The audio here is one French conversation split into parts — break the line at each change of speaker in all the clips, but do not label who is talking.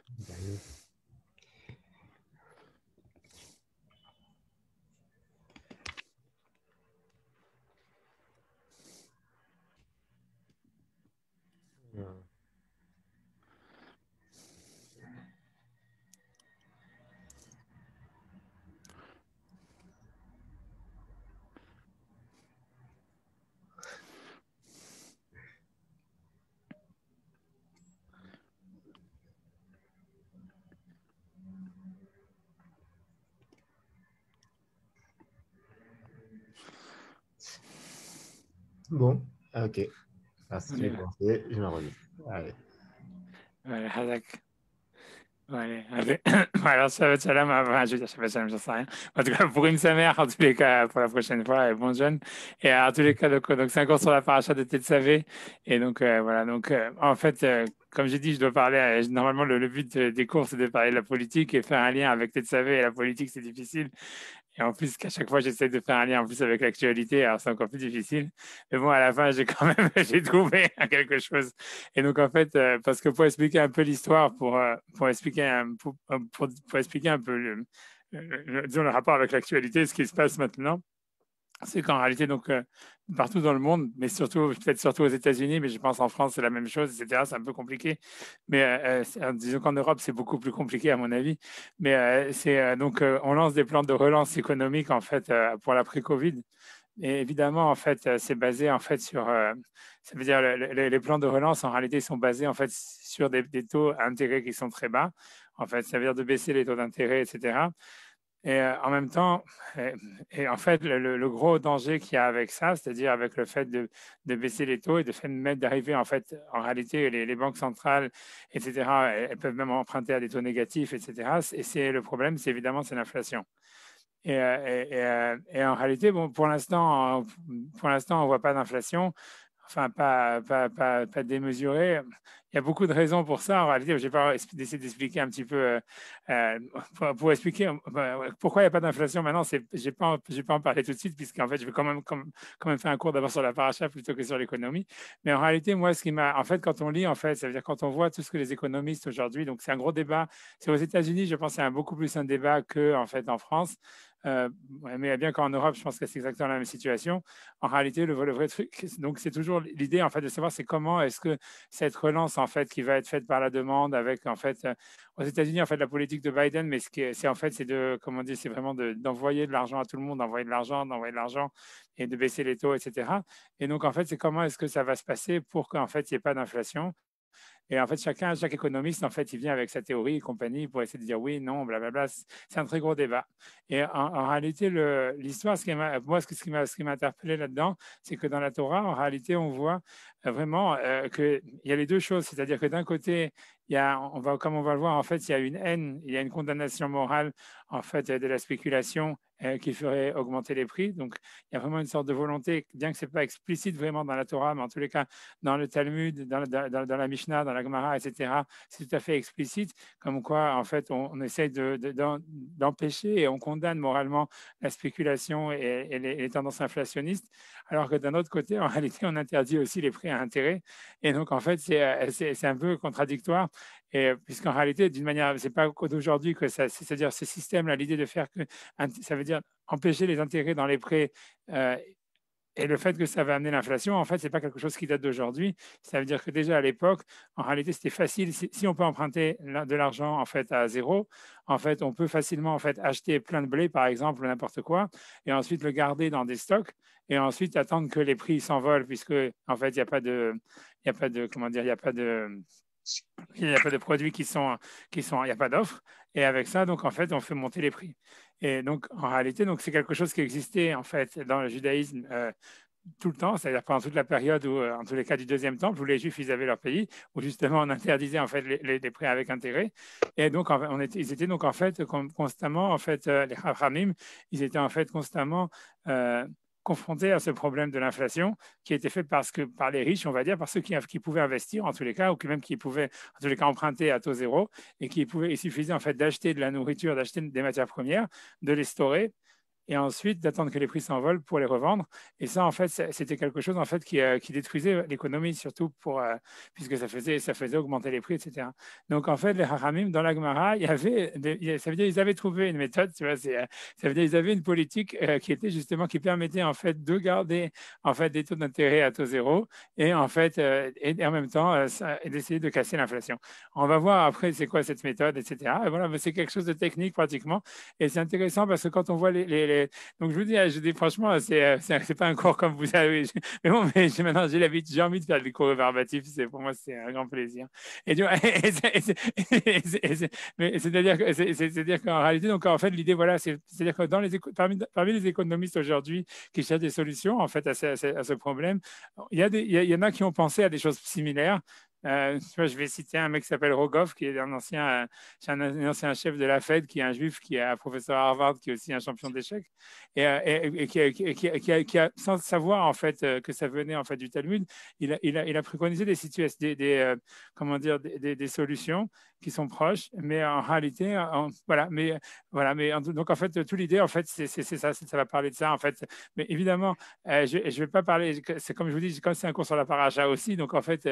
D'ailleurs, euh, bon, ok. Parce que j'ai
Voilà.
pensé, je me remets. Allez.
Voilà, Hazak. Ouais, allez. Alors, Shabbat Shalom, enfin, je veux dire Shabbat Shalom, j'en sais rien. En tout cas, pour une mère, en tous les cas, pour la prochaine fois, et bon jeune. Et en tous les cas, donc c'est un cours sur la paracha de Tetzavé. Et donc, voilà. Donc, en fait, comme j'ai dit, je dois parler. Normalement, le but des cours, c'est de parler de la politique et faire un lien avec Tetzavé et la politique, c'est difficile. Et en plus, qu'à chaque fois, j'essaie de faire un lien en plus avec l'actualité, alors c'est encore plus difficile. Mais bon, à la fin, j'ai quand même j'ai trouvé quelque chose. Et donc, en fait, parce que pour expliquer un peu l'histoire, pour expliquer pour expliquer un peu disons, le rapport avec l'actualité, ce qui se passe maintenant, c'est qu'en réalité, donc, partout dans le monde, mais surtout, peut-être surtout aux États-Unis, mais je pense en France, c'est la même chose, etc. C'est un peu compliqué. Mais disons qu'en Europe, c'est beaucoup plus compliqué, à mon avis. Mais donc, on lance des plans de relance économique, en fait, pour l'après-Covid. Et évidemment, en fait, c'est basé, en fait, sur. Ça veut dire, les plans de relance, en réalité, sont basés, en fait, sur des taux d'intérêt qui sont très bas. En fait, ça veut dire de baisser les taux d'intérêt, etc. Et en même temps, et, et en fait, le gros danger qu'il y a avec ça, c'est-à-dire avec le fait de baisser les taux et de fait d'arriver, en fait, en réalité, les banques centrales, etc., elles peuvent même emprunter à des taux négatifs, etc. Et c'est le problème, c'est évidemment, c'est l'inflation. Et en réalité, bon, pour l'instant, on voit pas d'inflation, enfin pas démesurée. Il y a beaucoup de raisons pour ça. En réalité, j'ai pas essayé d'expliquer un petit peu euh, pour expliquer pourquoi il n'y a pas d'inflation maintenant. J'ai pas en parler tout de suite puisqu'en fait, je vais quand même faire un cours d'abord sur la paracha plutôt que sur l'économie. Mais en réalité, moi, ce qui m'a, en fait, quand on lit, en fait, ça veut dire quand on voit tout ce que les économistes aujourd'hui, donc c'est un gros débat. C'est aux États-Unis, je pense, c'est beaucoup plus un débat que en fait en France. Ouais, mais bien qu'en Europe, je pense que c'est exactement la même situation. En réalité, le vrai truc, donc c'est toujours l'idée en fait de savoir c'est comment est-ce que cette relance en fait qui va être faite par la demande avec en fait aux États-Unis en fait la politique de Biden, mais ce qui est, c'est en fait c'est de comment dire, c'est vraiment d'envoyer de l'argent à tout le monde, d'envoyer de l'argent et de baisser les taux, etc. Et donc en fait c'est comment est-ce que ça va se passer pour qu'en fait il n'y ait pas d'inflation. Et en fait, chaque économiste, en fait, il vient avec sa théorie et compagnie pour essayer de dire oui, non, blablabla. C'est un très gros débat. Et en réalité, l'histoire, moi, ce qui m'a interpellé là-dedans, c'est que dans la Torah, en réalité, on voit vraiment qu'il y a les deux choses. C'est-à-dire que d'un côté, comme on va le voir, en fait, il y a une haine, il y a une condamnation morale, en fait, de la spéculation qui ferait augmenter les prix. Donc, il y a vraiment une sorte de volonté, bien que ce n'est pas explicite vraiment dans la Torah, mais en tous les cas, dans le Talmud, dans la Mishnah, dans la Gemara, etc. C'est tout à fait explicite, comme quoi, en fait, on essaye d'empêcher et on condamne moralement la spéculation et les tendances inflationnistes, alors que d'un autre côté, en réalité, on interdit aussi les prêts à intérêt. Et donc, en fait, c'est un peu contradictoire. Et puisqu'en réalité, d'une manière, c'est pas d'aujourd'hui que ça, c'est-à-dire ce système-là, l'idée de faire que ça veut dire empêcher les intérêts dans les prêts et le fait que ça va amener l'inflation, en fait, c'est pas quelque chose qui date d'aujourd'hui. Ça veut dire que déjà à l'époque, en réalité, c'était facile. Si on peut emprunter de l'argent en fait à zéro, en fait, on peut facilement en fait acheter plein de blé, par exemple, ou n'importe quoi, et ensuite le garder dans des stocks, et ensuite attendre que les prix s'envolent, puisque en fait, il y a pas de, comment dire, il n'y a pas de produits il n'y a pas d'offres. Et avec ça, donc, en fait, on fait monter les prix. Et donc, en réalité, donc, c'est quelque chose qui existait, en fait, dans le judaïsme tout le temps, c'est-à-dire pendant toute la période où, en tous les cas du deuxième temple, où les Juifs, ils avaient leur pays, où justement, on interdisait, en fait, les prêts avec intérêt. Et donc, en fait, ils étaient donc, en fait, constamment, en fait, les Chachamim, ils étaient, en fait, constamment euh, confrontés à ce problème de l'inflation qui était fait par les riches, on va dire, par ceux qui pouvaient investir en tous les cas, ou même qui pouvaient en tous les cas emprunter à taux zéro, et il suffisait en fait d'acheter de la nourriture, d'acheter des matières premières, de les storer, et ensuite d'attendre que les prix s'envolent pour les revendre. Et ça, en fait, c'était quelque chose en fait qui détruisait l'économie, surtout puisque ça faisait augmenter les prix, etc. Donc, en fait, les Haramim, dans la Gemara, ça veut dire qu'ils avaient trouvé une méthode, tu vois, ça veut dire qu'ils avaient une politique qui était justement, qui permettait en fait de garder en fait des taux d'intérêt à taux zéro et en fait, et en même temps, et d'essayer de casser l'inflation. On va voir après c'est quoi cette méthode, etc. Et voilà, mais c'est quelque chose de technique pratiquement. Et c'est intéressant parce que quand on voit donc je dis franchement, c'est pas un cours comme vous avez. Mais bon, maintenant j'ai envie de faire des cours rébarbatifs. Pour moi, c'est un grand plaisir. Et mais c'est-à-dire qu'en réalité, donc en fait, l'idée, voilà, c'est-à-dire que parmi les économistes aujourd'hui qui cherchent des solutions en fait à ce problème, il y en a qui ont pensé à des choses similaires. Tu vois, je vais citer un mec qui s'appelle Rogoff, qui est un ancien chef de la Fed, qui est un juif, qui est un professeur à Harvard, qui est aussi un champion d'échecs, et sans savoir en fait que ça venait en fait du Talmud, il a préconisé des situations, comment dire, des solutions qui sont proches, mais en réalité, donc en fait, toute l'idée, en fait, c'est ça, ça va parler de ça, en fait. Mais évidemment, je ne vais pas parler, c'est comme je vous dis, comme c'est un cours sur la paracha aussi, donc en fait,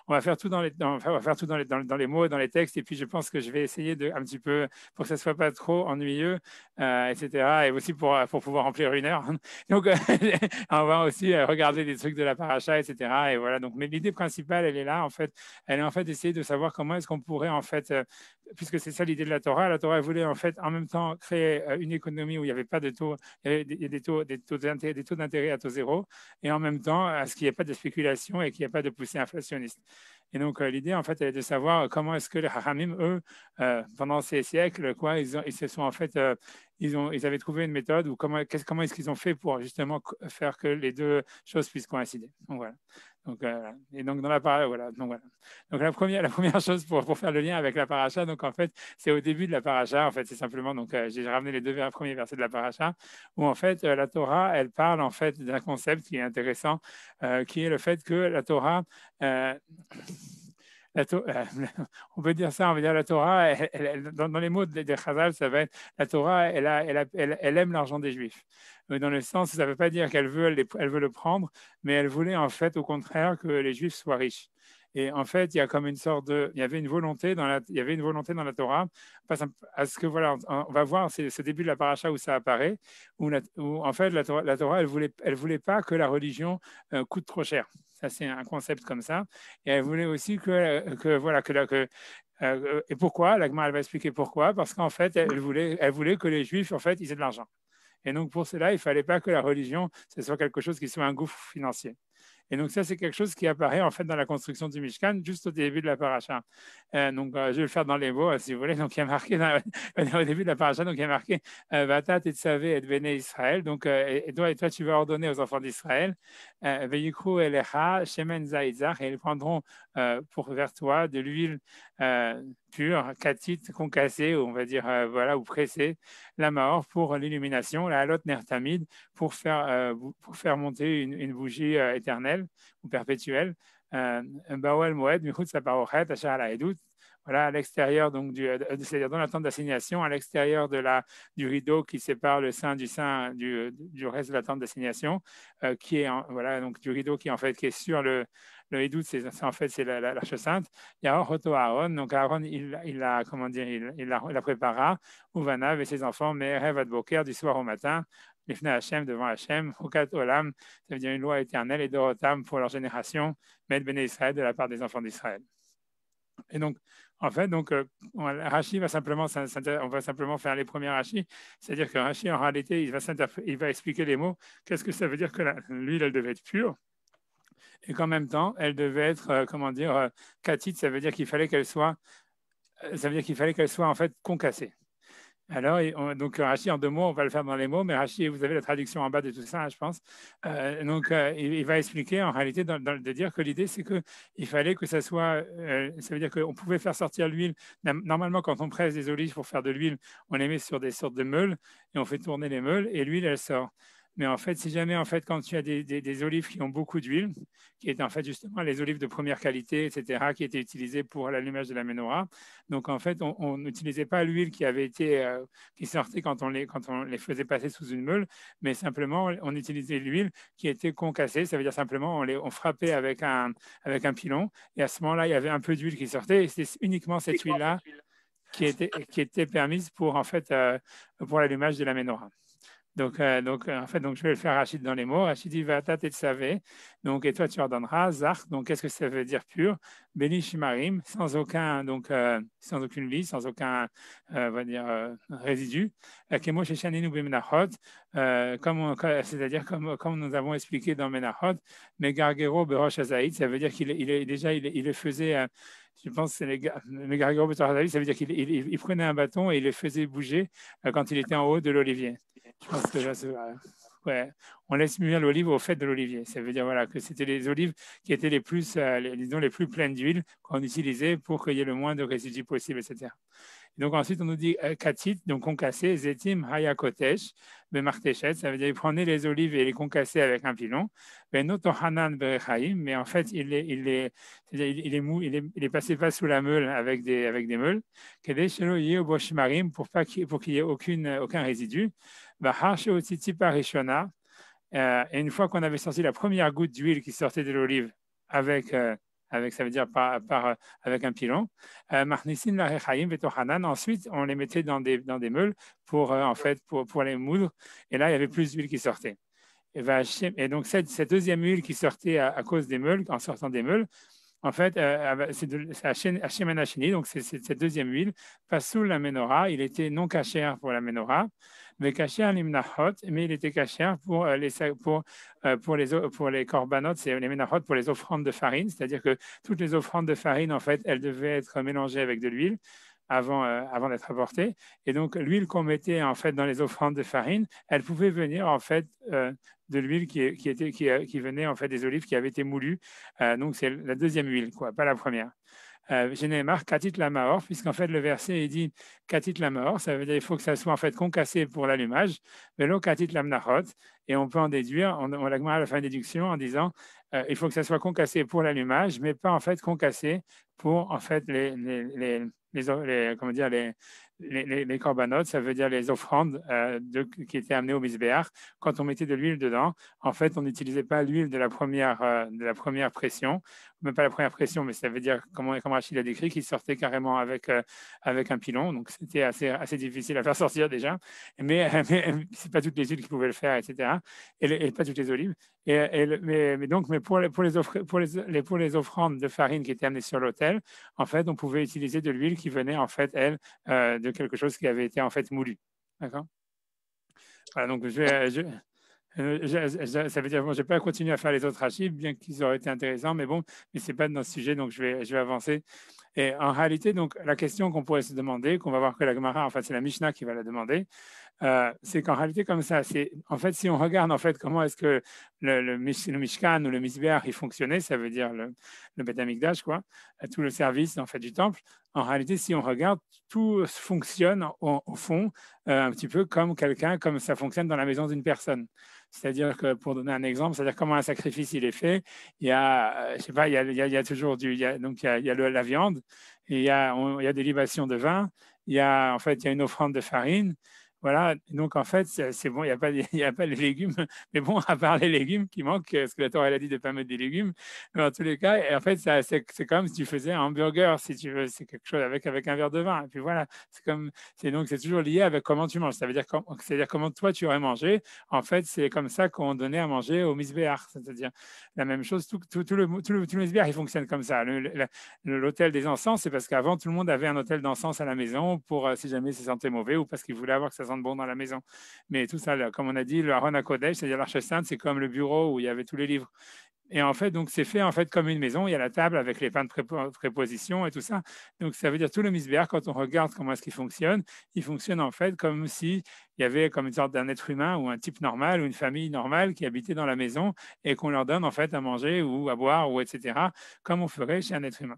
on va faire tout on va faire tout dans les mots et dans les textes, et puis je pense que je vais essayer un petit peu, pour que ça ne soit pas trop ennuyeux, etc., et aussi pour pouvoir remplir une heure. Donc, on va aussi regarder des trucs de la paracha, etc., et voilà. Donc, mais l'idée principale, elle est là, en fait. Elle est en fait d'essayer de savoir comment est-ce qu'on pourrait, en fait, puisque c'est ça l'idée de la Torah. La Torah voulait en fait en même temps créer une économie où il n'y avait pas de taux, il y avait des taux d'intérêt à taux zéro, et en même temps à ce qu'il n'y ait pas de spéculation et qu'il n'y ait pas de poussée inflationniste. Et donc l'idée en fait elle est de savoir comment est-ce que les Haramim, eux, pendant ces siècles, quoi, ils se sont en fait ils avaient trouvé une méthode ou comment est-ce qu'ils ont fait pour justement faire que les deux choses puissent coïncider. Donc voilà. Donc, et donc dans la paracha, voilà. Donc la première chose pour faire le lien avec la paracha, donc en fait c'est au début de la paracha, en fait c'est simplement donc j'ai ramené les deux premiers versets de la paracha où en fait la Torah elle parle en fait d'un concept qui est intéressant, qui est le fait que la Torah on peut dire ça, on va dire la Torah, dans les mots des Chazal, ça va être la Torah, elle aime l'argent des Juifs. Dans le sens, ça ne veut pas dire qu'elle veut le prendre, mais elle voulait en fait au contraire que les Juifs soient riches. Et en fait, il y a comme il y avait une volonté dans la Torah, à ce que voilà, on va voir, c'est ce début de la paracha où ça apparaît, où en fait la Torah, elle voulait pas que la religion coûte trop cher. Ça, c'est un concept comme ça. Et elle voulait aussi et pourquoi? La Gemara, elle va expliquer pourquoi. Parce qu'en fait, elle voulait que les Juifs, en fait, ils aient de l'argent. Et donc, pour cela, il ne fallait pas que la religion, ce soit quelque chose qui soit un gouffre financier. Et donc, ça, c'est quelque chose qui apparaît en fait dans la construction du Mishkan, juste au début de la paracha. Je vais le faire dans les mots, si vous voulez. Donc, il y a marqué au début de la paracha, donc il y a marqué Vata tetsavé et béné Israël. Donc, et toi, tu vas ordonner aux enfants d'Israël Veyikru elecha shemen zaïzach, et ils prendront vers toi de l'huile pure, katit, concassée, ou on va dire, voilà, ou pressée, la mahor pour l'illumination, la halot nertamid pour faire monter une bougie éternelle ou perpétuelle. Bawel Moed, Michutz Saparochet, Achar ala Edut. Voilà, à l'extérieur, donc, c'est-à-dire dans la tente d'assignation, à l'extérieur du rideau qui sépare le sein du reste de la tente d'assignation, qui est, voilà, donc du rideau qui, en fait, qui est sur le Hidout, en fait, c'est l'Arche sainte. Il y a Oroto Aaron. Donc, Aaron, il la prépara. Ouvanav et ses enfants, mais Rev Adboker, du soir au matin. Lifnei Hashem, devant Hashem. Hukat Olam, ça veut dire une loi éternelle. Et Dorotam, pour leur génération. Med Bene Israël, de la part des enfants d'Israël. Et donc, en fait, Rashi on va simplement faire les premiers Rashi. C'est-à-dire que Rashi, en réalité, il va expliquer les mots. Qu'est-ce que ça veut dire que l'huile, elle devait être pure? Et qu'en même temps, elle devait être, katit, ça veut dire qu'il fallait qu'elle soit en fait concassée. Alors, donc Rashi, en deux mots, on va le faire dans les mots, mais Rashi, vous avez la traduction en bas de tout ça, je pense. Il va expliquer en réalité de dire que l'idée, c'est qu'il fallait que ça soit, ça veut dire qu'on pouvait faire sortir l'huile. Normalement, quand on presse des olives pour faire de l'huile, on les met sur des sortes de meules et on fait tourner les meules et l'huile, elle sort. Mais en fait, si jamais, en fait, quand tu as des olives qui ont beaucoup d'huile, qui étaient en fait justement les olives de première qualité, etc., qui étaient utilisées pour l'allumage de la menorah, donc en fait, on n'utilisait pas l'huile qui avait été, qui sortait quand on les faisait passer sous une meule, mais simplement, on utilisait l'huile qui était concassée, ça veut dire simplement, on frappait avec un pilon, et à ce moment-là, il y avait un peu d'huile qui sortait, et c'est uniquement cette huile-là qui était permise pour, en fait, pour l'allumage de la menorah. Donc, en fait, donc, je vais le faire Rachid dans les mots. Rachid dit Vata tetsavé. Donc, et toi, tu ordonneras Zach. Donc, qu'est-ce que ça veut dire pur? Béni shimarim, sans aucun, donc, sans aucune vie, sans aucun, on va dire, résidu. Kemo sheshaninu bemenachot, c'est-à-dire comme nous avons expliqué dans Menachot, Megargero berosh hazaït, ça veut dire il le faisait. Je pense que c'est les Gargero berosh hazaït, ça veut dire qu'il prenait un bâton et il le faisait bouger quand il était en haut de l'olivier. Je pense que là, ouais, on laisse mûrir l'olive au fait de l'olivier. Ça veut dire voilà, que c'était les olives qui étaient les plus, disons, les plus pleines d'huile qu'on utilisait pour qu'il y ait le moins de résidus possible, etc. Et donc ensuite, on nous dit katit, donc concassé, zetim hayakotesh, bemartechet, ça veut dire prenez les olives et les concasser avec un pilon. Benotohanan berechaim, mais en fait, il est mou, il est passé pas sous la meule avec des meules. Kedesh shelo yeh boshmarim, pour qu'il y ait aucun résidu. Et une fois qu'on avait sorti la première goutte d'huile qui sortait de l'olive avec, ça veut dire avec un pilon, ensuite on les mettait dans des meules pour, en fait, pour les moudre. Et là, il y avait plus d'huile qui sortait. Et donc, cette deuxième huile qui sortait à cause des meules, en sortant des meules, en fait, c'est Hachem Anachini, donc c'est cette deuxième huile, passe sous la menorah. Il était non cachère pour la menorah, mais cachère l'imnachot, mais il était cachère pour les korbanot, c'est les menachot pour les offrandes de farine, c'est-à-dire que toutes les offrandes de farine, en fait, elles devaient être mélangées avec de l'huile avant d'être apportées. Et donc, l'huile qu'on mettait en fait dans les offrandes de farine, elle pouvait venir en fait de l'huile qui venait en fait des olives qui avaient été moulues. Donc, c'est la deuxième huile, quoi, pas la première. Génémar, katit la maor, puisqu'en fait le verset il dit katit la maor, ça veut dire qu'il faut que ça soit en fait concassé pour l'allumage, velo katit la mnachot, et on peut en déduire, on l'a fait une déduction en disant il faut que ça soit concassé pour l'allumage, mais pas en fait concassé pour en fait comment dire, les corbanotes, ça veut dire les offrandes qui étaient amenées au misbéach. Quand on mettait de l'huile dedans, en fait, on n'utilisait pas l'huile de la première pression, même pas la première pression, mais ça veut dire, comme Rachid a décrit, qu'il sortait carrément avec un pilon. Donc, c'était assez difficile à faire sortir déjà. Mais c'est pas toutes les huiles qui pouvaient le faire, etc. Et pas toutes les olives. Mais pour les offrandes de farine qui étaient amenées sur l'autel, en fait, on pouvait utiliser de l'huile qui venait, en fait, de quelque chose qui avait été, en fait, moulu. D'accord? Voilà, donc ça veut dire, bon, je ne vais pas continuer à faire les autres archives, bien qu'ils auraient été intéressants, mais bon, mais ce n'est pas dans ce sujet, donc je vais avancer. Et en réalité, donc, la question qu'on pourrait se demander, qu'on va voir que la Gemara, en fait, c'est la Mishnah qui va la demander, c'est qu'en réalité, comme ça, en fait, si on regarde en fait comment est-ce que le Mishkan ou le Mizbeach il fonctionnait, ça veut dire le Beth Amikdash, quoi, tout le service en fait du temple. En réalité, si on regarde, tout fonctionne au fond un petit peu comme ça fonctionne dans la maison d'une personne. C'est-à-dire que, pour donner un exemple, c'est-à-dire comment un sacrifice il est fait, il y a, je sais pas, il y a toujours la viande, et il y a des libations de vin, il y a une offrande de farine. Voilà, donc en fait, c'est bon, il n'y a pas les légumes, mais bon, à part les légumes qui manquent, parce que la Torah elle a dit de ne pas mettre des légumes, mais en tous les cas, et en fait, c'est comme si tu faisais un hamburger, si tu veux, c'est quelque chose avec un verre de vin, et puis voilà, donc c'est toujours lié avec comment tu manges, c'est-à-dire comment toi tu aurais mangé, en fait, c'est comme ça qu'on donnait à manger au misbéach, c'est-à-dire la même chose, tout le misbéach, il fonctionne comme ça. L'hôtel des encens, c'est parce qu'avant, tout le monde avait un hôtel d'encens à la maison pour si jamais ça sentait mauvais ou parce qu'il voulait avoir que ça sente bon dans la maison. Mais tout ça, là, comme on a dit, le Aron HaKodesh, c'est-à-dire l'Arche Sainte, c'est comme le bureau où il y avait tous les livres. Et en fait, donc c'est fait en fait comme une maison. Il y a la table avec les pains de préposition et tout ça. Donc ça veut dire tout le misbéach, quand on regarde comment est-ce qu'il fonctionne, il fonctionne en fait comme si il y avait comme une sorte d'un être humain ou un type normal ou une famille normale qui habitait dans la maison et qu'on leur donne en fait à manger ou à boire ou etc. comme on ferait chez un être humain.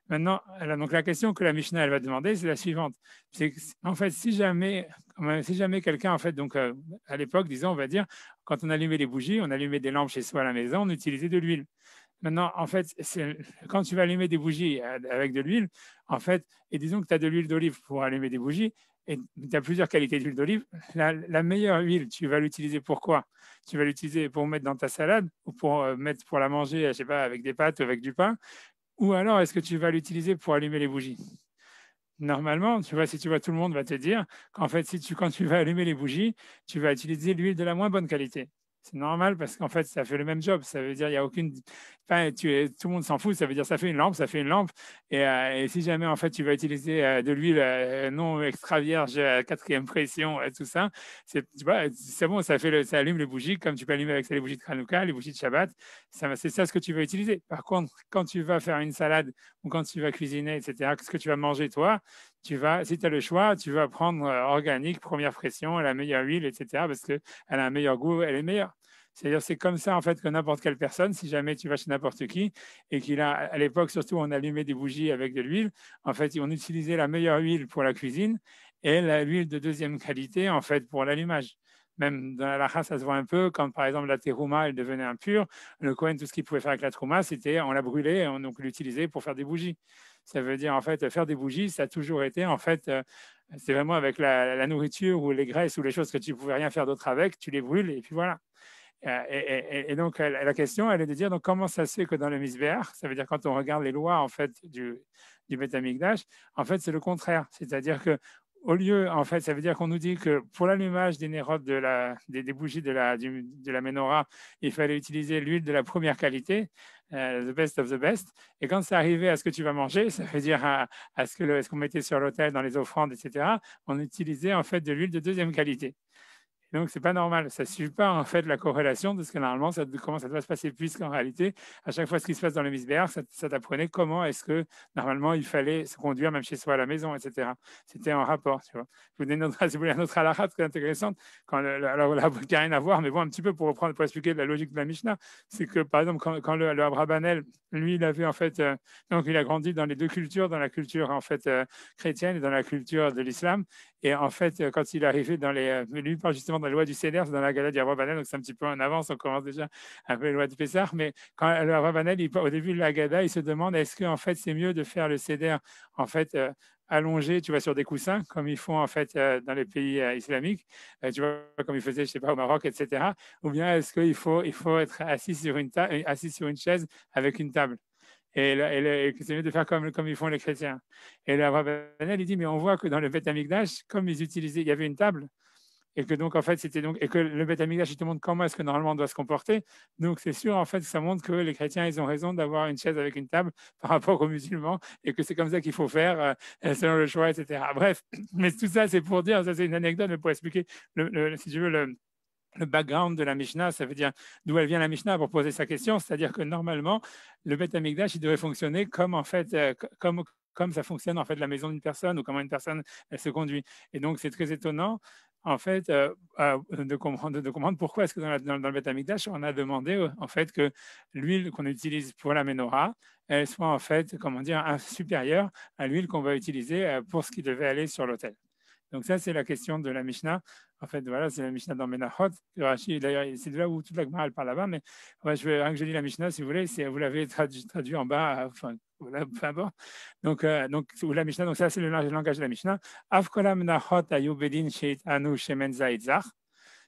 Maintenant, donc la question que la Mishnah elle va demander, c'est la suivante. C'est en fait, si jamais quelqu'un, en fait, donc à l'époque, disons, on va dire, quand on allumait les bougies, on allumait des lampes chez soi à la maison, on utilisait de l'huile. Maintenant, en fait, quand tu vas allumer des bougies avec de l'huile, en fait, et disons que tu as de l'huile d'olive pour allumer des bougies, et tu as plusieurs qualités d'huile d'olive, la meilleure huile, tu vas l'utiliser pour quoi? Tu vas l'utiliser pour mettre dans ta salade ou pour mettre pour la manger, je sais pas, avec des pâtes ou avec du pain, ou alors est-ce que tu vas l'utiliser pour allumer les bougies? Normalement, tu vois, si tu vois, tout le monde va te dire qu'en fait, quand tu vas allumer les bougies, tu vas utiliser l'huile de la moins bonne qualité. C'est normal parce qu'en fait, ça fait le même job. Ça veut dire il y a aucune, enfin, tout le monde s'en fout. Ça veut dire ça fait une lampe, ça fait une lampe. Et si jamais en fait tu vas utiliser de l'huile non extra vierge, quatrième pression, tout ça, tu vois, c'est bon, ça allume les bougies comme tu peux allumer avec les bougies de Hanouka, les bougies de Shabbat. C'est ça ce que tu vas utiliser. Par contre, quand tu vas faire une salade ou quand tu vas cuisiner, etc., ce que tu vas manger toi, si tu as le choix, tu vas prendre organique, première pression, la meilleure huile, etc., parce qu'elle a un meilleur goût, elle est meilleure. C'est-à-dire, c'est comme ça, en fait, que n'importe quelle personne, si jamais tu vas chez n'importe qui, et qu'il a, à l'époque, surtout, on allumait des bougies avec de l'huile, en fait, on utilisait la meilleure huile pour la cuisine et l'huile de deuxième qualité, en fait, pour l'allumage. Même dans la halakha, ça se voit un peu, quand par exemple la terouma, elle devenait impure, le Kohen, tout ce qu'il pouvait faire avec la terouma, c'était on la brûlait et on donc l'utilisait pour faire des bougies. Ça veut dire, en fait, faire des bougies, ça a toujours été, en fait, c'est vraiment avec la nourriture ou les graisses ou les choses que tu ne pouvais rien faire d'autre avec, tu les brûles et puis voilà. Et donc, la question, elle est de dire donc, comment ça se fait que dans le Misbéach, ça veut dire quand on regarde les lois en fait, du Beth Amikdash, en fait, c'est le contraire. C'est-à-dire que au lieu, en fait, ça veut dire qu'on nous dit que pour l'allumage des nérodes des bougies de la menorah, il fallait utiliser l'huile de la première qualité, the best of the best. Et quand ça arrivait à ce que tu vas manger, ça veut dire à ce qu'on mettait sur l'autel dans les offrandes, etc., on utilisait en fait de l'huile de deuxième qualité. Donc, c'est pas normal. Ça ne suit pas en fait la corrélation de ce que normalement, comment ça doit se passer, puisqu'en réalité, à chaque fois ce qui se passe dans le misbéach, ça t'apprenait comment est-ce que normalement il fallait se conduire même chez soi à la maison, etc. C'était en rapport, tu vois. Je vous donne si vous voulez, une autre halakha très intéressante, alors là, qui n'a rien à voir, mais bon, un petit peu pour reprendre, pour expliquer la logique de la Mishnah, c'est que par exemple, quand le Abrabanel, lui, il avait en fait, donc il a grandi dans les deux cultures, dans la culture en fait chrétienne et dans la culture de l'islam. Et en fait, quand il est arrivé lui, il parle justement dans la loi du Seder, c'est dans la Gala du Abrabanel, donc c'est un petit peu en avance, on commence déjà un peu la loi du Pessah, mais quand le Abrabanel, au début de la Gala, il se demande est-ce que en fait c'est mieux de faire le Seder en fait allongé, tu vois, sur des coussins, comme ils font en fait dans les pays islamiques, tu vois, comme ils faisaient, je sais pas, au Maroc, etc. Ou bien est-ce qu'il faut être assis sur assis sur une chaise avec une table et que c'est mieux de faire comme ils font les chrétiens. Et le Rabbanel, il dit, mais on voit que dans le Beth Amikdash, comme ils utilisaient, il y avait une table, et que donc, en fait, et que le Beth Amikdash, il te montre comment est-ce que normalement on doit se comporter. Donc, c'est sûr, en fait, que ça montre que les chrétiens, ils ont raison d'avoir une chaise avec une table par rapport aux musulmans, et que c'est comme ça qu'il faut faire, selon le choix, etc. Bref, mais tout ça, c'est pour dire, ça c'est une anecdote, mais pour expliquer, si tu veux, le background de la Mishnah, ça veut dire d'où elle vient la Mishnah pour poser sa question, c'est-à-dire que normalement, le Beth Amikdash, il devrait fonctionner comme en fait, comme ça fonctionne en fait la maison d'une personne ou comment une personne elle se conduit. Et donc c'est très étonnant en fait de comprendre pourquoi est-ce que dans le Beth Amikdash on a demandé en fait que l'huile qu'on utilise pour la menorah elle soit en fait comment dire supérieure à l'huile qu'on va utiliser pour ce qui devait aller sur l'autel. Donc ça, c'est la question de la Mishnah. En fait, voilà, c'est la Mishnah dans Menachot. D'ailleurs, c'est de là où toute la Gemara elle parle là-bas. Mais ouais, rien que je lis la Mishnah, si vous voulez, vous l'avez traduit en bas, enfin, voilà, peu importe. Donc, la Mishnah, donc ça, c'est le langage de la Mishnah. Avkola Menachot ayubedin sheit anu shemen zaitzach.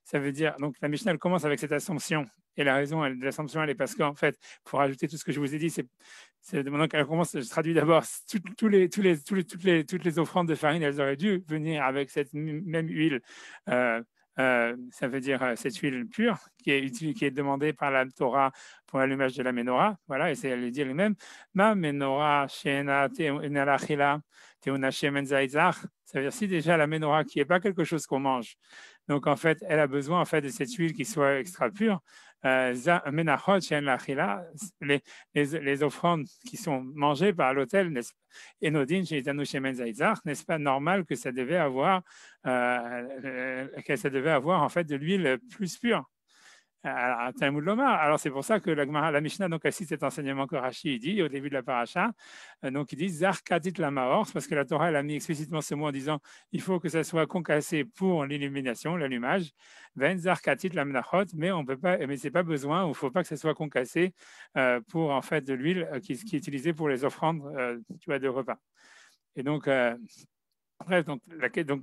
Ça veut dire, donc la Mishnah, elle commence avec cette assomption. Et la raison de l'assomption, elle est parce qu'en fait, pour rajouter tout ce que je vous ai dit, c'est maintenant qu'elle commence, je traduis d'abord, toutes les offrandes de farine, elles auraient dû venir avec cette même huile. Ça veut dire cette huile pure qui est demandée par la Torah pour l'allumage de la menorah. Voilà, et c'est elle dit elle-même Ma menorah she'ena te'una shemen zaitzach. Ça veut dire si déjà la menorah qui n'est pas quelque chose qu'on mange, donc en fait elle a besoin en fait de cette huile qui soit extra pure. Menachot she'en lachila, les offrandes qui sont mangées par l'autel, Enodin she'itanu shemen zaitzach, n'est-ce pas normal que ça devait avoir en fait de l'huile plus pure. à Talmud Lomar. Alors c'est pour ça que la Mishnah donc, elle cite cet enseignement que Rashi dit au début de la paracha. Donc il dit Zar Katit la Maor, parce que la Torah elle a mis explicitement ce mot en disant il faut que ça soit concassé pour l'illumination, l'allumage. Ven Zar Katit la Menachot, mais on peut pas, mais c'est pas besoin, il faut pas que ça soit concassé pour en fait de l'huile qui est utilisée pour les offrandes tu vois, de repas. Et donc bref,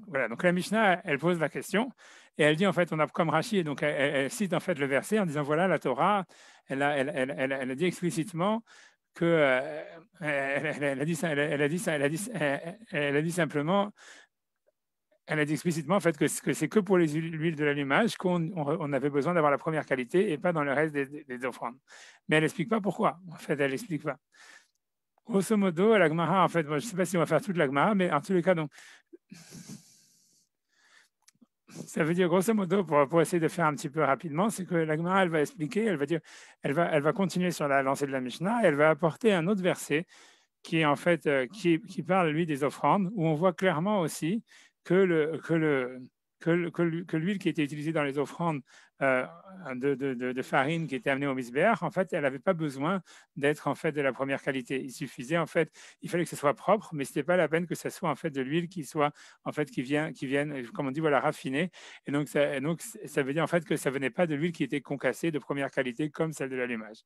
voilà, donc la Mishnah, elle pose la question et elle dit en fait, on a comme Rashi, donc elle cite en fait le verset en disant voilà, la Torah, elle a dit explicitement que elle a dit simplement, elle a dit explicitement en fait que c'est que pour les huiles de l'allumage qu'on avait besoin d'avoir la première qualité et pas dans le reste des offrandes. Mais elle n'explique pas pourquoi. En fait, elle n'explique pas. Grosso modo, la Gemara, en fait, je ne sais pas si on va faire toute la Gemara, mais en tous les cas, donc, ça veut dire, grosso modo, pour essayer de faire un petit peu rapidement, c'est que la Gemara, elle va expliquer, elle va dire, elle va continuer sur la lancée de la Mishnah, et elle va apporter un autre verset qui est en fait, qui parle, lui, des offrandes, où on voit clairement aussi que l'huile qui était utilisée dans les offrandes de farine qui était amenée au misbéach, en fait, elle n'avait pas besoin d'être en fait de la première qualité. Il suffisait en fait, il fallait que ce soit propre, mais c'était pas la peine que ce soit en fait de l'huile qui soit en fait qui vienne, comme on dit, voilà, raffinée. Et donc ça veut dire en fait que ça venait pas de l'huile qui était concassée de première qualité comme celle de l'allumage.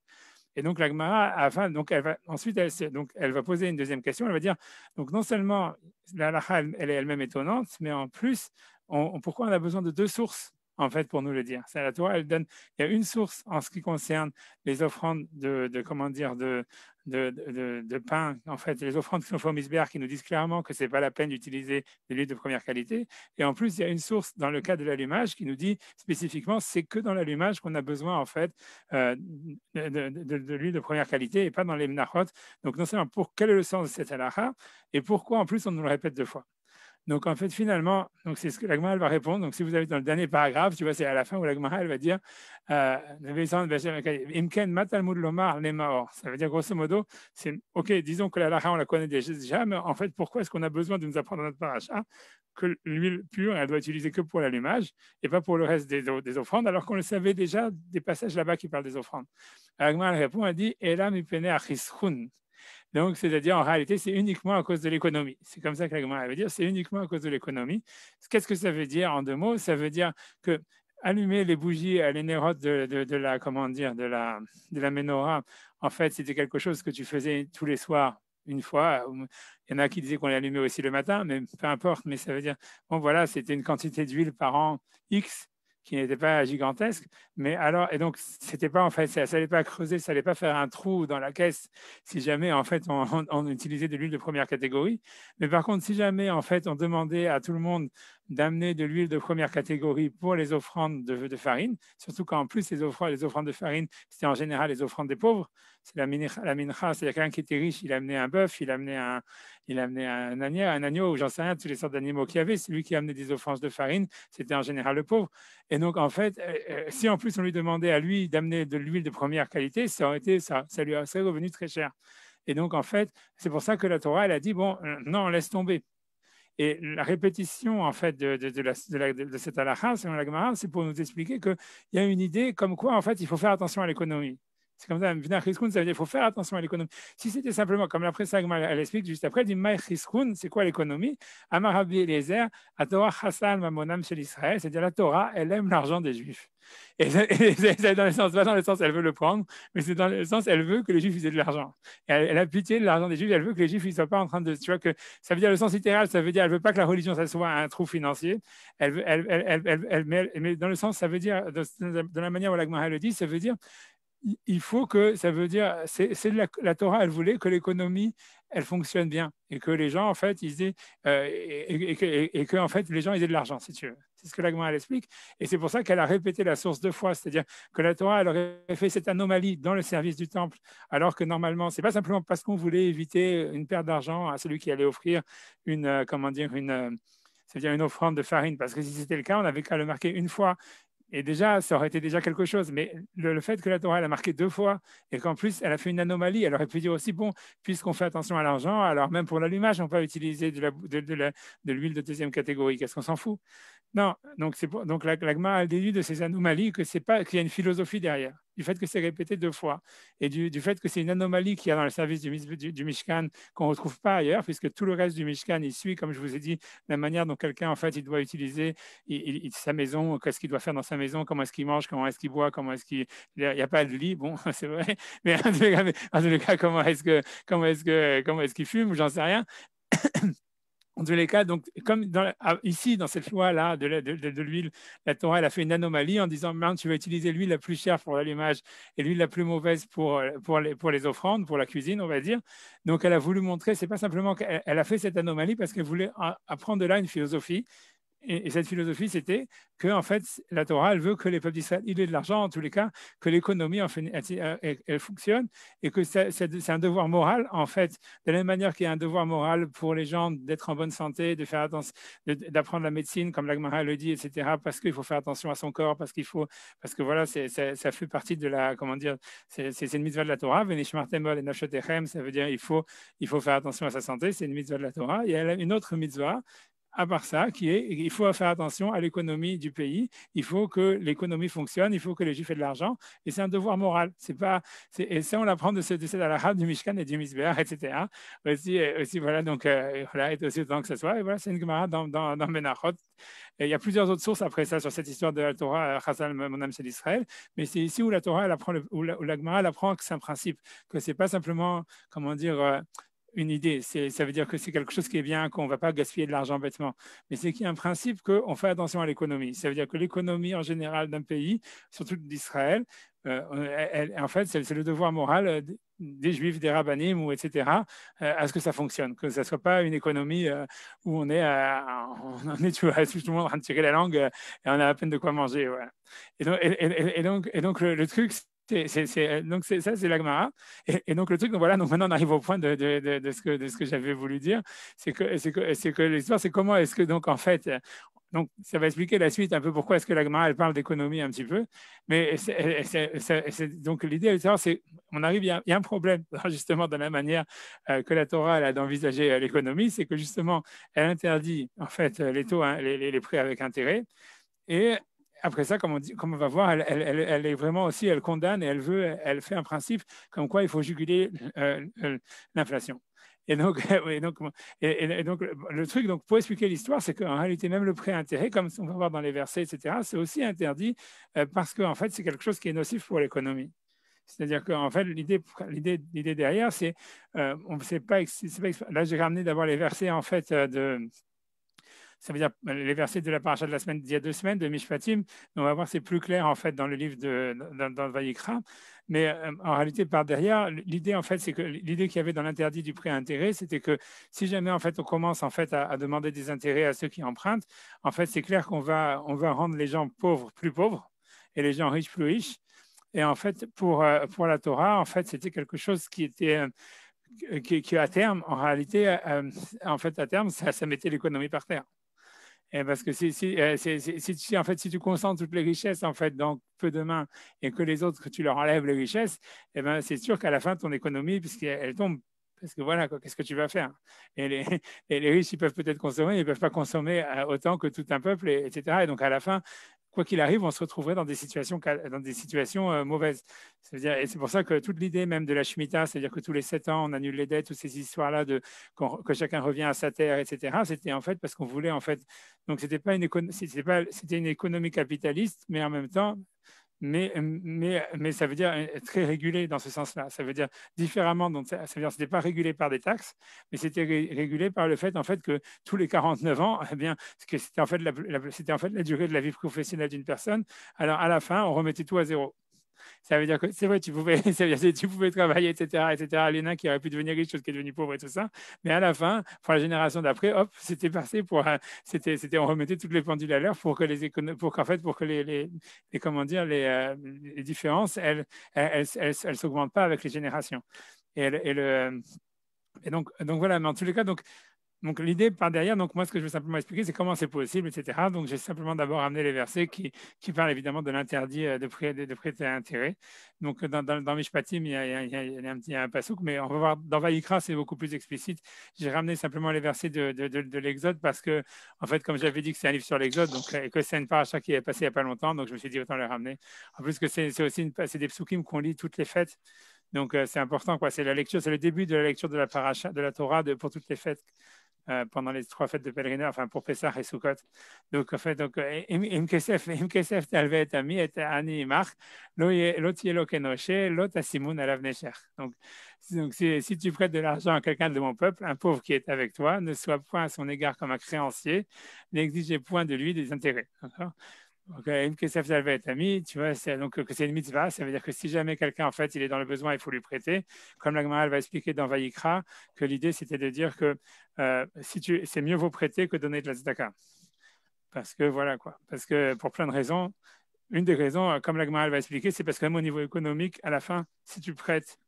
Et donc la Gemara, donc ensuite elle va poser une deuxième question. Elle va dire donc non seulement la halakha elle est elle-même étonnante, mais en plus pourquoi on a besoin de deux sources en fait pour nous le dire. C'est la Torah, elle donne, il y a une source en ce qui concerne les offrandes comment dire de pain, en fait, les offrandes qui sont faites au misbéach qui nous disent clairement que c'est pas la peine d'utiliser de l'huile de première qualité. Et en plus, il y a une source dans le cas de l'allumage qui nous dit spécifiquement c'est que dans l'allumage qu'on a besoin en fait de l'huile de première qualité et pas dans les menachot. Donc non seulement quel est le sens de cette halakha et pourquoi en plus on nous le répète deux fois. Donc, en fait, finalement, donc c'est ce que la Gemara va répondre. Donc, si vous avez dans le dernier paragraphe, tu vois, c'est à la fin où la Gemara elle va dire Imken matalmud lomar lemaor. Ça veut dire, grosso modo, c'est OK, disons que la halakha, on la connaît déjà, mais en fait, pourquoi est-ce qu'on a besoin de nous apprendre dans notre paracha que l'huile pure, elle doit être utilisée que pour l'allumage et pas pour le reste des offrandes, alors qu'on le savait déjà des passages là-bas qui parlent des offrandes. La Gemara répond, elle dit Elam ipene achisrun. Donc, c'est-à-dire, en réalité, c'est uniquement à cause de l'économie. C'est comme ça que la Gemara veut dire, c'est uniquement à cause de l'économie. Qu'est-ce que ça veut dire en deux mots? Ça veut dire que allumer les bougies à l'énéroth de la, comment dire, de la menorah, en fait, c'était quelque chose que tu faisais tous les soirs une fois. Il y en a qui disaient qu'on l'allumait aussi le matin, mais peu importe. Mais ça veut dire, bon, voilà, c'était une quantité d'huile par an X qui n'était pas gigantesque, mais alors, et donc, c'était pas, en fait, ça n'allait pas creuser, ça n'allait pas faire un trou dans la caisse si jamais, en fait, on utilisait de l'huile de première catégorie. Mais par contre, si jamais, en fait, on demandait à tout le monde d'amener de l'huile de première catégorie pour les offrandes de farine, surtout quand en plus les offrandes de farine, c'était en général les offrandes des pauvres, c'est la mincha, c'est quelqu'un qui était riche, il a amené un bœuf, il a amené un agneau, ou j'en sais rien, toutes les sortes d'animaux qu'il y avait, c'est lui qui a amené des offrandes de farine, c'était en général le pauvre. Et donc, en fait, si en plus on lui demandait à lui d'amener de l'huile de première qualité, ça lui serait revenu très cher. Et donc, en fait, c'est pour ça que la Torah, elle a dit, bon, non, laisse tomber. Et la répétition, en fait, de cette halakha, selon la Gemara, c'est pour nous expliquer qu'il y a une idée comme quoi, en fait, il faut faire attention à l'économie. C'est comme ça, Vina Chiskoun, ça veut dire qu'il faut faire attention à l'économie. Si c'était simplement, comme après ça, elle explique juste après, elle dit Maï Chiskoun, c'est quoi l'économie? Amar Rabbi Eliezer, la Torah Hassan Mamonam chez l'Israël, c'est-à-dire la Torah, elle aime l'argent des Juifs. Et c'est dans le sens, pas dans le sens, elle veut le prendre, mais c'est dans le sens, elle veut que les Juifs aient de l'argent. Elle a pitié de l'argent des Juifs, elle veut que les Juifs ne soient pas en train de. Tu vois, que ça veut dire le sens littéral, ça veut dire, elle veut pas que la religion, ça soit un trou financier. Mais dans le sens, ça veut dire, de la manière où la Gemara le dit, ça veut dire il faut que, ça veut dire, la Torah, elle voulait que l'économie, elle fonctionne bien et que les gens, en fait, ils aient, et que, en fait, les gens, ils aient de l'argent, si tu veux. C'est ce que la Gemara, elle explique. Et c'est pour ça qu'elle a répété la source deux fois, c'est-à-dire que la Torah, elle aurait fait cette anomalie dans le service du temple, alors que normalement, c'est pas simplement parce qu'on voulait éviter une perte d'argent à celui qui allait offrir c'est-à-dire une offrande de farine, parce que si c'était le cas, on n'avait qu'à le marquer une fois. Et déjà, ça aurait été déjà quelque chose. Mais le fait que la Torah, elle a marqué deux fois et qu'en plus, elle a fait une anomalie, elle aurait pu dire aussi, bon, puisqu'on fait attention à l'argent, alors même pour l'allumage, on peut utiliser de l'huile de deuxième catégorie. Qu'est-ce qu'on s'en fout? Non, donc la Gemara a déduit de ces anomalies que c'est pas qu'il y a une philosophie derrière, du fait que c'est répété 2 fois et du fait que c'est une anomalie qu'il y a dans le service du Mishkan qu'on ne retrouve pas ailleurs, puisque tout le reste du Mishkan, il suit, comme je vous ai dit, la manière dont quelqu'un, en fait, il doit utiliser sa maison, qu'est-ce qu'il doit faire dans sa maison, comment est-ce qu'il mange, comment est-ce qu'il boit, comment est-ce qu'il... Il n'y a pas de lit, bon, c'est vrai, mais en tous les cas, comment est-ce qu'il fume, j'en sais rien. En tous les cas, donc, comme ici, dans cette loi-là de l'huile, la Torah elle a fait une anomalie en disant, maintenant, tu vas utiliser l'huile la plus chère pour l'allumage et l'huile la plus mauvaise pour les offrandes, pour la cuisine, on va dire. Donc, elle a voulu montrer, c'est pas simplement qu'elle a fait cette anomalie parce qu'elle voulait apprendre de là une philosophie. Et cette philosophie, c'était que en fait, la Torah, elle veut que les peuples d'Israël aient de l'argent, en tous les cas, que l'économie en fait, elle fonctionne, et que c'est un devoir moral, en fait, de la même manière qu'il y a un devoir moral pour les gens d'être en bonne santé, de faire attention, d'apprendre la médecine, comme la Gemara le dit, etc., parce qu'il faut faire attention à son corps, parce que voilà, ça fait partie de la, comment dire, c'est une mitzvah de la Torah, Venishmartem et Nafshotechem, ça veut dire il faut faire attention à sa santé, c'est une mitzvah de la Torah. Il y a une autre mitzvah à part ça, il faut faire attention à l'économie du pays, il faut que l'économie fonctionne, il faut que les Juifs aient de l'argent, et c'est un devoir moral. Et ça, on l'apprend de cette halakha du Mishkan et du Mizbeach, etc. Aussi, voilà, donc, voilà, et aussi autant que ce soit. Et voilà, c'est une Gemara dans Menachot. Et il y a plusieurs autres sources après ça sur cette histoire de la Torah, Chazal, mon âme, c'est d'Israël, mais c'est ici où la Torah, elle apprend, où la Gemara, elle apprend que c'est un principe, que c'est pas simplement, comment dire, une idée. Ça veut dire que c'est quelque chose qui est bien, qu'on ne va pas gaspiller de l'argent bêtement. Mais c'est qu'il y a un principe qu'on fait attention à l'économie. Ça veut dire que l'économie en général d'un pays, surtout d'Israël, en fait, c'est le devoir moral des Juifs, des rabbinim, ou etc., à ce que ça fonctionne, que ça ne soit pas une économie où on est tout le monde en train de tirer la langue et on a à peine de quoi manger. Voilà. Et donc le truc, donc ça, c'est l'Agmara. Et donc le truc, donc voilà, donc maintenant on arrive au point de ce que j'avais voulu dire, c'est que l'histoire, c'est comment est-ce que donc en fait, donc ça va expliquer la suite un peu pourquoi est-ce que l'Agmara elle parle d'économie un petit peu, mais donc l'idée, c'est on arrive, il y a un problème justement dans la manière que la Torah elle a d'envisager l'économie, c'est que justement elle interdit en fait les taux, hein, les prêts avec intérêt. Et après ça, comme on va voir, elle est vraiment aussi, elle condamne et elle fait un principe comme quoi il faut juguler l'inflation. Et donc, et donc, le truc, donc, pour expliquer l'histoire, c'est qu'en réalité, même le prêt intérêt, comme on va voir dans les versets, etc., c'est aussi interdit parce qu'en fait, c'est quelque chose qui est nocif pour l'économie. C'est-à-dire qu'en fait, l'idée derrière, c'est, on sait pas, là, j'ai ramené d'abord les versets en fait ça veut dire les versets de la paracha de la semaine d'il y a 2 semaines de Mishpatim. On va voir, c'est plus clair en fait dans le livre dans le Vayikra. Mais en réalité, par derrière, l'idée en fait, c'est que l'idée qu'il y avait dans l'interdit du prêt à intérêt, c'était que si jamais en fait on commence en fait à demander des intérêts à ceux qui empruntent, en fait, c'est clair qu'on va rendre les gens pauvres plus pauvres et les gens riches plus riches. Et en fait, pour la Torah, en fait, c'était quelque chose qui était qui à terme, en réalité, en fait, à terme, ça mettait l'économie par terre. Et parce que en fait, si tu concentres toutes les richesses en fait dans peu de mains et que les autres, que tu leur enlèves les richesses, eh ben, c'est sûr qu'à la fin, ton économie, puisqu'elle tombe, parce que voilà, qu'est-ce que tu vas faire? Et les riches, ils peuvent peut-être consommer, ils ne peuvent pas consommer autant que tout un peuple, etc. Et donc, à la fin, quoi qu'il arrive, on se retrouverait dans des situations mauvaises. C'est-à-dire, et c'est pour ça que toute l'idée même de la Shemitah, c'est-à-dire que tous les 7 ans, on annule les dettes, toutes ces histoires-là que chacun revient à sa terre, etc., c'était en fait parce qu'on voulait, en fait, donc c'était une économie capitaliste, mais en même temps, mais ça veut dire très régulé dans ce sens-là. Ça veut dire différemment. Donc, ça veut dire que ce n'était pas régulé par des taxes, mais c'était régulé par le fait, en fait, que tous les 49 ans, eh bien, c'était en fait la durée de la vie professionnelle d'une personne. Alors, à la fin, on remettait tout à zéro. Ça veut dire que c'est vrai, tu pouvais, tu pouvais travailler, etc., etc. Léna qui aurait pu devenir riche, chose qui est devenue pauvre et tout ça. Mais à la fin, pour la génération d'après, hop, c'était passé pour, on remettait toutes les pendules à l'heure pour que comment dire, les différences, elles s'augmentent pas avec les générations. Et donc voilà. Mais en tous les cas, donc Donc l'idée par derrière, donc moi ce que je veux simplement expliquer, c'est comment c'est possible, etc. Donc j'ai simplement d'abord amené les versets qui parlent évidemment de l'interdit de prêter intérêt. Donc dans Mishpatim, il y a un passouk, mais on va voir dans Vaïkra, c'est beaucoup plus explicite. J'ai ramené simplement les versets de l'Exode parce que, en fait, comme j'avais dit que c'est un livre sur l'Exode, donc et que c'est une paracha qui est passée il n'y a pas longtemps, donc je me suis dit autant les ramener. En plus que c'est aussi c'est des psukim qu'on lit toutes les fêtes. Donc c'est important, quoi. C'est la lecture, c'est le début de la lecture de la paracha, de la Torah pour toutes les fêtes pendant les 3 fêtes de pèlerinage, enfin pour Pessah et Sukkot. Donc, en fait, donc, im kesef talve et ami et ani imach, lo tielo kenoshe, lo tasimun alav nesher. Donc si tu prêtes de l'argent à quelqu'un de mon peuple, un pauvre qui est avec toi, ne sois point à son égard comme un créancier, n'exigez point de lui des intérêts. D'accord? Donc, im kesef talve et ami, tu vois, donc que c'est une mitzvah, ça veut dire que si jamais quelqu'un, en fait, il est dans le besoin, il faut lui prêter. Comme la Gemara va expliquer dans Vayikra, que l'idée, c'était de dire que c'est mieux vous prêter que donner de la tzedaka. Parce que voilà quoi. Parce que pour plein de raisons, une des raisons, comme la Gemara va expliquer, c'est parce que même au niveau économique, à la fin, si tu prêtes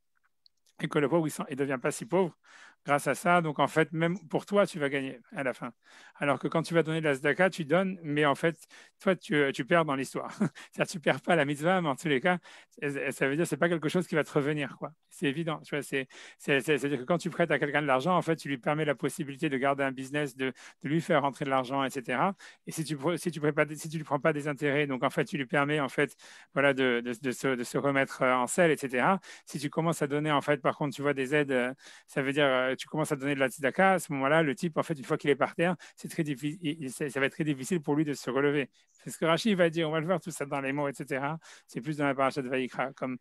et que le pauvre il ne devient pas si pauvre grâce à ça, donc en fait, même pour toi, tu vas gagner à la fin. Alors que quand tu vas donner de la tzedaka, tu donnes, mais en fait, toi, tu perds dans l'histoire. C'est-à-dire, tu perds pas la mitzvah, mais en tous les cas, ça veut dire que c'est pas quelque chose qui va te revenir, quoi. C'est évident. Tu vois, c'est-à-dire que quand tu prêtes à quelqu'un de l'argent, en fait, tu lui permets la possibilité de garder un business, de lui faire rentrer de l'argent, etc. Et si tu lui prends pas des intérêts, donc en fait, tu lui permets, en fait, voilà, de se remettre en selle, etc. Si tu commences à donner, en fait, par contre, tu vois, des aides, ça veut dire tu commences à donner de la tzedaka, à ce moment-là, le type, en fait, une fois qu'il est par terre, c'est très difficile, ça va être très difficile pour lui de se relever. C'est ce que Rashi va dire, on va le voir tout ça dans les mots, etc. C'est plus dans la paracha de Vaïkra. Comme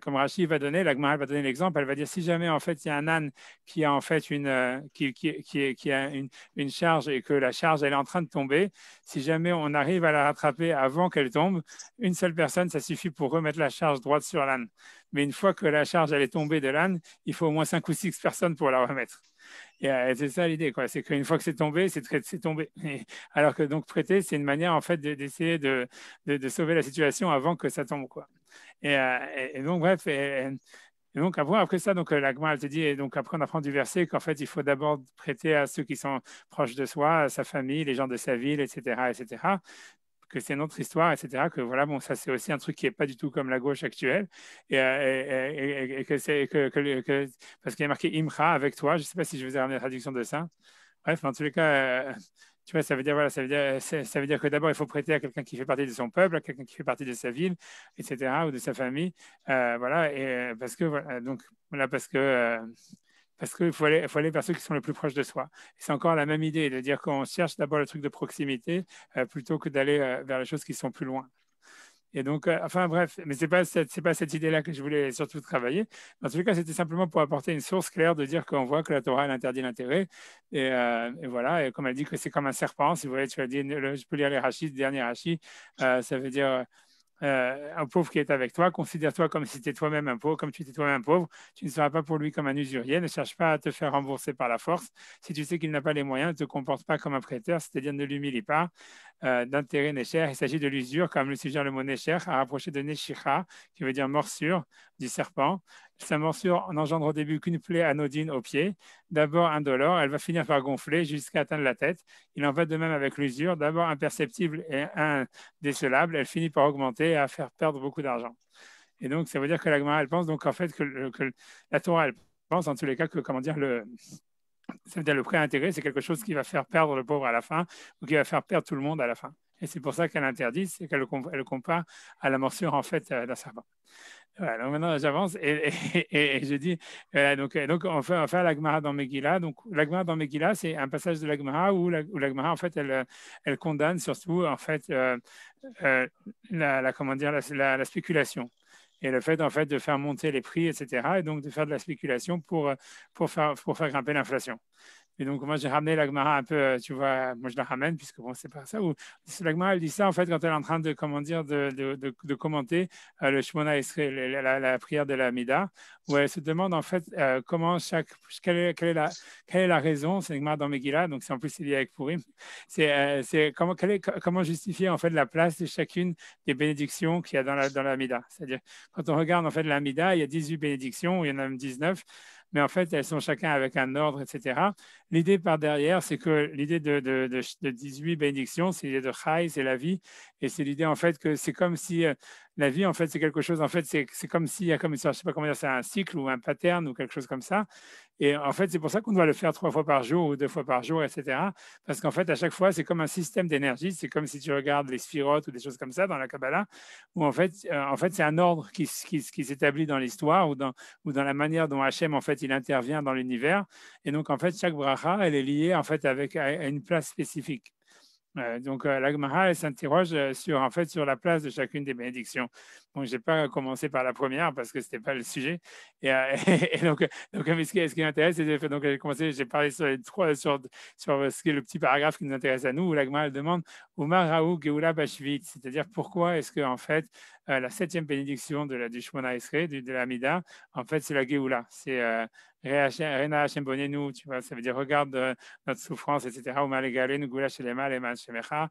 Rashi va donner, la Gemara va donner l'exemple, elle va dire si jamais, en fait, il y a un âne qui a, en fait, qui a une charge et que la charge, elle est en train de tomber, si jamais on arrive à la rattraper avant qu'elle tombe, une seule personne, ça suffit pour remettre la charge droite sur l'âne. Mais une fois que la charge elle est tombée de l'âne, il faut au moins 5 ou 6 personnes pour la remettre. Et c'est ça l'idée, quoi. C'est qu'une fois que c'est tombé, c'est tombé. Alors que donc prêter, c'est une manière en fait d'essayer de sauver la situation avant que ça tombe, quoi. Et donc bref. Et donc après ça, donc la Gemara elle te dit, et donc après on apprend du verset qu'en fait il faut d'abord prêter à ceux qui sont proches de soi, à sa famille, les gens de sa ville, etc., etc. Que c'est notre histoire, etc. Que voilà, bon, ça c'est aussi un truc qui est pas du tout comme la gauche actuelle, et que c'est parce qu'il y a marqué Imra avec toi. Je sais pas si je vous ai ramené la traduction de ça. Bref, en tous les cas, tu vois, ça veut dire voilà, ça veut dire que d'abord il faut prêter à quelqu'un qui fait partie de son peuple, à quelqu'un qui fait partie de sa ville, etc. ou de sa famille, voilà, et parce que voilà, donc voilà, parce qu'il faut aller vers ceux qui sont les plus proches de soi. C'est encore la même idée de dire qu'on cherche d'abord le truc de proximité plutôt que d'aller vers les choses qui sont plus loin. Et donc, enfin bref, mais c'est pas cette idée-là que je voulais surtout travailler. En tout cas, c'était simplement pour apporter une source claire de dire qu'on voit que la Torah elle interdit l'intérêt. Et voilà, et comme elle dit que c'est comme un serpent, si vous voyez, tu as dit, je peux lire les rachis, le dernier rachi, ça veut dire un pauvre qui est avec toi, considère-toi comme si tu étais toi-même un pauvre, comme tu étais toi-même pauvre, tu ne seras pas pour lui comme un usurier, ne cherche pas à te faire rembourser par la force. Si tu sais qu'il n'a pas les moyens, ne te comporte pas comme un prêteur, c'est-à-dire ne l'humilie pas. D'intérêt nécher, il s'agit de l'usure, comme le suggère le mot nécher, à rapprocher de neshicha, qui veut dire morsure du serpent. Sa morsure n'engendre au début qu'une plaie anodine au pied, d'abord indolore, elle va finir par gonfler jusqu'à atteindre la tête. Il en va de même avec l'usure, d'abord imperceptible et indécelable, elle finit par augmenter et à faire perdre beaucoup d'argent. Et donc, ça veut dire que la Gemara, elle pense donc en fait que la Torah, elle pense en tous les cas que, comment dire, ça veut dire le prêt intérêt, c'est quelque chose qui va faire perdre le pauvre à la fin ou qui va faire perdre tout le monde à la fin. Et c'est pour ça qu'elle interdit, c'est qu'elle le compare à la morsure en fait d'un serpent. Voilà, donc maintenant j'avance et je dis donc on fait la Gemara dans Megillah. Donc la Gemara dans Megillah, c'est un passage de la Gemara où la Gemara en fait elle condamne surtout en fait comment dire la spéculation et le fait en fait de faire monter les prix, etc. Et donc de faire de la spéculation pour faire grimper l'inflation. Et donc, moi, j'ai ramené la Gemara un peu, tu vois, moi, je la ramène, puisque bon, c'est pas ça. La Gemara, elle dit ça, en fait, quand elle est en train de, comment dire, de commenter le Shemona Esrei, la prière de la Mida, où elle se demande, en fait, comment quelle est la raison, c'est une Gemara dans Megillah, donc c'est en plus lié avec Purim, c'est comment justifier, en fait, la place de chacune des bénédictions qu'il y a dans la Mida. C'est-à-dire, quand on regarde, en fait, la Mida, il y a 18 bénédictions, il y en a même 19, mais en fait, elles sont chacun avec un ordre, etc. L'idée par derrière, c'est que l'idée de 18 bénédictions, c'est l'idée de Chai, c'est la vie, et c'est l'idée en fait que c'est comme si la vie, en fait, c'est quelque chose, en fait, c'est comme s'il y a comme, je sais pas comment dire, c'est un cycle ou un pattern ou quelque chose comme ça. Et en fait, c'est pour ça qu'on doit le faire 3 fois par jour ou 2 fois par jour, etc. Parce qu'en fait, à chaque fois, c'est comme un système d'énergie. C'est comme si tu regardes les sphirotes ou des choses comme ça dans la Kabbalah, où en fait c'est un ordre qui s'établit dans l'histoire ou dans la manière dont Hachem, en fait, il intervient dans l'univers. Et donc, en fait, chaque bracha, elle est liée, en fait, à une place spécifique. Donc, la Gemara, elle s'interroge sur, en fait, sur la place de chacune des bénédictions. Bon, je n'ai pas commencé par la première parce que ce n'était pas le sujet. Et, et donc, mais ce qui m'intéresse, c'est donc j'ai parlé sur les trois, sur ce qui est le petit paragraphe qui nous intéresse à nous, où la Gemara elle demande Umar Raou Geoula Bashvit, c'est-à-dire pourquoi est-ce que, en fait, la 7e bénédiction du Shmona Esrei, de l'Amida, en fait, c'est la Geoula. C'est Rena Hashem Bonenu, tu vois, ça veut dire regarde notre souffrance, etc. Ou Malegalenu Gula Shelema Leman Shemecha,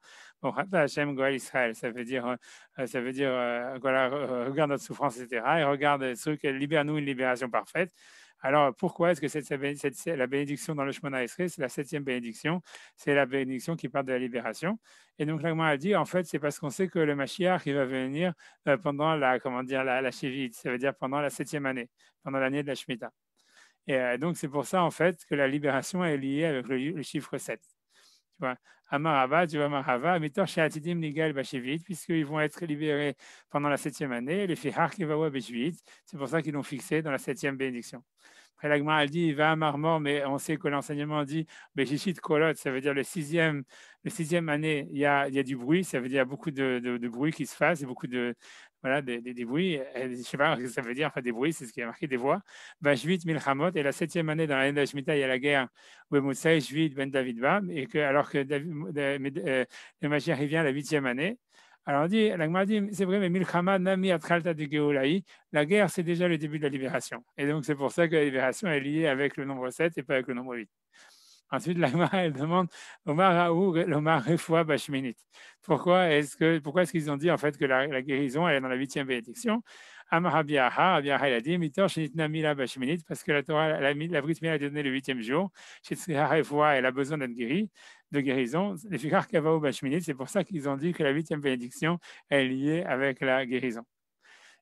Hashem Goel Israël. Ça veut dire, voilà, regarde notre souffrance, etc. Et regarde ce truc, libère-nous une libération parfaite. Alors, pourquoi est-ce que la bénédiction dans le Shemona Esrei, c'est la 7e bénédiction, c'est la bénédiction qui parle de la libération. Et donc, l'Agma a dit, en fait, c'est parce qu'on sait que le Mashiach, il va venir pendant la Shivit, ça veut dire pendant la 7e année, pendant l'année de la Shemitah. Et donc, c'est pour ça, en fait, que la libération est liée avec le chiffre 7. Tu vois, Amarava, tu vois, Amarava, Mitor Sheatidim Nigal Bashevit, puisqu'ils vont être libérés pendant la 7e année, les Fihar Kivawa Beshvit, c'est pour ça qu'ils l'ont fixé dans la 7e bénédiction. Après, l'Agma, elle dit, il va à Marmor, mais on sait que l'enseignement dit, Beshishit Kolot, ça veut dire le 6e année, il y a du bruit, ça veut dire beaucoup de bruit qui se fasse, et beaucoup voilà, des bruits, je ne sais pas ce que ça veut dire, enfin des bruits, c'est ce qui est marqué, des voix. Bashvit Milchamot, et la 7e année, dans l'année de la Shemitah, il y a la guerre, Moussai, Shvit, Ben David Bam, et que, alors que le Mashiach, il vient la 8e année. Alors on dit, l'Agma dit, c'est vrai, mais Milchama Nami Atralta de Geolaï, la guerre, c'est déjà le début de la libération. Et donc, c'est pour ça que la libération est liée avec le nombre 7 et pas avec le nombre 8. Ensuite, l'Agma, elle demande Omar Raoul, l'Omar Refoua Bashminit. Pourquoi est-ce qu'ils ont dit en fait que la guérison elle est dans la 8e bénédiction? Amar Abiyaha, il a dit Mitor Shinitna Mila Bashminit, parce que la Torah, la Brit Mila a été donnée le 8e jour. Shetzriha Refoua, elle a besoin d'être guérie, de guérison. Les Fikar Kavao Bashminit, c'est pour ça qu'ils ont dit que la 8e bénédiction est liée avec la guérison.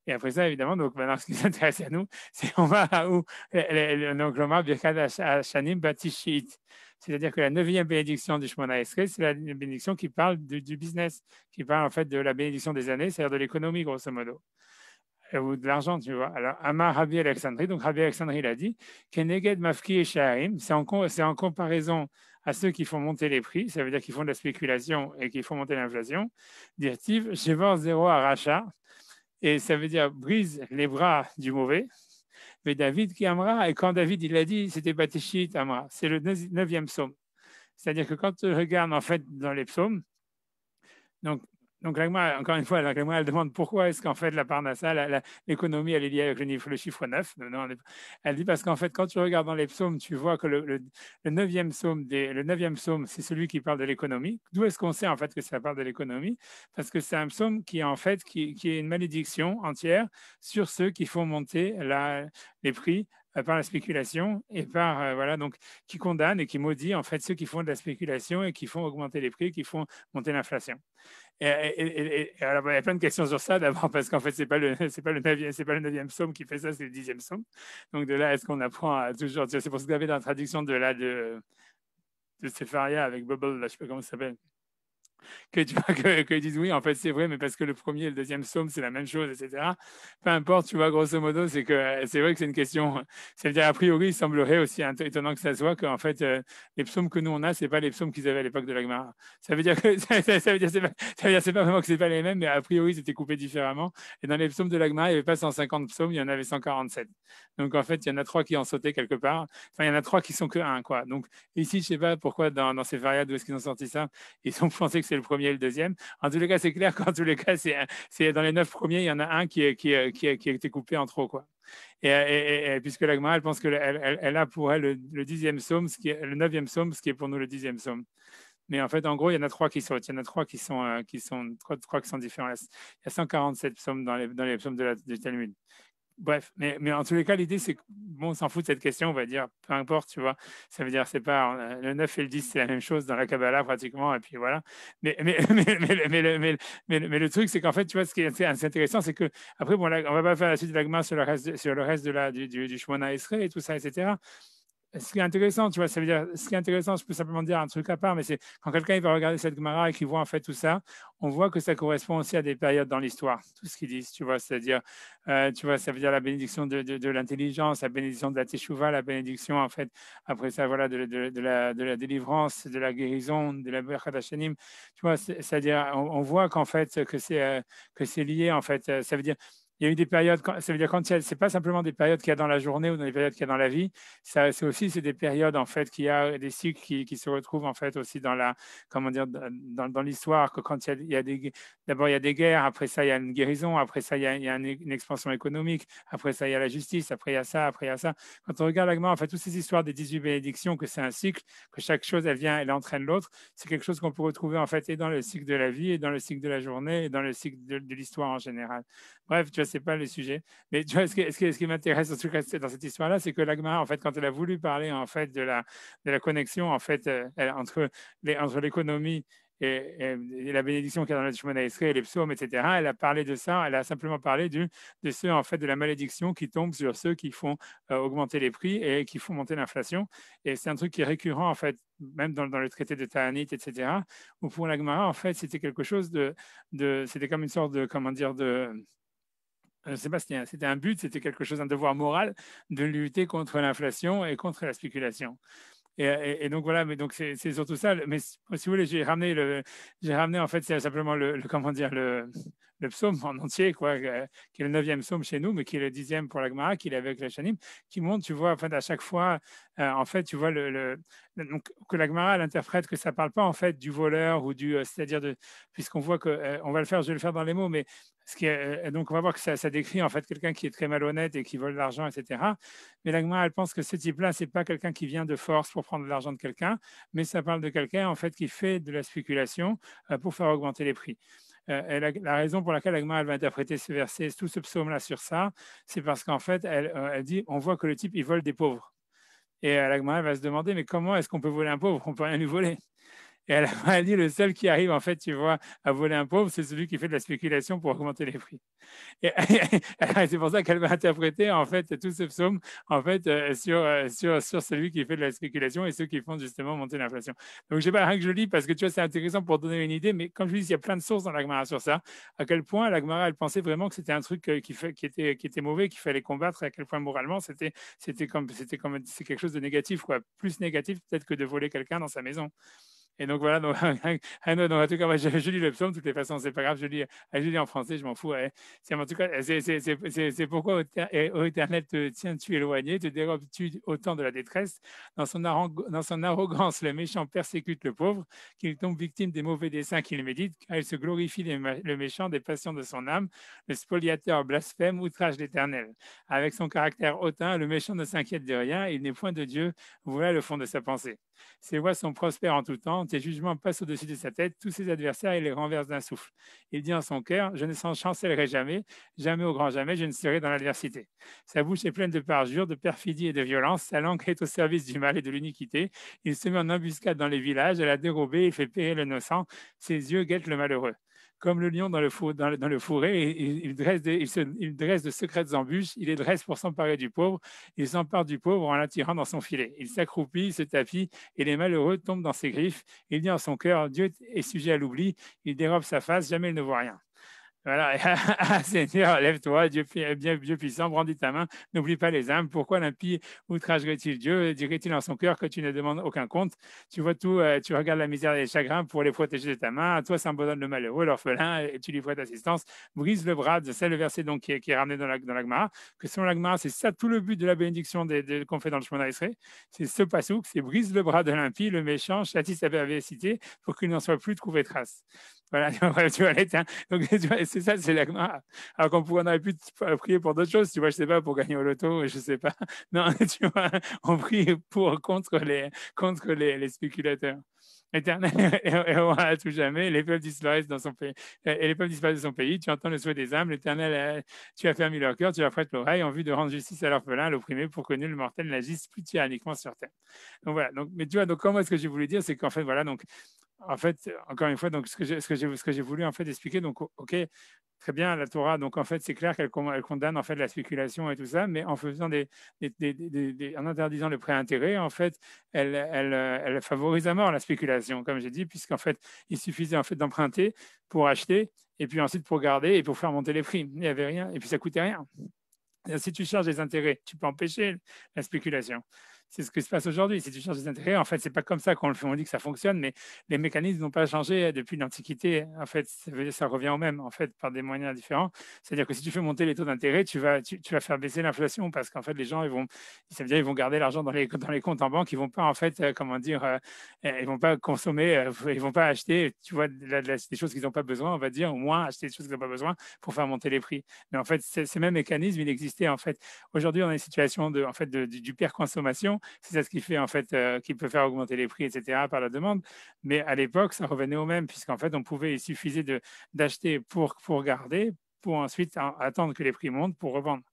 Et après ça, évidemment, donc maintenant, ce qui nous intéresse à nous, c'est on va où donc l'Omar Birkat Hashanim Batishit. C'est-à-dire que la 9e bénédiction du Shemona Esrei, c'est la bénédiction qui parle du business, qui parle en fait de la bénédiction des années, c'est-à-dire de l'économie, grosso modo, ou de l'argent, tu vois. Alors, Amar Rabbi Alexandrie, donc Rabbi Alexandrie l'a dit, Keneged Mafki et Shaharim, c'est en comparaison à ceux qui font monter les prix, ça veut dire qu'ils font de la spéculation et qui font monter l'inflation. Dirtiv, Shevor Zéro à Racha, et ça veut dire brise les bras du mauvais. Mais David qui amra, et quand David il a dit, c'était Batishit Amra, c'est le 9e psaume. C'est-à-dire que quand tu regardes en fait dans les psaumes, donc encore une fois, l'Agma, elle demande pourquoi est-ce qu'en fait la Parnassa, l'économie, elle est liée avec le chiffre 9. Non, elle dit parce qu'en fait, quand tu regardes dans les psaumes, tu vois que le 9e psaume, c'est celui qui parle de l'économie. D'où est-ce qu'on sait en fait que ça parle de l'économie? Parce que c'est un psaume qui en fait qui est une malédiction entière sur ceux qui font monter les prix par la spéculation et par voilà, donc qui condamne et qui maudit en fait ceux qui font de la spéculation et qui font augmenter les prix, qui font monter l'inflation. Alors, il y a plein de questions sur ça. D'abord, parce qu'en fait, c'est pas le 9e psaume qui fait ça, c'est le 10e psaume. Donc, de là, est-ce qu'on apprend toujours. C'est pour ça que vous avez dans la traduction de Sepharia avec Bubble, là, je ne sais pas comment ça s'appelle. Que tu vois qu'ils disent oui, en fait, c'est vrai, mais parce que le premier et le deuxième psaume, c'est la même chose, etc. Peu importe, tu vois, grosso modo, c'est vrai que c'est une question. C'est-à-dire, a priori, il semblerait aussi étonnant que ça soit qu'en fait, les psaumes que nous on a, c'est pas les psaumes qu'ils avaient à l'époque de la Gemara. Ça veut dire que c'est pas vraiment que c'est pas les mêmes, mais a priori, c'était coupé différemment. Et dans les psaumes de la Gemara, il n'y avait pas 150 psaumes, il y en avait 147. Donc en fait, il y en a 3 qui ont sauté quelque part. Enfin, il y en a 3 qui sont que 1, quoi. Donc ici, je sais pas pourquoi dans ces variables, d'où est-ce qu'ils ont sorti ça. Ils ont pensé que c'est le premier et le deuxième. En tous les cas, c'est clair qu'en tous les cas, c'est dans les 9 premiers, il y en a un qui a été coupé en trop, quoi. Et puisque la Gemara, elle pense qu'elle a pour elle le 10e psaume, le 9e psaume, ce qui est pour nous le 10e psaume. Mais en fait, en gros, il y en a 3 qui sautent. Il y en a 3 qui sont différents. Il y a 147 psaumes dans les psaumes du Talmud. bref, mais en tous les cas, l'idée, c'est que, bon, on s'en fout de cette question, on va dire, peu importe, tu vois. Ça veut dire, c'est pas, le 9 et le 10, c'est la même chose dans la Kabbalah, pratiquement, et puis voilà. Mais le truc, c'est qu'en fait, tu vois, ce qui est assez intéressant, c'est que, après, bon, là, on va pas faire la suite de l'agma sur le reste du Shemona Esrei et tout ça, etc. Ce qui est intéressant, tu vois, ça veut dire, ce qui est intéressant, je peux simplement dire un truc à part, mais c'est quand quelqu'un il va regarder cette Gemara et qu'il voit en fait tout ça, on voit que ça correspond aussi à des périodes dans l'histoire, tout ce qu'ils disent, tu vois, c'est-à-dire, tu vois, ça veut dire la bénédiction de l'intelligence, la bénédiction de la teshuva, la bénédiction, en fait, après ça, voilà, de la délivrance, de la guérison, de la Berkat Hashanim, tu vois, c'est-à-dire, on voit qu'en fait, que c'est lié, en fait, ça veut dire, il y a eu des périodes, ça veut dire quand c'est pas simplement des périodes qu'il y a dans la journée ou dans des périodes qu'il y a dans la vie, c'est aussi c'est des périodes en fait qu'il y a des cycles qui se retrouvent en fait aussi dans la comment dire dans l'histoire que quand il y a des d'abord il y a des guerres, après ça il y a une guérison, après ça il y a une expansion économique, après ça il y a la justice, après il y a ça, après il y a ça. Quand on regarde l'Agma, en fait toutes ces histoires des 18 bénédictions, que c'est un cycle, que chaque chose elle vient, elle entraîne l'autre, c'est quelque chose qu'on peut retrouver en fait et dans le cycle de la vie et dans le cycle de la journée et dans le cycle de l'histoire en général. Bref, tu vois, c'est pas le sujet. Mais tu vois, ce qui m'intéresse en tout cas dans cette histoire-là, c'est que l'Agma, en fait, quand elle a voulu parler en fait de la connexion en fait entre l'économie et la bénédiction qu'il y a dans le Shemona Esrei et les psaumes, etc. Elle a parlé de ça. Elle a simplement parlé de ceux en fait de la malédiction qui tombe sur ceux qui font augmenter les prix et qui font monter l'inflation. Et c'est un truc qui est récurrent en fait, même dans le traité de Ta'anit, etc. Où pour la Gemara, en fait, c'était quelque chose c'était comme une sorte de comment dire sais pas, c'était un but, c'était quelque chose, un devoir moral de lutter contre l'inflation et contre la spéculation. Et donc voilà, mais donc c'est surtout ça. Mais si vous voulez, j'ai ramené en fait c'est simplement comment dire le psaume en entier, quoi, qui est le 9e psaume chez nous, mais qui est le 10e pour la Gemara, qui est avec la Shanim, qui montre, tu vois, en fait, à chaque fois, en fait, tu vois donc, que la Gemara elle interprète que ça parle pas en fait du voleur ou c'est-à-dire puisqu'on voit que on va le faire, je vais le faire dans les mots, mais donc on va voir que ça décrit en fait quelqu'un qui est très malhonnête et qui vole l'argent, etc. Mais la Gemara, elle pense que ce type-là, c'est pas quelqu'un qui vient de force pour prendre de l'argent de quelqu'un, mais ça parle de quelqu'un en fait qui fait de la spéculation pour faire augmenter les prix. La raison pour laquelle la Gemara elle va interpréter ce verset, tout ce psaume-là sur ça, c'est parce qu'en fait, elle dit, on voit que le type, il vole des pauvres. Et la Gemara va se demander, mais comment est-ce qu'on peut voler un pauvre? On peut rien lui voler. Et elle dit, le seul qui arrive, en fait, tu vois, à voler un pauvre, c'est celui qui fait de la spéculation pour augmenter les prix. Et c'est pour ça qu'elle va interpréter en fait tout ce psaume en fait sur celui qui fait de la spéculation et ceux qui font justement monter l'inflation. Donc je sais pas rien que je lis parce que tu vois c'est intéressant pour donner une idée, mais comme je dis il y a plein de sources dans la Gemara sur ça. À quel point la Gemara elle pensait vraiment que c'était un truc qui était mauvais, qu'il fallait combattre. Et à quel point moralement c'est quelque chose de négatif quoi, plus négatif peut-être que de voler quelqu'un dans sa maison. Et donc voilà, donc, donc en tout cas, moi, je lis le psaume, de toutes les façons, c'est pas grave, je lis en français, je m'en fous. Ouais. En tout cas, c'est pourquoi, ô Éternel, te tiens-tu éloigné, te dérobes-tu au temps de la détresse. Dans son arrogance, le méchant persécute le pauvre, qu'il tombe victime des mauvais desseins qu'il médite, car il se glorifie le méchant des passions de son âme. Le spoliateur blasphème, outrage l'Éternel. Avec son caractère hautain, le méchant ne s'inquiète de rien, il n'est point de Dieu. Voilà le fond de sa pensée. Ses voies sont prospères en tout temps, tes jugements passent au-dessus de sa tête, tous ses adversaires, il les renverse d'un souffle. Il dit en son cœur, je ne s'en chancellerai jamais, jamais au grand jamais, je ne serai dans l'adversité. Sa bouche est pleine de parjures, de perfidie et de violence, sa langue est au service du mal et de l'iniquité. Il se met en embuscade dans les villages, à la dérobée, il fait périr l'innocent, ses yeux guettent le malheureux. Comme le lion dans le fourré, il dresse de secrètes embûches, il les dresse pour s'emparer du pauvre, il s'empare du pauvre en l'attirant dans son filet. Il s'accroupit, il se tapit, et les malheureux tombent dans ses griffes. Il dit en son cœur, Dieu est sujet à l'oubli, il dérobe sa face, jamais il ne voit rien. Voilà, Seigneur, lève-toi, Dieu puissant, brandis ta main, n'oublie pas les âmes. Pourquoi l'impie outragerait-il Dieu? Dirait-il en son cœur que tu ne demandes aucun compte? Tu vois tout, tu regardes la misère et les chagrins pour les protéger de ta main. À toi s'abandonne le malheureux, l'orphelin, et tu lui prêtes assistance. Brise le bras, c'est le verset donc qui est ramené dans la Gemara, que selon la Gemara, c'est ça tout le but de la bénédiction qu'on fait dans le Shemona Esrei. C'est ce passouk, c'est brise le bras de l'impie, le méchant, châtie sa perversité pour qu'il n'en soit plus trouvé trace. Voilà, tu vois, donc tu vois, c'est ça, c'est la Gemara. Alors on aurait pu prier pour d'autres choses, tu vois, je sais pas, pour gagner au loto, je sais pas. Non, tu vois, on prie contre les spéculateurs. L'Éternel est roi à tout jamais, les peuples disparaissent dans son pays, et les peuples disparaissent de son pays. Tu entends le souhait des âmes, l'Éternel, tu as fermé leur cœur, tu as prêté l'oreille en vue de rendre justice à l'orphelin, à l'opprimé, pour que nul mortel n'agisse plus tyranniquement sur terre. Donc voilà. Donc, mais tu vois, donc comment est-ce que j'ai voulu dire, c'est qu'en fait, voilà, donc en fait, encore une fois, donc ce que j'ai voulu en fait expliquer, donc ok, très bien, la Torah, donc en fait, c'est clair qu'elle condamne en fait la spéculation et tout ça, mais en faisant en interdisant le prêt intérêt, en fait, elle favorise à mort la spéculation, comme j'ai dit, puisqu'en fait, il suffisait en fait d'emprunter pour acheter, et puis ensuite pour garder et pour faire monter les prix. Il n'y avait rien, et puis ça coûtait rien. Si tu charges des intérêts, tu peux empêcher la spéculation. C'est ce qui se passe aujourd'hui. Si tu charges des intérêts, en fait, c'est pas comme ça qu'on le fait. On dit que ça fonctionne, mais les mécanismes n'ont pas changé depuis l'Antiquité. En fait, ça revient au même, en fait, par des moyens différents. C'est-à-dire que si tu fais monter les taux d'intérêt, tu vas faire baisser l'inflation parce qu'en fait, les gens, ça veut dire, ils vont garder l'argent dans les comptes en banque. Ils vont pas, en fait, comment dire, ils vont pas consommer, ils vont pas acheter, tu vois, des choses qu'ils n'ont pas besoin, on va dire, au moins acheter des choses qu'ils n'ont pas besoin pour faire monter les prix. Mais en fait, ces mêmes mécanismes, il existait en fait. Aujourd'hui, on a une situation d'hyperconsommation. C'est ça ce qui fait en fait, qui peut faire augmenter les prix, etc. par la demande. Mais à l'époque, ça revenait au même, puisqu'en fait, il suffisait d'acheter pour garder, pour ensuite attendre que les prix montent pour revendre.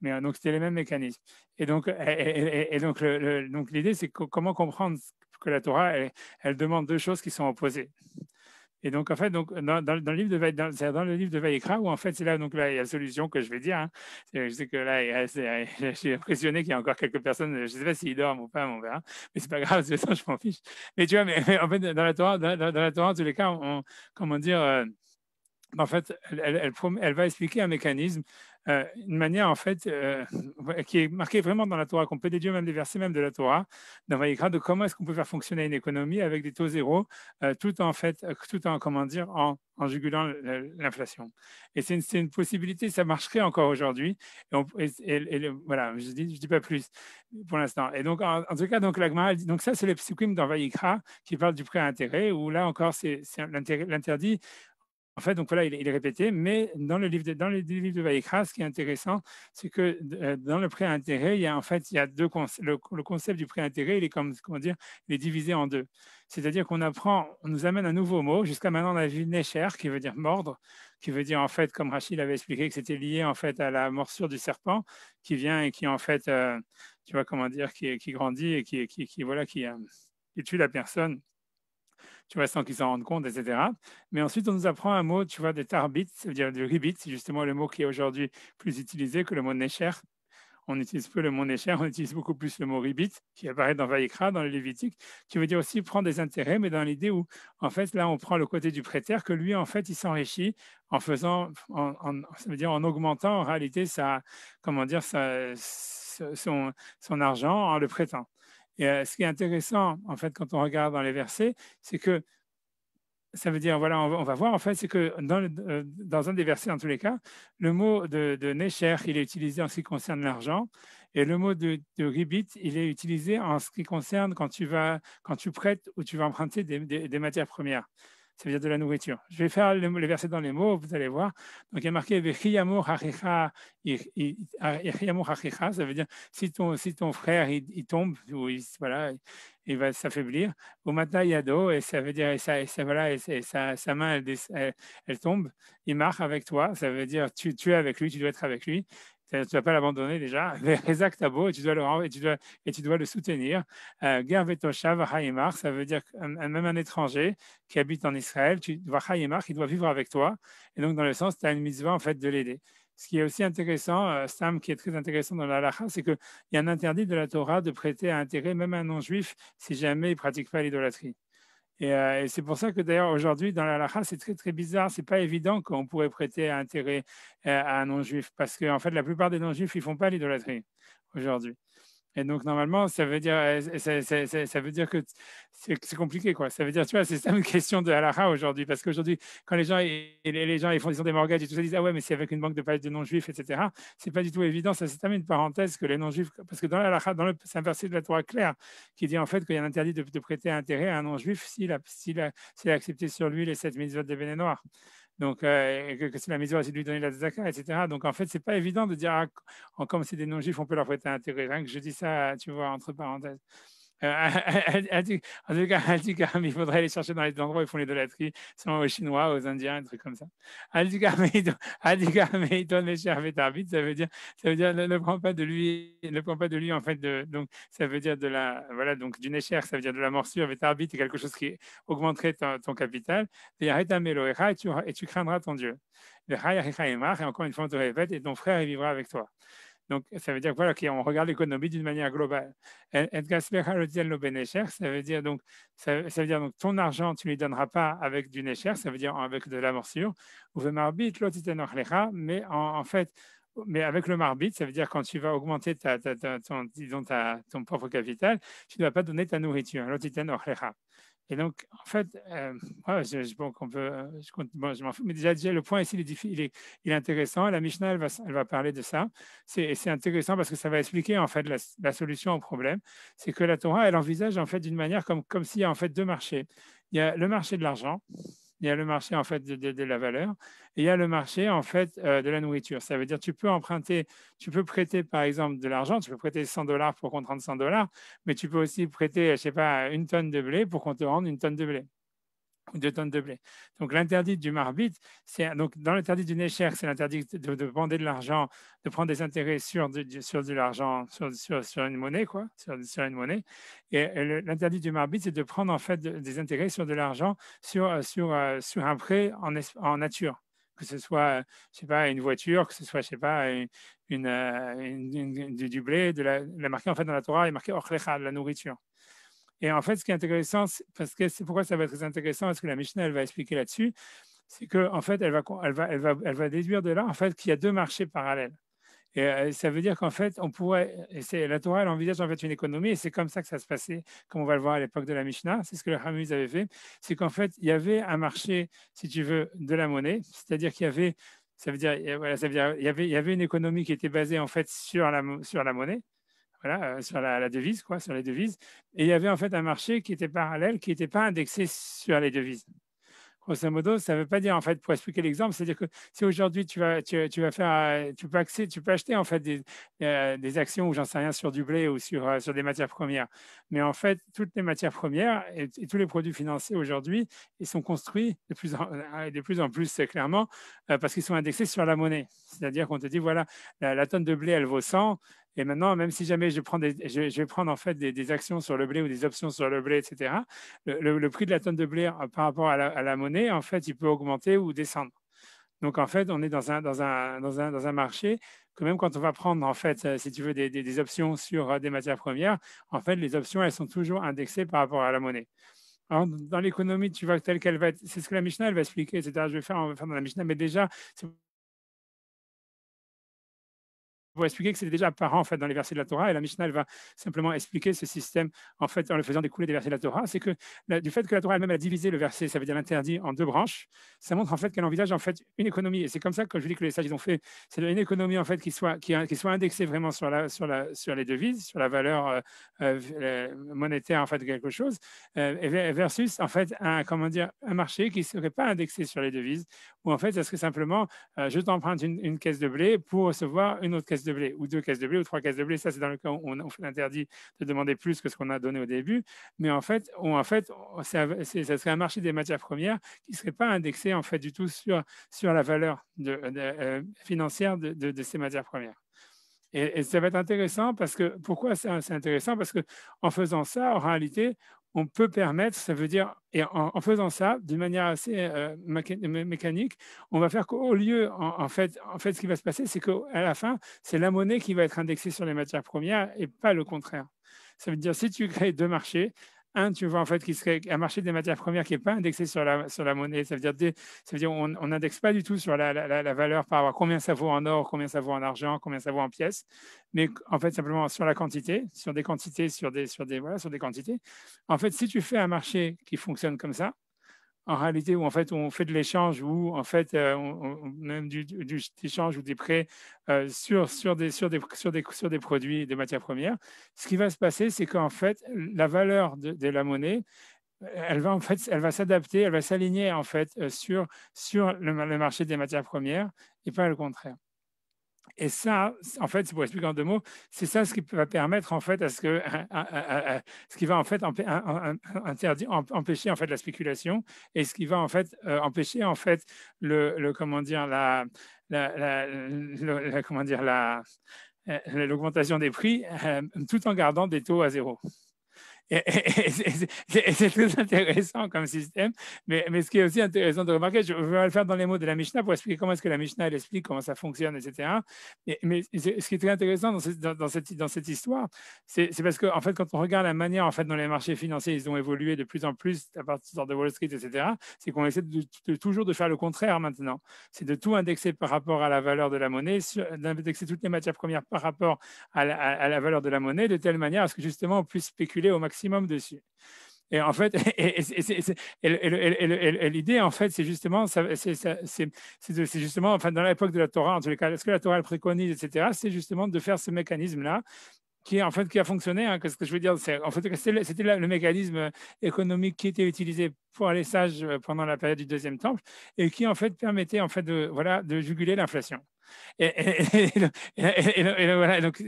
Mais donc, c'était les mêmes mécanismes. Et donc, donc l'idée, c'est comment comprendre que la Torah, elle demande deux choses qui sont opposées. Et donc, en fait, donc, dans le livre dans le livre de Vaïkra, où en fait, c'est là, donc là, il y a la solution que je vais dire. Hein. Je sais que là, je suis impressionné qu'il y a encore quelques personnes, je ne sais pas s'ils dorment ou pas, on verra. Mais c'est pas grave, de toute façon, je m'en fiche. Mais tu vois, mais en fait, dans la Torah, en tous les cas, comment dire, en fait, elle va expliquer un mécanisme, une manière en fait qui est marquée vraiment dans la Torah, qu'on peut déduire même des versets même de la Torah, dans Vaïkra, de comment est-ce qu'on peut faire fonctionner une économie avec des taux zéro, tout en comment dire, en jugulant l'inflation. Et c'est une possibilité, ça marcherait encore aujourd'hui. Voilà, je dis pas plus pour l'instant. Et donc, en tout cas, donc l'Agma, donc ça, c'est le psukim dans Vaïkra qui parle du prêt à intérêt, où là encore, c'est l'interdit. En fait, donc voilà, il est répété, mais dans le livre de Vaïkra, ce qui est intéressant, c'est que dans le prêt à intérêt, il y a deux concepts. Le concept du prêt à intérêt, il est comment dire, il est divisé en deux. C'est-à-dire on nous amène un nouveau mot. Jusqu'à maintenant, on a vu Necher, qui veut dire mordre, qui veut dire en fait, comme Rachid avait expliqué, que c'était lié en fait à la morsure du serpent, qui vient et qui en fait, tu vois comment dire, qui grandit et qui tue la personne, tu vois, sans qu'ils s'en rendent compte, etc. Mais ensuite, on nous apprend un mot, tu vois, de tarbit, ça veut dire de ribit, c'est justement le mot qui est aujourd'hui plus utilisé que le mot necher. On utilise peu le mot necher, on utilise beaucoup plus le mot ribit, qui apparaît dans Vaïkra, dans le Lévitique, qui veut dire aussi prendre des intérêts, mais dans l'idée où, en fait, là, on prend le côté du prêteur, que lui, en fait, il s'enrichit en faisant, ça veut dire en augmentant, en réalité, comment dire, son argent en le prêtant. Et ce qui est intéressant, en fait, quand on regarde dans les versets, c'est que ça veut dire, voilà, on va voir, en fait, c'est que dans un des versets, en tous les cas, le mot de Necher, il est utilisé en ce qui concerne l'argent, et le mot de ribit, il est utilisé en ce qui concerne quand tu prêtes ou tu vas emprunter des matières premières. Ça veut dire de la nourriture. Je vais faire les versets dans les mots, vous allez voir. Donc, il y a marqué ça veut dire si ton frère il tombe, ou voilà, il va s'affaiblir. Au matin yado, et ça veut dire, voilà, et sa main, elle tombe, il marche avec toi, ça veut dire tu es avec lui, tu dois être avec lui. Tu ne vas pas l'abandonner déjà. Rezak tabo, et tu dois le soutenir. Ger vetoshav haïmar, ça veut dire même un étranger qui habite en Israël, il doit vivre avec toi. Et donc, dans le sens, tu as une mitzvah en fait de l'aider. Ce qui est aussi intéressant, Sam, qui est très intéressant dans la halakha, c'est qu'il y a un interdit de la Torah de prêter à intérêt, même à un non-juif, si jamais il ne pratique pas l'idolâtrie. Et c'est pour ça que d'ailleurs aujourd'hui dans la halakha, c'est très très bizarre, c'est pas évident qu'on pourrait prêter à intérêt à un non-juif, parce qu'en fait la plupart des non-juifs ils font pas l'idolâtrie aujourd'hui. Et donc, normalement, ça veut dire que c'est compliqué, quoi. Ça veut dire, tu vois, c'est ça une question de halakha aujourd'hui. Parce qu'aujourd'hui, quand les gens ils ont des mortgages et tout ça, ils disent, ah ouais, mais c'est avec une banque de non-juifs, etc. C'est pas du tout évident. Ça, c'est une parenthèse que les non-juifs, parce que dans la halakha, c'est un verset de la Torah clair qui dit en fait qu'il y a un interdit de prêter intérêt à un non-juif s'il a accepté sur lui les 7 mitzvot de Béné Noir. Donc, que c'est la misère, c'est de lui donner la zaka, etc. Donc, en fait, c'est pas évident de dire, comme c'est des non-juifs, on peut leur prêter intérêt. Rien que je dis ça, tu vois, entre parenthèses. En tout cas, Al-Tikam, il faudrait aller chercher dans les endroits où ils font l'idolâtrie, selon aux Chinois, aux Indiens, un truc comme ça. Al-Tikam, il donne les chers Vetarbit, ça veut dire ne prends pas de lui, ne prends pas de lui, en fait, donc ça veut dire de la, voilà, donc du Nécher, ça veut dire de la morsure, Vetarbit est quelque chose qui augmenterait ton capital, et tu craindras ton Dieu. Et encore une fois, on te répète, et ton frère, il vivra avec toi. Donc, ça veut dire voilà, qu'on regarde l'économie d'une manière globale. Ça veut dire donc, ça veut dire donc ton argent, tu ne lui donneras pas avec du nécher, ça veut dire avec de la morsure. Mais en fait, mais avec le marbit, ça veut dire quand tu vas augmenter ton propre capital, tu ne dois pas donner ta nourriture. Et donc, en fait, ouais, bon, bon, je m'en fous, mais déjà, le point ici, il est intéressant. La Mishnah, elle va parler de ça. C'est intéressant parce que ça va expliquer, en fait, la solution au problème. C'est que la Torah, elle envisage, en fait, d'une manière comme s'il y a, en fait, deux marchés. Il y a le marché de l'argent, il y a le marché, en fait, de la valeur, et il y a le marché, en fait, de la nourriture. Ça veut dire, tu peux emprunter, tu peux prêter, par exemple, de l'argent, tu peux prêter $100 pour qu'on te rende $100, mais tu peux aussi prêter, je sais pas, une tonne de blé pour qu'on te rende une tonne de blé ou 2 tonnes de blé. Donc l'interdit du marbit, c'est donc dans l'interdit du nécher, c'est l'interdit de bander de l'argent, de prendre des intérêts sur de l'argent, sur une monnaie, quoi, sur une monnaie. Et l'interdit du marbit, c'est de prendre en fait des intérêts sur de l'argent sur un prêt en nature. Que ce soit, je sais pas, une voiture, que ce soit, je sais pas, du blé, la marqué en fait dans la Torah, il est marqué ochlecha, la nourriture. Et en fait, ce qui est intéressant, parce que c'est pourquoi ça va être très intéressant, parce que la Mishnah, elle va expliquer là-dessus, c'est que en fait, elle va déduire de là en fait qu'il y a deux marchés parallèles. Et ça veut dire qu'en fait, on pourrait, et c'est la Torah, elle envisage en fait une économie, et c'est comme ça que ça se passait, comme on va le voir à l'époque de la Mishnah. C'est ce que le Hamuz avait fait, c'est qu'en fait, il y avait un marché, si tu veux, de la monnaie, c'est-à-dire qu'il y avait, ça veut dire, voilà, ça veut dire, il y avait une économie qui était basée en fait sur la monnaie. Voilà, sur la devise, quoi, sur les devises. Et il y avait en fait un marché qui était parallèle, qui n'était pas indexé sur les devises. Grosso modo, ça ne veut pas dire, en fait, pour expliquer l'exemple, c'est-à-dire que si aujourd'hui tu vas faire, tu peux acheter en fait des actions ou j'en sais rien sur du blé ou sur des matières premières. Mais en fait, toutes les matières premières et tous les produits financiers aujourd'hui, ils sont construits de plus en plus clairement parce qu'ils sont indexés sur la monnaie. C'est-à-dire qu'on te dit, voilà, la tonne de blé, elle vaut 100. Et maintenant, même si jamais je vais prendre en fait des actions sur le blé ou des options sur le blé, etc., le prix de la tonne de blé par rapport à la monnaie, en fait, il peut augmenter ou descendre. Donc, en fait, on est dans un marché que même quand on va prendre, en fait, si tu veux, des options sur des matières premières, en fait, les options, elles sont toujours indexées par rapport à la monnaie. Alors, dans l'économie, tu vois telle qu'elle va être, c'est ce que la Mishnah, elle va expliquer, etc. On va faire dans la Mishnah, mais déjà, c'est pour expliquer que c'est déjà apparent en fait dans les versets de la Torah, et la Mishnah elle va simplement expliquer ce système en fait en le faisant découler des versets de la Torah, c'est que du fait que la Torah elle-même a divisé le verset, ça veut dire l'interdit, en deux branches, ça montre en fait qu'elle envisage en fait une économie, et c'est comme ça que je dis que les sages ils ont fait, c'est une économie en fait qui soit indexée vraiment sur les devises, sur la valeur monétaire en fait de quelque chose, versus en fait un marché qui serait pas indexé sur les devises, où en fait ça serait simplement je t'emprunte une caisse de blé pour recevoir une autre caisse de blé, ou 2 caisses de blé, ou 3 caisses de blé. Ça, c'est dans le cas où on fait l'interdit de demander plus que ce qu'on a donné au début. Mais en fait, ça serait un marché des matières premières qui ne serait pas indexé en fait du tout sur la valeur financière de ces matières premières. Et ça va être intéressant parce que, pourquoi c'est intéressant? Parce qu'en faisant ça, en réalité, on peut permettre, ça veut dire, et en faisant ça d'une manière assez mécanique, on va faire qu'au lieu, en fait, ce qui va se passer, c'est qu'à la fin, c'est la monnaie qui va être indexée sur les matières premières et pas le contraire. Ça veut dire, si tu crées deux marchés, tu vois en fait qui serait un marché des matières premières qui n'est pas indexé sur la monnaie. Ça veut dire on n'indexe pas du tout sur la valeur par rapport à combien ça vaut en or, combien ça vaut en argent, combien ça vaut en pièces, mais en fait simplement sur la quantité, sur des quantités, voilà, sur des quantités. En fait, si tu fais un marché qui fonctionne comme ça, en réalité, où en fait on fait de l'échange ou en fait même du échange ou des prêts sur des produits, des matières premières, ce qui va se passer, c'est qu'en fait la valeur de la monnaie, elle va s'adapter, elle va s'aligner en fait sur le marché des matières premières et pas le contraire. Et ça, en fait, c'est pour expliquer en 2 mots, c'est ça ce qui va permettre en fait à ce que, ce qui va en fait interdire, empêcher en fait la spéculation et ce qui va en fait empêcher en fait comment dire comment dire l'augmentation des prix tout en gardant des taux à zéro. Et c'est très intéressant comme système, mais ce qui est aussi intéressant de remarquer, je vais le faire dans les mots de la Mishnah pour expliquer comment est-ce que la Mishnah elle explique comment ça fonctionne, etc. Mais ce qui est très intéressant dans cette histoire, c'est parce que en fait, quand on regarde la manière en fait dont les marchés financiers ils ont évolué de plus en plus à partir de Wall Street, etc., c'est qu'on essaie toujours de faire le contraire maintenant. C'est de tout indexer par rapport à la valeur de la monnaie, d'indexer toutes les matières premières par rapport à la valeur de la monnaie, de telle manière à ce que justement on puisse spéculer au maximum dessus. Et en fait, l'idée, en fait, c'est justement, c'est justement, enfin, dans l'époque de la Torah, en tous les cas, ce que la Torah elle préconise, etc., c'est justement de faire ce mécanisme-là qui, en fait, qui a fonctionné. Hein, ce que je veux dire, c'est en fait, c'était le mécanisme économique qui était utilisé pour les sages pendant la période du Deuxième Temple et qui, en fait, permettait, en fait, de juguler l'inflation. Voilà, donc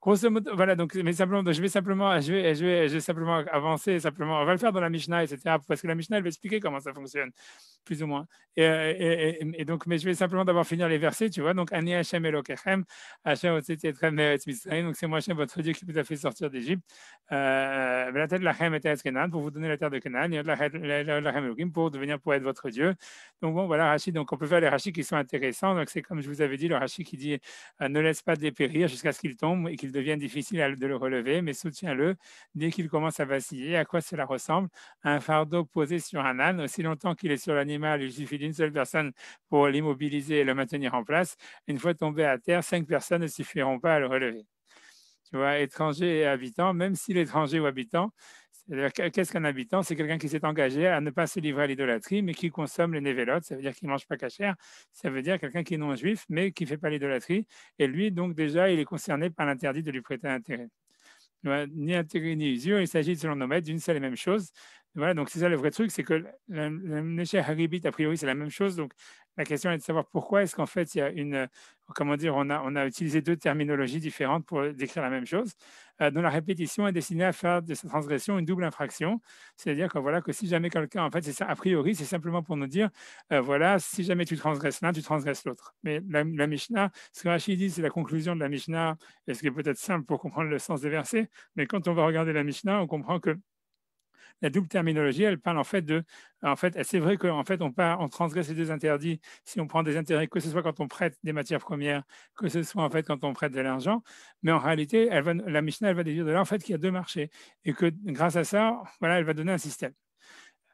grosso modo, voilà, donc, mais simplement, je vais simplement avancer, simplement, on va le faire dans la Mishnah, etc., parce que la Mishnah, elle va expliquer comment ça fonctionne, plus ou moins. Donc, mais je vais simplement d'abord finir les versets, tu vois, donc, Ani Hashem Elokechem, Hashem Otzeti Etrem Meretz Mitzrayim, donc c'est moi Hashem, votre Dieu, qui vous a fait sortir d'Égypte, la tête de Lachem et Kenan, pour vous donner la terre de Canaan, et Lachem Elohim, pour être votre Dieu. Donc, bon, voilà, Rachid, donc on peut faire les Rachid qui sont intéressants, donc c'est comme je vous avais dit, le Rashi qui dit ne laisse pas dépérir jusqu'à ce qu'il tombe et qu'il devienne difficile de le relever, mais soutiens-le dès qu'il commence à vaciller. À quoi cela ressemble? Un fardeau posé sur un âne, aussi longtemps qu'il est sur l'animal, il suffit d'une seule personne pour l'immobiliser et le maintenir en place. Une fois tombé à terre, 5 personnes ne suffiront pas à le relever. Tu vois, étranger et habitant, même si l'étranger ou habitant, qu'est-ce qu'un habitant? C'est quelqu'un qui s'est engagé à ne pas se livrer à l'idolâtrie, mais qui consomme les névélotes. Ça veut dire qu'il ne mange pas cachère. Ça veut dire quelqu'un qui est non juif, mais qui ne fait pas l'idolâtrie. Et lui, donc, déjà, il est concerné par l'interdit de lui prêter intérêt. Ni intérêt ni usure, il s'agit, selon nos maîtres, d'une seule et même chose. Voilà, donc c'est ça le vrai truc, c'est que le Nesher Haribit, a priori, c'est la même chose. Donc la question est de savoir pourquoi est-ce qu'en fait, il y a comment dire, on a utilisé 2 terminologies différentes pour décrire la même chose, dont la répétition est destinée à faire de cette transgression une double infraction. C'est-à-dire que voilà, que si jamais quelqu'un, en fait, c'est ça, a priori, c'est simplement pour nous dire, voilà, si jamais tu transgresses l'un, tu transgresses l'autre. Mais la Mishnah, ce que Rachid dit, c'est la conclusion de la Mishnah, et ce qui est peut-être simple pour comprendre le sens des versets, mais quand on va regarder la Mishnah, on comprend que la double terminologie, elle parle en fait c'est vrai qu'en fait, on transgresse les 2 interdits si on prend des intérêts, que ce soit quand on prête des matières premières, que ce soit en fait quand on prête de l'argent. Mais en réalité, la Mishnah, elle va déduire de là en fait qu'il y a 2 marchés et que grâce à ça, voilà, elle va donner un système.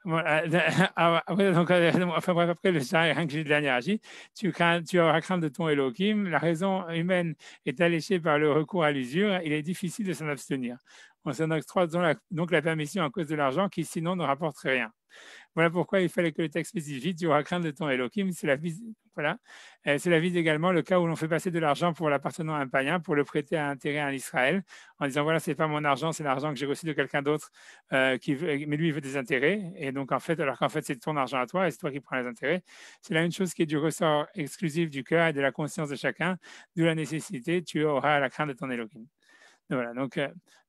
Voilà. Donc, enfin bref, après, le ça, rien que j'ai de l'énergie, tu auras crainte de ton Elohim. La raison humaine est alléchée par le recours à l'usure. Il est difficile de s'en abstenir. On s'en octroie donc la permission à cause de l'argent qui, sinon, ne rapporte rien. Voilà pourquoi il fallait que le texte spécifie tu auras crainte de ton Elohim. Cela vise également le cas où l'on fait passer de l'argent pour l'appartenant à un païen pour le prêter à intérêt à Israël en disant voilà, c'est pas mon argent, c'est l'argent que j'ai reçu de quelqu'un d'autre, mais lui, il veut des intérêts. Et donc, alors qu'en fait, c'est ton argent à toi et c'est toi qui prends les intérêts. C'est la même chose qui est du ressort exclusif du cœur et de la conscience de chacun, d'où la nécessité tu auras la crainte de ton Elohim. Voilà, donc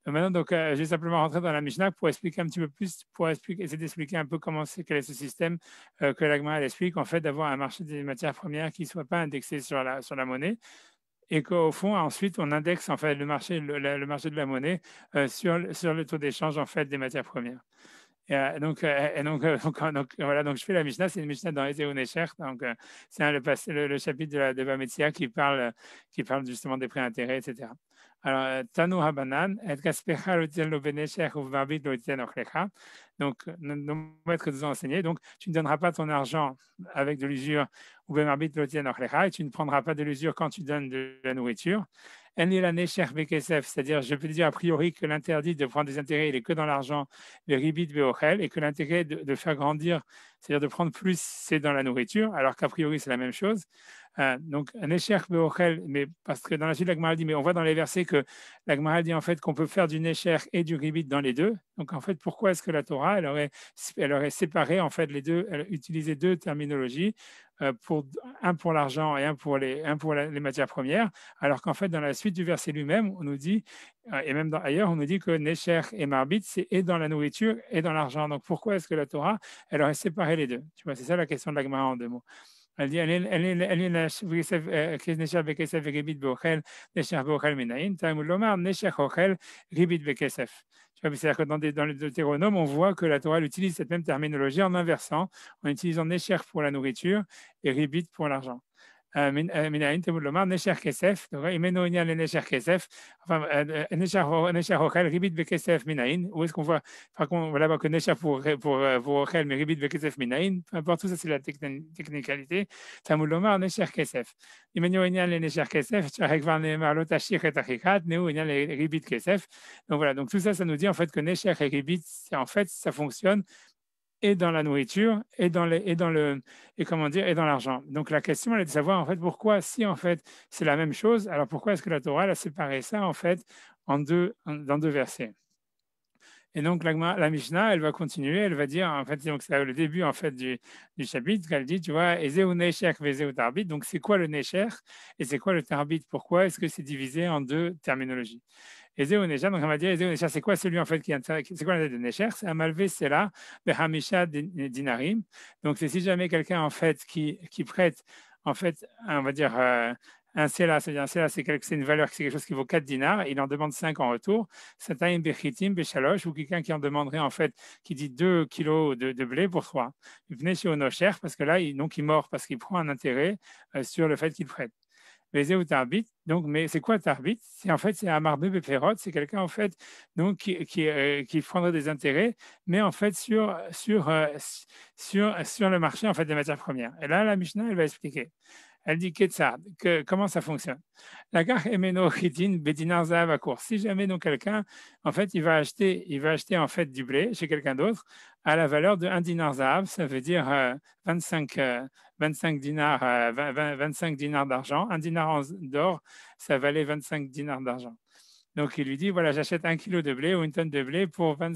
maintenant, je vais simplement rentrer dans la Mishnah pour expliquer un petit peu plus, essayer d'expliquer un peu quel est ce système que l'Agma explique, en fait, d'avoir un marché des matières premières qui ne soit pas indexé sur la monnaie et qu'au fond, ensuite, on indexe en fait le marché de la monnaie sur le taux d'échange en fait des matières premières. Donc, voilà, donc je fais la Mishnah, c'est une Mishnah dans Ezeu Necher, donc c'est le chapitre de Bametzia qui parle justement des prêts d'intérêt, etc. Alors, Tanu Habanan, et Kaspecha l'otien lo benecher ou varbit l'otien ochlecha. Donc, nos maîtres nous ont enseigné, donc tu ne donneras pas ton argent avec de l'usure ou benarbit l'otien ochlecha, et tu ne prendras pas de l'usure quand tu donnes de la nourriture. C'est-à-dire, je peux dire a priori que l'interdit de prendre des intérêts, il est que dans l'argent, le ribit beochel, et que l'intérêt de faire grandir, c'est-à-dire de prendre plus, c'est dans la nourriture, alors qu'a priori, c'est la même chose. Donc, Nesher Beochel, mais parce que dans la suite, la Gemara dit, mais on voit dans les versets que la Gemara dit en fait qu'on peut faire du Nesher et du Ribit dans les deux. Donc, en fait, pourquoi est-ce que la Torah, elle aurait séparé en fait les deux, elle utilisait deux terminologies, un pour l'argent et un pour les matières premières, alors qu'en fait, dans la suite du verset lui-même, on nous dit, et même ailleurs, on nous dit que Nesher et Marbit, c'est et dans la nourriture et dans l'argent. Donc, pourquoi est-ce que la Torah, elle aurait séparé les deux? Tu vois, c'est ça la question de la Gemara en deux mots. Elle dit, Nesher bekesef ribit beochel, Nesher beochel minayin, Talmud lomar, Nesher ochel, ribit bekesef. C'est-à-dire que dans le Deutéronome, on voit que la Torah utilise cette même terminologie en inversant, en utilisant Nesher pour la nourriture et ribit pour l'argent. Minayin, Talmud lomar, Nesher kesef, imeno inyan le Nesher kesef, enfin, Nesher ochel, ribit bekesef minayin. Où est-ce qu'on voit, par contre, on va là-bas que Nesher pour ochel, mais ribit bekesef minayin. Peu importe, tout ça, c'est la technicalité. Talmud lomar, Nesher kesef. Imeno inyan le Nesher kesef, Charekvar neemar lo tashich et achikat, neu inyan le ribit kesef. Donc voilà, donc tout ça, ça nous dit en fait que Nesher et ribit, en fait, ça fonctionne et dans la nourriture et dans l'argent. Donc la question elle est de savoir en fait pourquoi, si en fait c'est la même chose, alors pourquoi est-ce que la Torah a séparé ça en fait dans deux versets. Et donc la Mishnah, elle va continuer, elle va dire en fait, donc c'est le début en fait du chapitre, elle dit, tu vois, Ezeu Nesher Vezeu Tarbit. Donc c'est quoi le Nesher et c'est quoi le Tarbit? Pourquoi est-ce que c'est divisé en deux terminologies? Ezeu Nesher, donc on va dire Ezeu Nesher, c'est quoi celui en fait c'est quoi la tête de Nesher? C'est Amalvé Sela Behamisha Dinarim. Donc c'est si jamais quelqu'un en fait qui prête en fait, on va dire un Sela, c'est-à-dire un Sela, c'est une valeur, c'est quelque chose qui vaut 4 dinars, il en demande 5 en retour. Sataim Bechitim Bechalosh, ou quelqu'un qui en demanderait en fait, qui dit 2 kilos de blé pour 3. Il venait chez Onocher parce que là, il mord, parce qu'il prend un intérêt sur le fait qu'il prête. Mais Tarbit, donc, mais c'est quoi Tarbit? C'est en fait, c'est Amarbé Beperot, c'est quelqu'un en fait donc, qui prendrait des intérêts, mais en fait sur le marché en fait des matières premières. Et là, la Mishnah, elle va expliquer. Elle dit comment ça fonctionne. La gare Emeno Chitin Bedinar Zahav à court. Si jamais donc quelqu'un, en fait, il va acheter en fait du blé chez quelqu'un d'autre à la valeur de 1 dinar Zahav, ça veut dire 25 dinars, 25 dinars d'argent. 1 dinar d'or, ça valait 25 dinars d'argent. Donc il lui dit, voilà, j'achète 1 kilo de blé ou une tonne de blé pour 1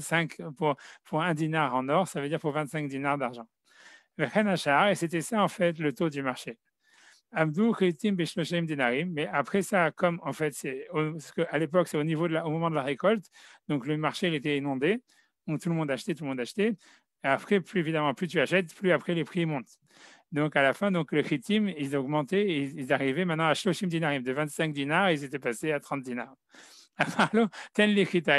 dinar en or, ça veut dire pour 25 dinars d'argent. Et c'était ça en fait le taux du marché. Abdou Khitim Beshloshim Dinarim, mais après ça, comme en fait, parce qu'à l'époque, c'est au moment de la récolte, donc le marché il était inondé, donc tout le monde achetait. Et après, plus tu achètes, plus après les prix montent. Donc à la fin, donc le Khitim, ils augmentaient, et ils arrivaient maintenant à Shloshim Dinarim, de 25 dinars, ils étaient passés à 30 dinars. Alors,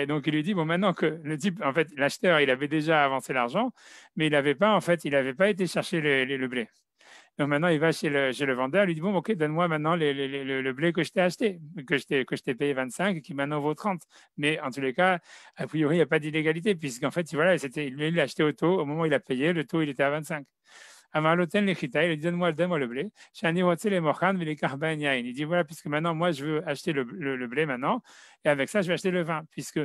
donc il lui dit, bon, maintenant que le type, en fait, l'acheteur, il avait déjà avancé l'argent, mais il n'avait pas été chercher le blé. Donc maintenant, il va chez le vendeur, il lui dit, bon, ok, donne-moi maintenant le blé que je t'ai acheté, que je t'ai payé 25 et qui maintenant vaut 30. Mais en tous les cas, a priori, il n'y a pas d'illégalité, puisqu'en fait, voilà, lui, il l'a acheté au taux, au moment où il a payé, le taux, il était à 25. Amarloten les chita, il dit, donne-moi le blé. Il dit, voilà, puisque maintenant, moi, je veux acheter le blé maintenant, et avec ça, je vais acheter le vin, puisque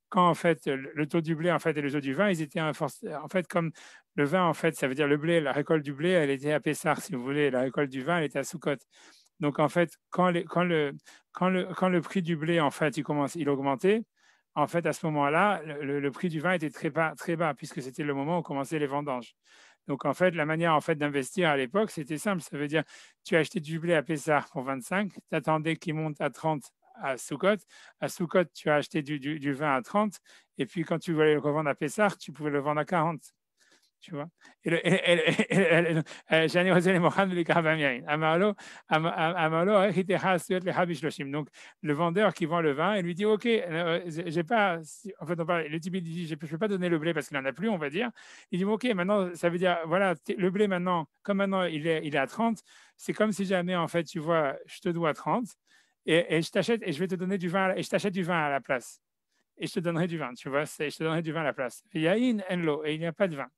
quand en fait le taux du blé en fait et le taux du vin, ils étaient en fait comme le vin en fait, ça veut dire le blé, la récolte du blé, elle était à Pessar si vous voulez, la récolte du vin, elle était à Soukot. Donc en fait, quand le prix du blé en fait il augmentait, en fait à ce moment-là, le prix du vin était très bas puisque c'était le moment où commençaient les vendanges. Donc en fait, la manière en fait d'investir à l'époque, c'était simple, ça veut dire tu as acheté du blé à Pessar pour 25, tu attendais qu'il monte à 30 à Soukot. À Soukot, tu as acheté du vin à 30, et puis quand tu voulais le revendre à Pessar, tu pouvais le vendre à 40. Tu vois. Donc, le vendeur qui vend le vin, il lui dit, OK, j'ai pas, en fait, le type, il dit, je ne peux pas donner le blé parce qu'il n'en a plus, on va dire. Il dit, OK, maintenant, ça veut dire, voilà, le blé maintenant, comme maintenant il est à 30, c'est comme si jamais, en fait, tu vois, je te dois 30 et je t'achète et je vais te donner du vin et je t'achète du vin à la place. Et je te donnerai du vin, tu vois, je te donnerai du vin à la place. Il y a et il n'y a pas de vin.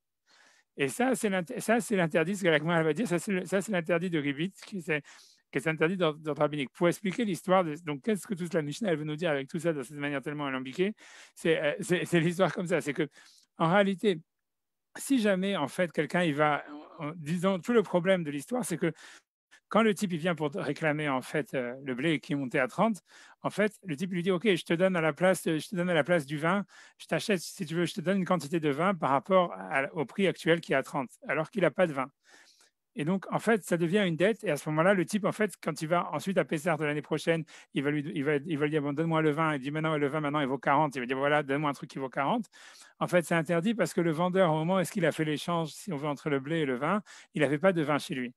Et ça, c'est l'interdit, ce que la Gemara va dire, ça, c'est l'interdit de Ribit, qui est interdit d'ordre rabbinique. Pour expliquer l'histoire, donc qu'est-ce que toute la Mishnah, elle veut nous dire avec tout ça de cette manière tellement alambiquée, c'est l'histoire comme ça. C'est que, en réalité, si jamais, en fait, quelqu'un, disons, tout le problème de l'histoire, c'est que quand le type il vient pour réclamer en fait le blé qui est monté à 30, en fait, le type lui dit OK, je te donne à la place du vin, je t'achète, si tu veux, je te donne une quantité de vin par rapport au prix actuel qui est à 30, alors qu'il n'a pas de vin. Et donc, en fait, ça devient une dette. Et à ce moment-là, le type, en fait, quand il va ensuite à Pessah de l'année prochaine, il va lui dire, bon, donne-moi le vin. Il dit, maintenant, le vin, maintenant, il vaut 40. Il va dire, voilà, donne-moi un truc qui vaut 40. En fait, c'est interdit parce que le vendeur, au moment où est-ce qu'il a fait l'échange, si on veut, entre le blé et le vin, il n'avait pas de vin chez lui.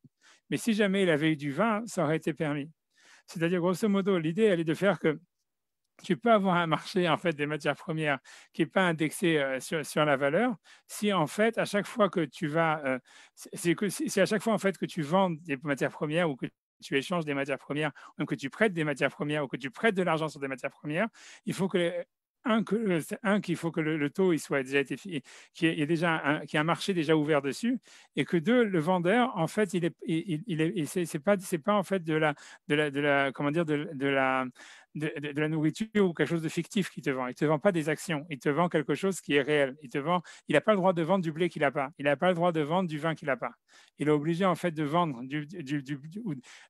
Mais si jamais il avait eu du vin, ça aurait été permis. C'est-à-dire, grosso modo, l'idée, elle est de faire que tu peux avoir un marché en fait des matières premières qui n'est pas indexé sur la valeur si en fait à chaque fois que tu vas c'est à chaque fois en fait que tu vends des matières premières ou que tu échanges des matières premières ou même que tu prêtes des matières premières ou que tu prêtes de l'argent sur des matières premières, il faut que qu'il faut que le taux il soit déjà été qu'il y ait déjà qu'il y ait un marché déjà ouvert dessus, et que deux, le vendeur en fait c'est pas en fait de la comment dire de la nourriture ou quelque chose de fictif qu'il te vend. Il ne te vend pas des actions, il te vend quelque chose qui est réel. Il n'a pas le droit de vendre du blé qu'il n'a pas. Il n'a pas le droit de vendre du vin qu'il n'a pas. Il est obligé en fait de vendre,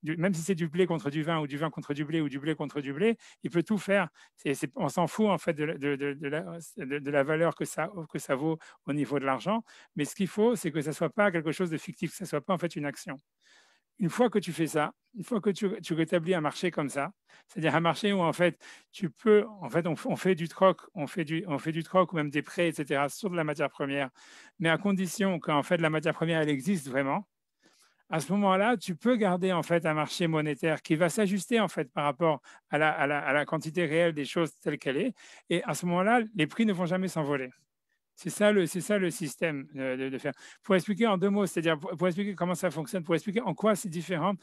même si c'est du blé contre du vin ou du vin contre du blé ou du blé contre du blé, il peut tout faire. On s'en fout en fait de la valeur que ça vaut au niveau de l'argent. Mais ce qu'il faut, c'est que ça ne soit pas quelque chose de fictif, que ça ne soit pas en fait une action. Une fois que tu fais ça, une fois que tu rétablis un marché comme ça, c'est-à-dire un marché où en fait tu peux, en fait on fait du troc, on fait du troc ou même des prêts, etc. sur de la matière première, mais à condition qu'en fait la matière première elle existe vraiment. À ce moment-là, tu peux garder en fait un marché monétaire qui va s'ajuster en fait par rapport à la quantité réelle des choses telle qu'elle est. Et à ce moment-là, les prix ne vont jamais s'envoler. C'est ça le système de faire. Pour expliquer en 2 mots, c'est-à-dire pour expliquer comment ça fonctionne, pour expliquer en quoi c'est différent,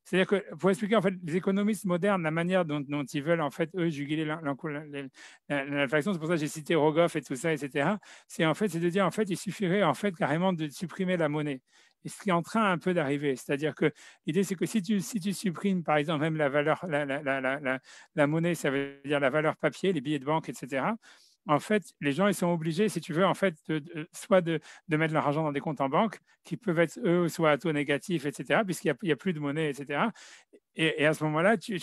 c'est-à-dire que pour expliquer en fait les économistes modernes, la manière dont ils veulent en fait eux juguler l'inflation, c'est pour ça que j'ai cité Rogoff et tout ça, etc. C'est en fait c'est de dire en fait il suffirait en fait carrément de supprimer la monnaie. Et ce qui est en train un peu d'arriver, c'est-à-dire que l'idée c'est que si tu supprimes par exemple même la valeur la monnaie, ça veut dire la valeur papier, les billets de banque, etc. En fait, les gens, ils sont obligés, si tu veux, en fait, soit de mettre leur argent dans des comptes en banque qui peuvent être, eux, soit à taux négatif, etc., puisqu'il n'y a plus de monnaie, etc. Et à ce moment-là, tu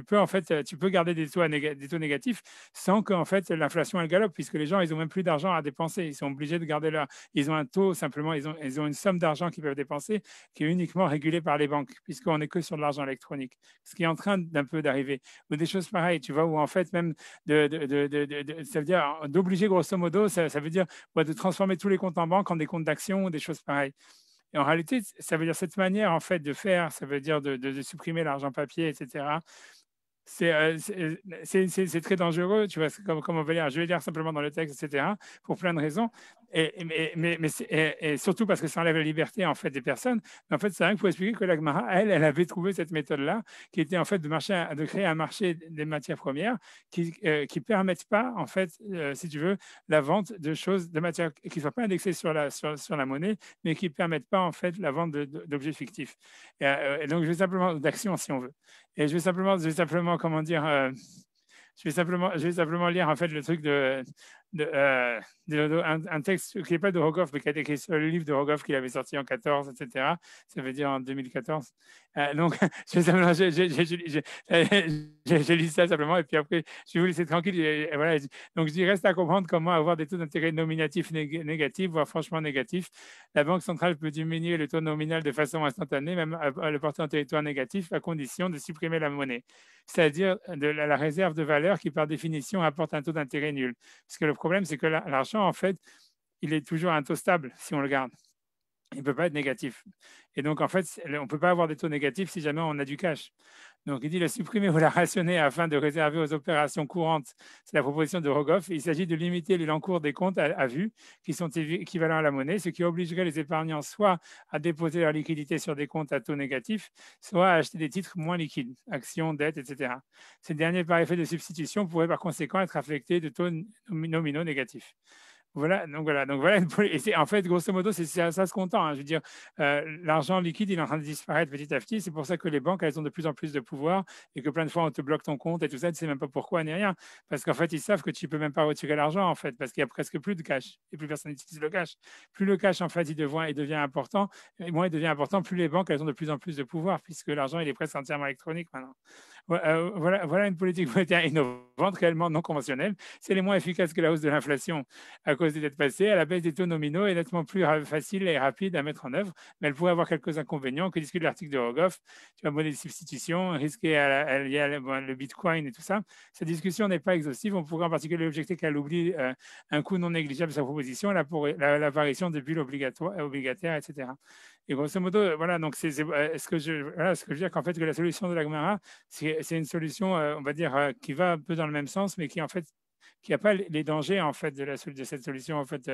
peux en fait, tu peux garder des taux négatifs sans que en fait l'inflation elle galope, puisque les gens ils ont même plus d'argent à dépenser, ils sont obligés de garder ils ont un taux simplement, ils ont une somme d'argent qu'ils peuvent dépenser qui est uniquement régulée par les banques, puisqu'on n'est que sur de l'argent électronique, ce qui est en train d'un peu d'arriver. Ou des choses pareilles, tu vois, où en fait même ça veut dire d'obliger grosso modo, ça veut dire de transformer tous les comptes en banque en des comptes d'action ou des choses pareilles. Et en réalité, ça veut dire cette manière en fait de faire, ça veut dire de supprimer l'argent papier, etc. C'est très dangereux, tu vois, comme on va dire, je vais lire simplement dans le texte, etc., pour plein de raisons, et surtout parce que ça enlève la liberté, en fait, des personnes. Mais en fait, c'est rien qu'il faut expliquer que la Gemara, elle avait trouvé cette méthode-là, qui était, en fait, de créer un marché des matières premières qui ne permettent pas, en fait, si tu veux, la vente de choses, de matières qui ne soient pas indexées sur la monnaie, mais qui ne permettent pas, en fait, la vente d'objets fictifs. Et donc, je vais simplement, d'actions, si on veut. Et je vais simplement, comment dire, je vais simplement lire en fait le truc un texte qui n'est pas de Rogoff, mais qui a été écrit sur le livre de Rogoff qu'il avait sorti en 14, etc. Ça veut dire en 2014. Donc, j'ai lu ça simplement, et puis après, je vais vous laisser tranquille. Et voilà. Donc, je dis, reste à comprendre comment avoir des taux d'intérêt nominatifs négatifs, voire franchement négatifs. La Banque centrale peut diminuer le taux nominal de façon instantanée, même à le porter en territoire négatif, à condition de supprimer la monnaie, c'est-à-dire de la réserve de valeur qui, par définition, apporte un taux d'intérêt nul. Parce que le problème, c'est que l'argent, en fait, il est toujours à un taux stable si on le garde. Il ne peut pas être négatif. Et donc, en fait, on ne peut pas avoir des taux négatifs si jamais on a du cash. Donc, il dit la supprimer ou la rationner afin de réserver aux opérations courantes. C'est la proposition de Rogoff. Il s'agit de limiter l'encours des comptes à vue qui sont équivalents à la monnaie, ce qui obligerait les épargnants soit à déposer leur liquidité sur des comptes à taux négatifs, soit à acheter des titres moins liquides, actions, dettes, etc. Ces derniers, par effet de substitution, pourraient par conséquent être affectés de taux nominaux négatifs. voilà. Et en fait, grosso modo, c'est ça se compte. Hein. Je veux dire, l'argent liquide, il est en train de disparaître petit à petit. C'est pour ça que les banques, elles ont de plus en plus de pouvoir et que plein de fois, on te bloque ton compte et tout ça. Tu sais même pas pourquoi ni rien. Parce qu'en fait, ils savent que tu peux même pas retirer l'argent, en fait, parce qu'il y a presque plus de cash et plus personne n'utilise le cash. Plus le cash, en fait, il devient important, et moins il devient important, plus les banques, elles ont de plus en plus de pouvoir, puisque l'argent, il est presque entièrement électronique maintenant. Voilà une politique monétaire innovante, réellement non conventionnelle. C'est les moins efficaces que la hausse de l'inflation à cause des dettes passées. À la baisse des taux nominaux est nettement plus facile et rapide à mettre en œuvre, mais elle pourrait avoir quelques inconvénients que discute l'article de Rogoff. Tu vois, monnaie de substitution, risquée liée à le bitcoin et tout ça. Cette discussion n'est pas exhaustive. On pourrait en particulier objecter qu'elle oublie un coût non négligeable de sa proposition, l'apparition de bulles obligataires, etc. Et grosso modo, voilà, donc ce que je veux dire qu'en fait, que la solution de la Gemara, c'est une solution, on va dire, qui va un peu dans le même sens, mais qui en fait, qui n'a pas les dangers en fait de cette solution en fait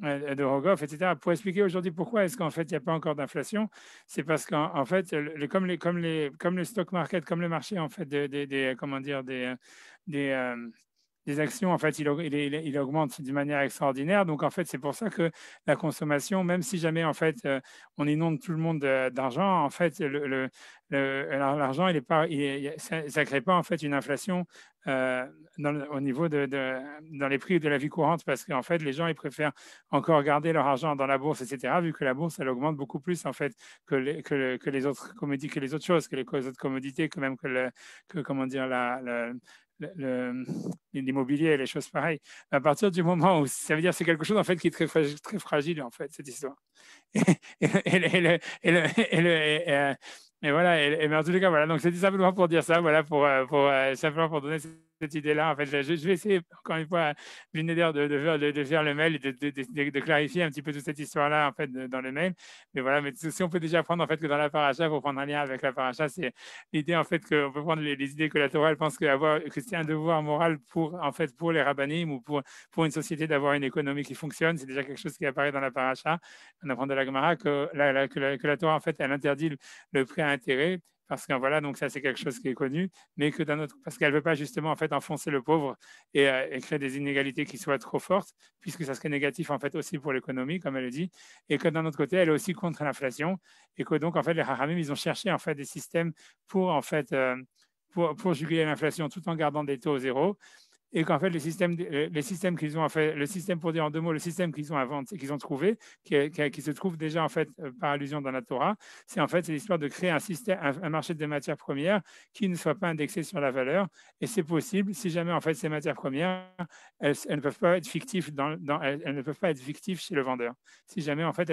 de Rogoff, etc. Pour expliquer aujourd'hui pourquoi est-ce qu'en fait il n'y a pas encore d'inflation, c'est parce qu'en fait, comme le stock market, comme le marché en fait comment dire des, des actions, en fait, il augmente d'une manière extraordinaire. Donc, en fait, c'est pour ça que la consommation, même si jamais, en fait, on inonde tout le monde d'argent, en fait, l'argent, il est pas, ça ne crée pas, en fait, une inflation au niveau dans les prix de la vie courante, parce qu'en fait, les gens, ils préfèrent encore garder leur argent dans la bourse, etc., vu que la bourse, elle augmente beaucoup plus, en fait, que les autres commodités, que les autres choses, que les autres commodités, que même comment dire, l'immobilier et les choses pareilles. À partir du moment où ça veut dire c'est quelque chose en fait qui est très fragile en fait cette histoire. Et, et voilà. Mais en tous les cas voilà. Donc c'était simplement pour dire ça. Voilà pour simplement pour donner cette idée-là. En fait, je vais essayer encore une fois, Blinéder, de faire le mail et de clarifier un petit peu toute cette histoire-là en fait dans le mail. Mais voilà. Mais si on peut déjà prendre en fait que dans la paracha, pour prendre un lien avec la paracha, c'est l'idée en fait qu'on peut prendre les idées que la Torah elle pense que c'est un devoir moral pour les rabbinim ou pour une société d'avoir une économie qui fonctionne. C'est déjà quelque chose qui apparaît dans la paracha. On apprend de la Gemara que la Torah en fait elle interdit le prêt à intérêt. Parce que voilà, donc ça c'est quelque chose qui est connu, mais que d'un autre, parce qu'elle veut pas justement en fait enfoncer le pauvre et créer des inégalités qui soient trop fortes, puisque ça serait négatif en fait aussi pour l'économie, comme elle le dit, et que d'un autre côté elle est aussi contre l'inflation, et que donc en fait les Haramim ils ont cherché en fait des systèmes pour en fait pour juguler l'inflation tout en gardant des taux zéro. Et qu'en fait, les systèmes qu'ils ont en fait, le système, pour dire en deux mots, le système qu'ils ont inventé, qu'ils ont trouvé, qui se trouve déjà en fait par allusion dans la Torah, c'est l'histoire de créer un système, un marché des matières premières qui ne soit pas indexé sur la valeur. Et c'est possible si jamais en fait ces matières premières, elles ne peuvent pas être fictives elles ne peuvent pas être fictives chez le vendeur. Si jamais en fait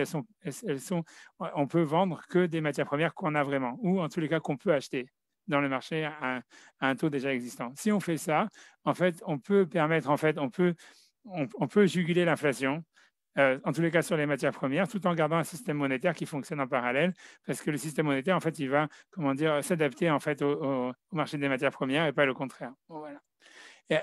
on peut vendre que des matières premières qu'on a vraiment, ou en tous les cas qu'on peut acheter dans le marché à un taux déjà existant. Si on fait ça, en fait, on peut permettre, en fait, on peut juguler l'inflation, en tous les cas sur les matières premières, tout en gardant un système monétaire qui fonctionne en parallèle, parce que le système monétaire, en fait, il va, comment dire, s'adapter en fait au marché des matières premières et pas le contraire. Bon, voilà. Et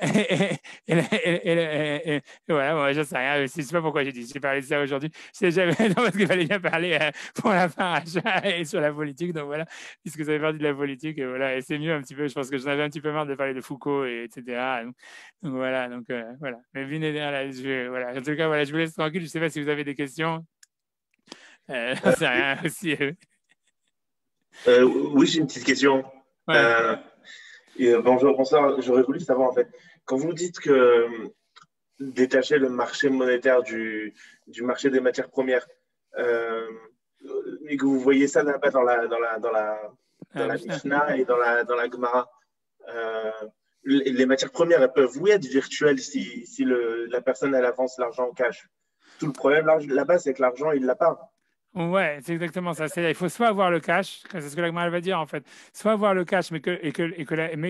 voilà, moi, je sais rien. Je sais pas pourquoi j'ai parlé de ça aujourd'hui. Je sais jamais, non, parce qu'il fallait bien parler pour la paracha et sur la politique. Donc voilà, puisque ça fait partie de la politique. Et voilà, et c'est mieux un petit peu. Je pense que j'en avais un petit peu marre de parler de Foucault, etc. Donc voilà, voilà. Mais venez là, voilà. En tout cas, voilà, je vous laisse tranquille. Je sais pas si vous avez des questions. J'en sais rien aussi.
Oui, j'ai une petite question.
Ouais.
Bonjour, bonsoir. J'aurais voulu savoir, en fait, quand vous dites que détacher le marché monétaire du marché des matières premières, euh, et que vous voyez ça là-bas dans la
Mishnah.
Mishnah et dans la Gemara, euh, les matières premières, elles peuvent, oui, être virtuelles si la personne, elle avance l'argent en cash. Tout le problème là-bas, c'est que l'argent, il l'a pas.
Ouais, c'est exactement ça. Il faut soit avoir le cash, c'est ce que la Gemara va dire en fait, soit avoir le cash, mais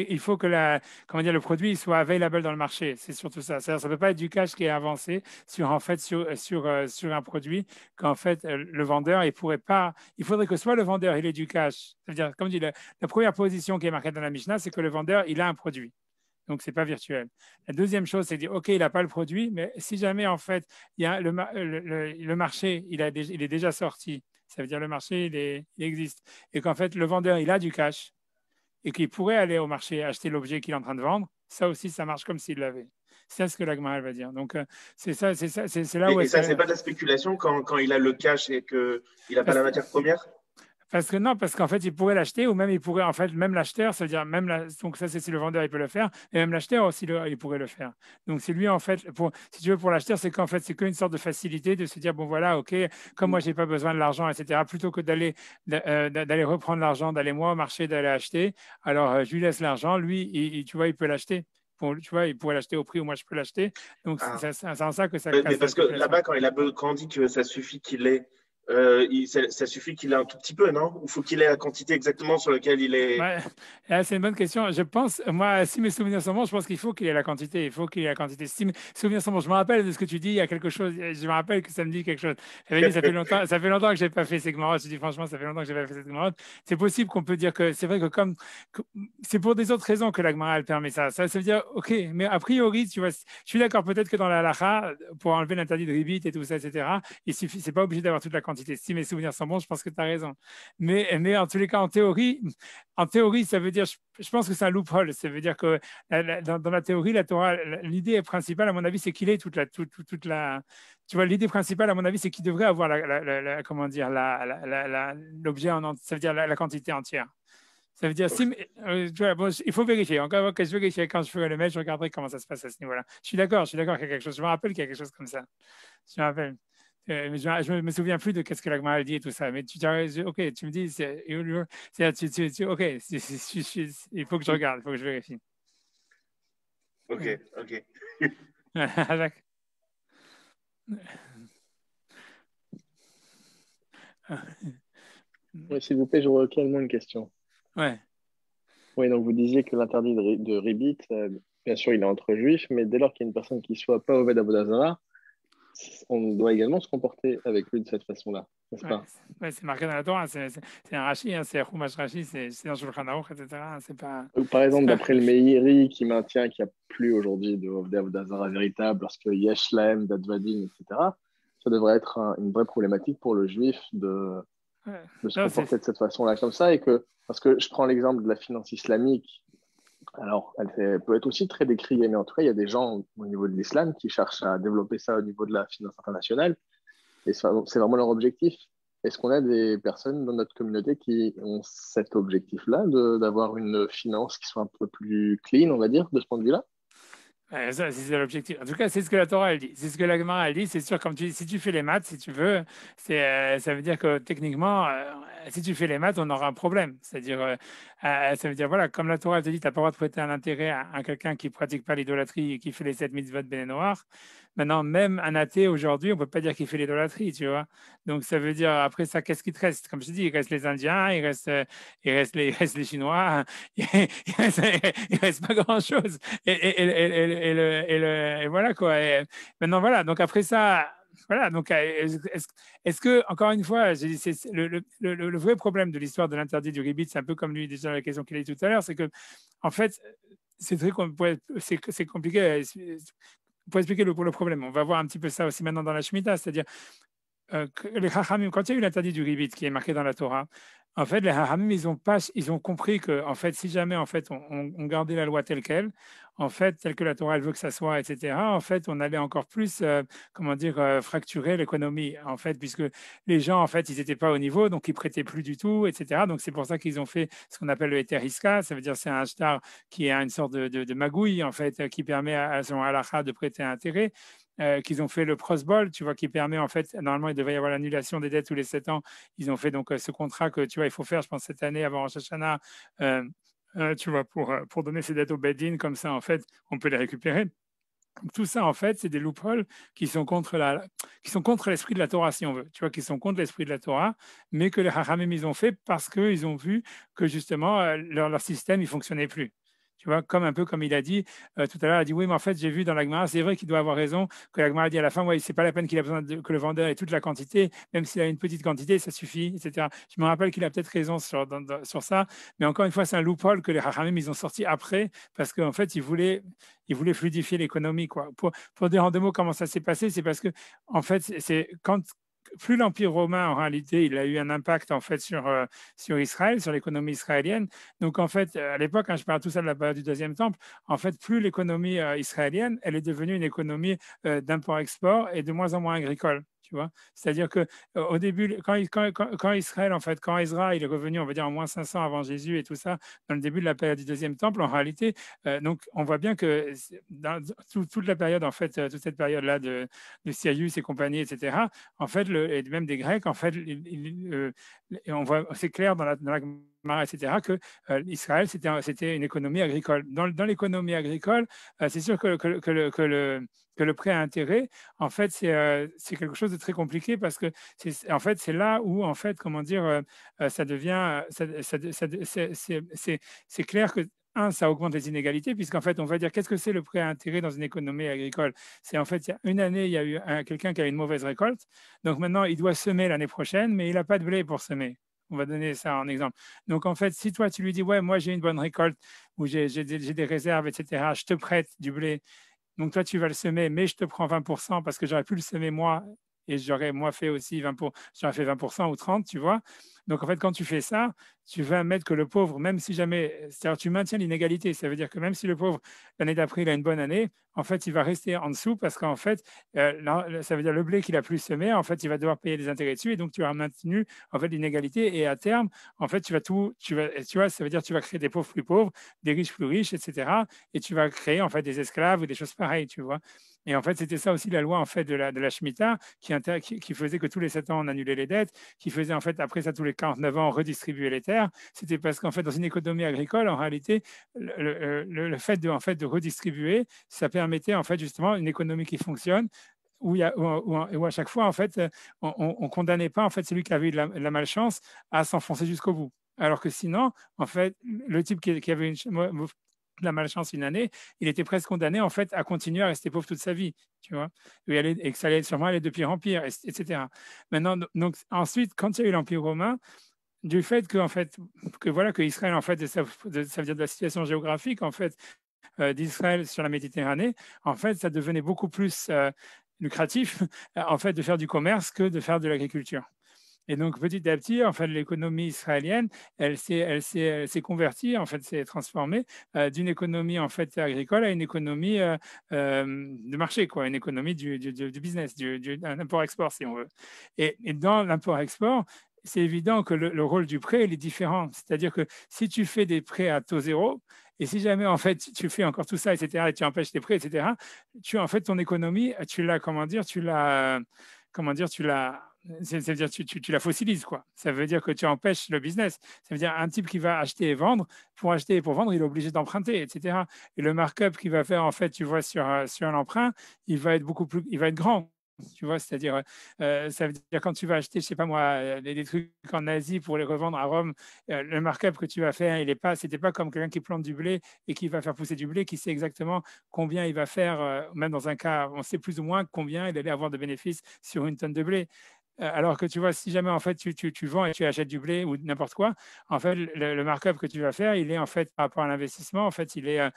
il faut que comment dire, le produit soit available dans le marché. C'est surtout ça. Ça ne peut pas être du cash qui est avancé sur un produit qu'en fait le vendeur il pourrait pas. Il faudrait que soit le vendeur il ait du cash. C'est-à-dire, comme dit la première position qui est marquée dans la Mishnah, c'est que le vendeur il a un produit. Donc, ce n'est pas virtuel. La deuxième chose, c'est de dire, OK, il n'a pas le produit, mais si jamais, en fait, il y a le marché, il est déjà sorti, ça veut dire le marché, il existe, et qu'en fait, le vendeur, il a du cash, et qu'il pourrait aller au marché acheter l'objet qu'il est en train de vendre, ça aussi, ça marche comme s'il l'avait. C'est ce que la Gemara va dire. Donc, c'est là où
Et ça, c'est pas de la spéculation quand il a le cash et qu'il n'a pas la matière première?
Parce que non, parce qu'en fait, il pourrait l'acheter ou même il pourrait, en fait, même l'acheteur, ça veut dire donc ça, c'est si le vendeur, il peut le faire, et même l'acheteur aussi, il pourrait le faire. Donc, c'est lui, en fait, si tu veux, pour l'acheteur, c'est qu'en fait, c'est qu'une sorte de facilité de se dire, bon, voilà, OK, comme moi, j'ai pas besoin de l'argent, etc., plutôt que d'aller reprendre l'argent, d'aller moi au marché, d'aller acheter, alors je lui laisse l'argent, lui, tu vois, il peut l'acheter. Tu vois, il pourrait l'acheter au prix où moi je peux l'acheter. Donc, c'est en ça que ça casse.
Mais parce que là-bas, quand on dit que ça suffit qu'il ait, ça suffit qu'il ait un tout petit peu, non? Ou faut qu'il ait la quantité exactement sur laquelle il est.
Ouais, c'est une bonne question. Je pense, moi, si mes souvenirs sont bons, je pense qu'il faut qu'il ait la quantité. Il faut qu'il ait la quantité. Si mes souvenirs sont bons, je me rappelle de ce que tu dis. Il y a quelque chose. Je me rappelle que ça me dit quelque chose. J'avais dit, ça fait longtemps que je n'ai pas fait ces Gemara. Je dis franchement, ça fait longtemps que je n'ai pas fait cette Gemara. C'est possible qu'on peut dire que c'est vrai que c'est pour des autres raisons que la Gemara elle permet ça. Ça veut dire, ok, mais a priori, tu vois, je suis d'accord peut-être que dans la halakha, pour enlever l'interdit de ribit et tout ça, etc. Il suffit, c'est pas obligé d'avoir toute la quantité. Si mes souvenirs sont bons, je pense que tu as raison. Mais en tous les cas, en théorie, ça veut dire, je pense que c'est un loophole. Ça veut dire que dans la théorie, la Torah, l'idée principale, à mon avis, c'est qu'il ait toute la. Tu vois, l'idée principale, à mon avis, c'est qu'il devrait avoir comment dire, l'objet en entier. Ça veut dire la quantité entière. Ça veut dire, tu vois, bon, il faut vérifier. Encore que je vérifie quand je ferai le match, je regarderai comment ça se passe à ce niveau-là. Je suis d'accord qu'il y a quelque chose. Je me rappelle qu'il y a quelque chose comme ça. Je me rappelle. Mais je me souviens plus de qu'est-ce que la Gemara dit et tout ça. Mais ok, tu me dis, ok, il faut que je regarde, il faut que je vérifie.
Ok, ok.
Oui, s'il vous plaît, j'aurais également une question.
Ouais.
Oui, donc vous disiez que l'interdit de ribit, bien sûr, il est entre juifs, mais dès lors qu'il y a une personne qui ne soit pas Oved Avodah Zarah, on doit également se comporter avec lui de cette façon-là, n'est-ce pas?
Ouais, c'est marqué dans la Torah, c'est un Rashi, hein, c'est un Chumash Rashi, c'est dans Shulchan Aruch, etc. C'est pas...
Par exemple, d'après le Meiri qui maintient qu'il n'y a plus aujourd'hui de Oved Avodah Zarah véritable, lorsque Yesh Lahem, Dadvadim, etc., ça devrait être une vraie problématique pour le juif de se comporter de cette façon-là, comme ça, parce que je prends l'exemple de la finance islamique. Alors, elle peut être aussi très décriée, mais en tout cas, il y a des gens au niveau de l'islam qui cherchent à développer ça au niveau de la finance internationale, et c'est vraiment leur objectif. Est-ce qu'on a des personnes dans notre communauté qui ont cet objectif-là, d'avoir une finance qui soit un peu plus clean, on va dire, de ce point de vue-là?
Ça, c'est l'objectif. En tout cas, c'est ce que la Torah elle dit. C'est ce que la Gemara elle dit. C'est sûr, comme si tu fais les maths, si tu veux, ça veut dire que techniquement, si tu fais les maths, on aura un problème. C'est-à-dire, ça veut dire, voilà, comme la Torah elle te dit, tu n'as pas le droit de prêter un intérêt à quelqu'un qui ne pratique pas l'idolâtrie et qui fait les 7 mitzvot ben noirs. Maintenant, même un athée aujourd'hui, on ne peut pas dire qu'il fait l'idolâtrie, tu vois. Donc, ça veut dire, après ça, qu'est-ce qui te reste? Comme je te dis, il reste les Indiens, il reste les Chinois, il reste pas grand-chose. Et voilà, quoi. Et maintenant, voilà. Donc, après ça, voilà. Donc, est-ce que, encore une fois, le vrai problème de l'histoire de l'interdit du ribit, c'est un peu comme lui, déjà, la question qu'il a dit tout à l'heure, c'est que, en fait, c'est compliqué. Pour expliquer le problème, on va voir un petit peu ça aussi maintenant dans la Shemitah, c'est-à-dire les Chachamim, quand il y a eu l'interdit du ribit qui est marqué dans la Torah, en fait, les Chachamim, ils ont compris que, en fait, si jamais en fait, on gardait la loi telle qu'elle, en fait, telle que la Torah elle veut que ça soit, etc., en fait, on allait encore plus, comment dire, fracturer l'économie, en fait, puisque les gens, en fait, ils n'étaient pas au niveau, donc ils prêtaient plus du tout, etc. Donc, c'est pour ça qu'ils ont fait ce qu'on appelle le Heter Iska, ça veut dire c'est un shtar qui est une sorte de magouille, en fait, qui permet à son halakha de prêter un intérêt. Qu'ils ont fait le prosbol, tu vois, qui permet en fait, normalement il devait y avoir l'annulation des dettes tous les 7 ans. Ils ont fait donc ce contrat que tu vois, il faut faire, je pense, cette année avant Rosh Hashanah, tu vois, pour donner ces dettes au Bedin, comme ça en fait, on peut les récupérer. Donc, tout ça en fait, c'est des loopholes qui sont contre l'esprit de la Torah, si on veut, tu vois, qui sont contre l'esprit de la Torah, mais que les Chachamim ils ont fait parce qu'ils ont vu que justement leur système il fonctionnait plus. Tu vois, un peu comme il a dit tout à l'heure, il a dit oui, mais en fait, j'ai vu dans la Gemara, c'est vrai qu'il doit avoir raison, que la Gemara a dit à la fin, ouais, c'est pas la peine qu'il a besoin que le vendeur ait toute la quantité, même s'il a une petite quantité, ça suffit, etc. Je me rappelle qu'il a peut-être raison sur ça, mais encore une fois, c'est un loophole que les Chachamim, ils ont sorti après, parce qu'en fait, ils voulaient fluidifier l'économie, quoi. Pour dire en 2 mots comment ça s'est passé, c'est parce que, en fait, c'est quand plus l'Empire romain, en réalité, il a eu un impact en fait sur Israël, sur l'économie israélienne. Donc en fait, à l'époque, je parle tout ça de la période du Deuxième Temple, en fait, plus l'économie israélienne, elle est devenue une économie d'import-export et de moins en moins agricole. Tu vois, c'est-à-dire que au début, quand Israël, en fait, quand Ezra il est revenu, on va dire en moins 500 avant Jésus et tout ça, dans le début de la période du Deuxième Temple, en réalité, donc on voit bien que dans toute la période, en fait, toute cette période-là de Cyrus et compagnie, etc., en fait, et même des Grecs, en fait, on voit, c'est clair dans la Gemara, etc., que Israël, c'était une économie agricole. Dans l'économie agricole, c'est sûr que le prêt à intérêt, en fait, c'est quelque chose de très compliqué parce que en fait, c'est là où, en fait, comment dire, ça devient, c'est clair que ça augmente les inégalités, puisqu'en fait, on va dire, qu'est-ce que c'est le prêt à intérêt dans une économie agricole? C'est en fait, il y a une année, il y a eu quelqu'un qui a eu une mauvaise récolte, donc maintenant, il doit semer l'année prochaine, mais il n'a pas de blé pour semer. On va donner ça en exemple. Donc, en fait, si toi, tu lui dis, ouais, moi, j'ai une bonne récolte, ou j'ai des réserves, etc., je te prête du blé, donc toi, tu vas le semer, mais je te prends 20% parce que j'aurais pu le semer moi, et j'aurais moi fait aussi j'aurais fait 20% ou 30%, tu vois. Donc en fait, quand tu fais ça, tu vas mettre que le pauvre, même si jamais, c'est-à-dire tu maintiens l'inégalité, ça veut dire que même si le pauvre, l'année d'après, il a une bonne année, en fait, il va rester en dessous parce qu'en fait, ça veut dire le blé qu'il a plus semé, en fait, il va devoir payer des intérêts dessus et donc tu as maintenu en fait l'inégalité et à terme, en fait, tu vois, ça veut dire que tu vas créer des pauvres plus pauvres, des riches plus riches, etc. Et tu vas créer en fait des esclaves ou des choses pareilles, tu vois. Et en fait, c'était ça aussi la loi en fait de la Shemitah qui faisait que tous les 7 ans on annulait les dettes, qui faisait en fait après ça tous les 49 ans on redistribuait les terres. C'était parce qu'en fait dans une économie agricole, en réalité, le fait de redistribuer, ça permettait en fait justement une économie qui fonctionne où à chaque fois en fait on condamnait pas en fait celui qui avait eu de la malchance à s'enfoncer jusqu'au bout. Alors que sinon, en fait, le type qui avait la malchance une année, il était presque condamné en fait à continuer à rester pauvre toute sa vie, tu vois, et que ça allait sûrement aller de pire en pire, etc. Maintenant, donc ensuite, quand il y a eu l'Empire romain, du fait que en fait que Israël en fait, ça veut dire de la situation géographique en fait d'Israël sur la Méditerranée, en fait, ça devenait beaucoup plus lucratif en fait de faire du commerce que de faire de l'agriculture. Et donc, petit à petit, en fait, l'économie israélienne, elle s'est convertie, en fait, s'est transformée d'une économie en fait agricole à une économie de marché, quoi, une économie du business, d'un import-export, si on veut. Et dans l'import-export, c'est évident que le rôle du prêt il est différent. C'est-à-dire que si tu fais des prêts à taux zéro, et si jamais en fait tu fais encore tout ça, etc., et tu empêches tes prêts, etc., en fait ton économie, tu l'as, c'est-à-dire tu la fossilises, quoi. Ça veut dire que tu empêches le business. Ça veut dire un type qui va acheter et vendre, pour acheter et pour vendre, il est obligé d'emprunter, etc. Et le markup qu'il va faire, en fait, tu vois, sur l'emprunt, il va être grand. Tu vois, c'est-à-dire, ça veut dire quand tu vas acheter, je sais pas moi, des trucs en Asie pour les revendre à Rome, le markup que tu vas faire, c'était pas comme quelqu'un qui plante du blé et qui va faire pousser du blé, qui sait exactement combien il va faire, même dans un cas, on sait plus ou moins combien il allait avoir de bénéfices sur une tonne de blé. Alors que tu vois, si jamais en fait tu vends et tu achètes du blé ou n'importe quoi, en fait le markup que tu vas faire, il est en fait par rapport à l'investissement, en fait il est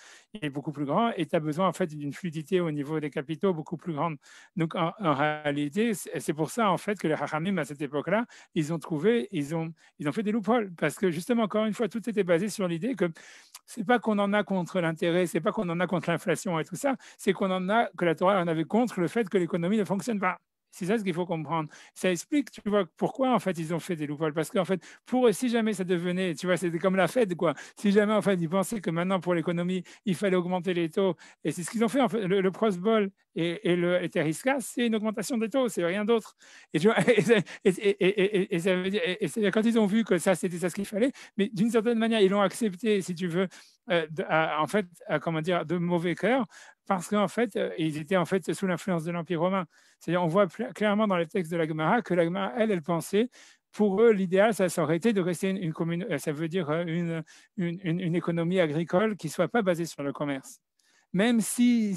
beaucoup plus grand et tu as besoin en fait d'une fluidité au niveau des capitaux beaucoup plus grande. Donc en réalité, c'est pour ça en fait que les Hachamim à cette époque-là, ils ont fait des loopholes parce que justement encore une fois tout était basé sur l'idée que c'est pas qu'on en a contre l'intérêt, c'est pas qu'on en a contre l'inflation et tout ça, c'est que la Torah en avait contre le fait que l'économie ne fonctionne pas. C'est ça ce qu'il faut comprendre. Ça explique, tu vois, pourquoi en fait ils ont fait des loopholes. Parce qu'en fait, pour eux, si jamais ça devenait, tu vois, c'était comme la Fed, quoi. Si jamais en fait ils pensaient que maintenant pour l'économie, il fallait augmenter les taux, et c'est ce qu'ils ont fait en fait. Le Prosbol et le Etherisca, c'est une augmentation des taux, c'est rien d'autre. Et tu vois, c'est quand ils ont vu que ça, c'était ça ce qu'il fallait, mais d'une certaine manière, ils l'ont accepté, si tu veux, en fait, comment dire, de mauvais cœur, parce qu'en fait, ils étaient en fait sous l'influence de l'Empire romain. C'est-à-dire, on voit clairement dans les textes de la Gemara que la Gemara, elle pensait, pour eux, l'idéal, ça aurait été de rester une commune, ça veut dire une économie agricole qui ne soit pas basée sur le commerce. Même si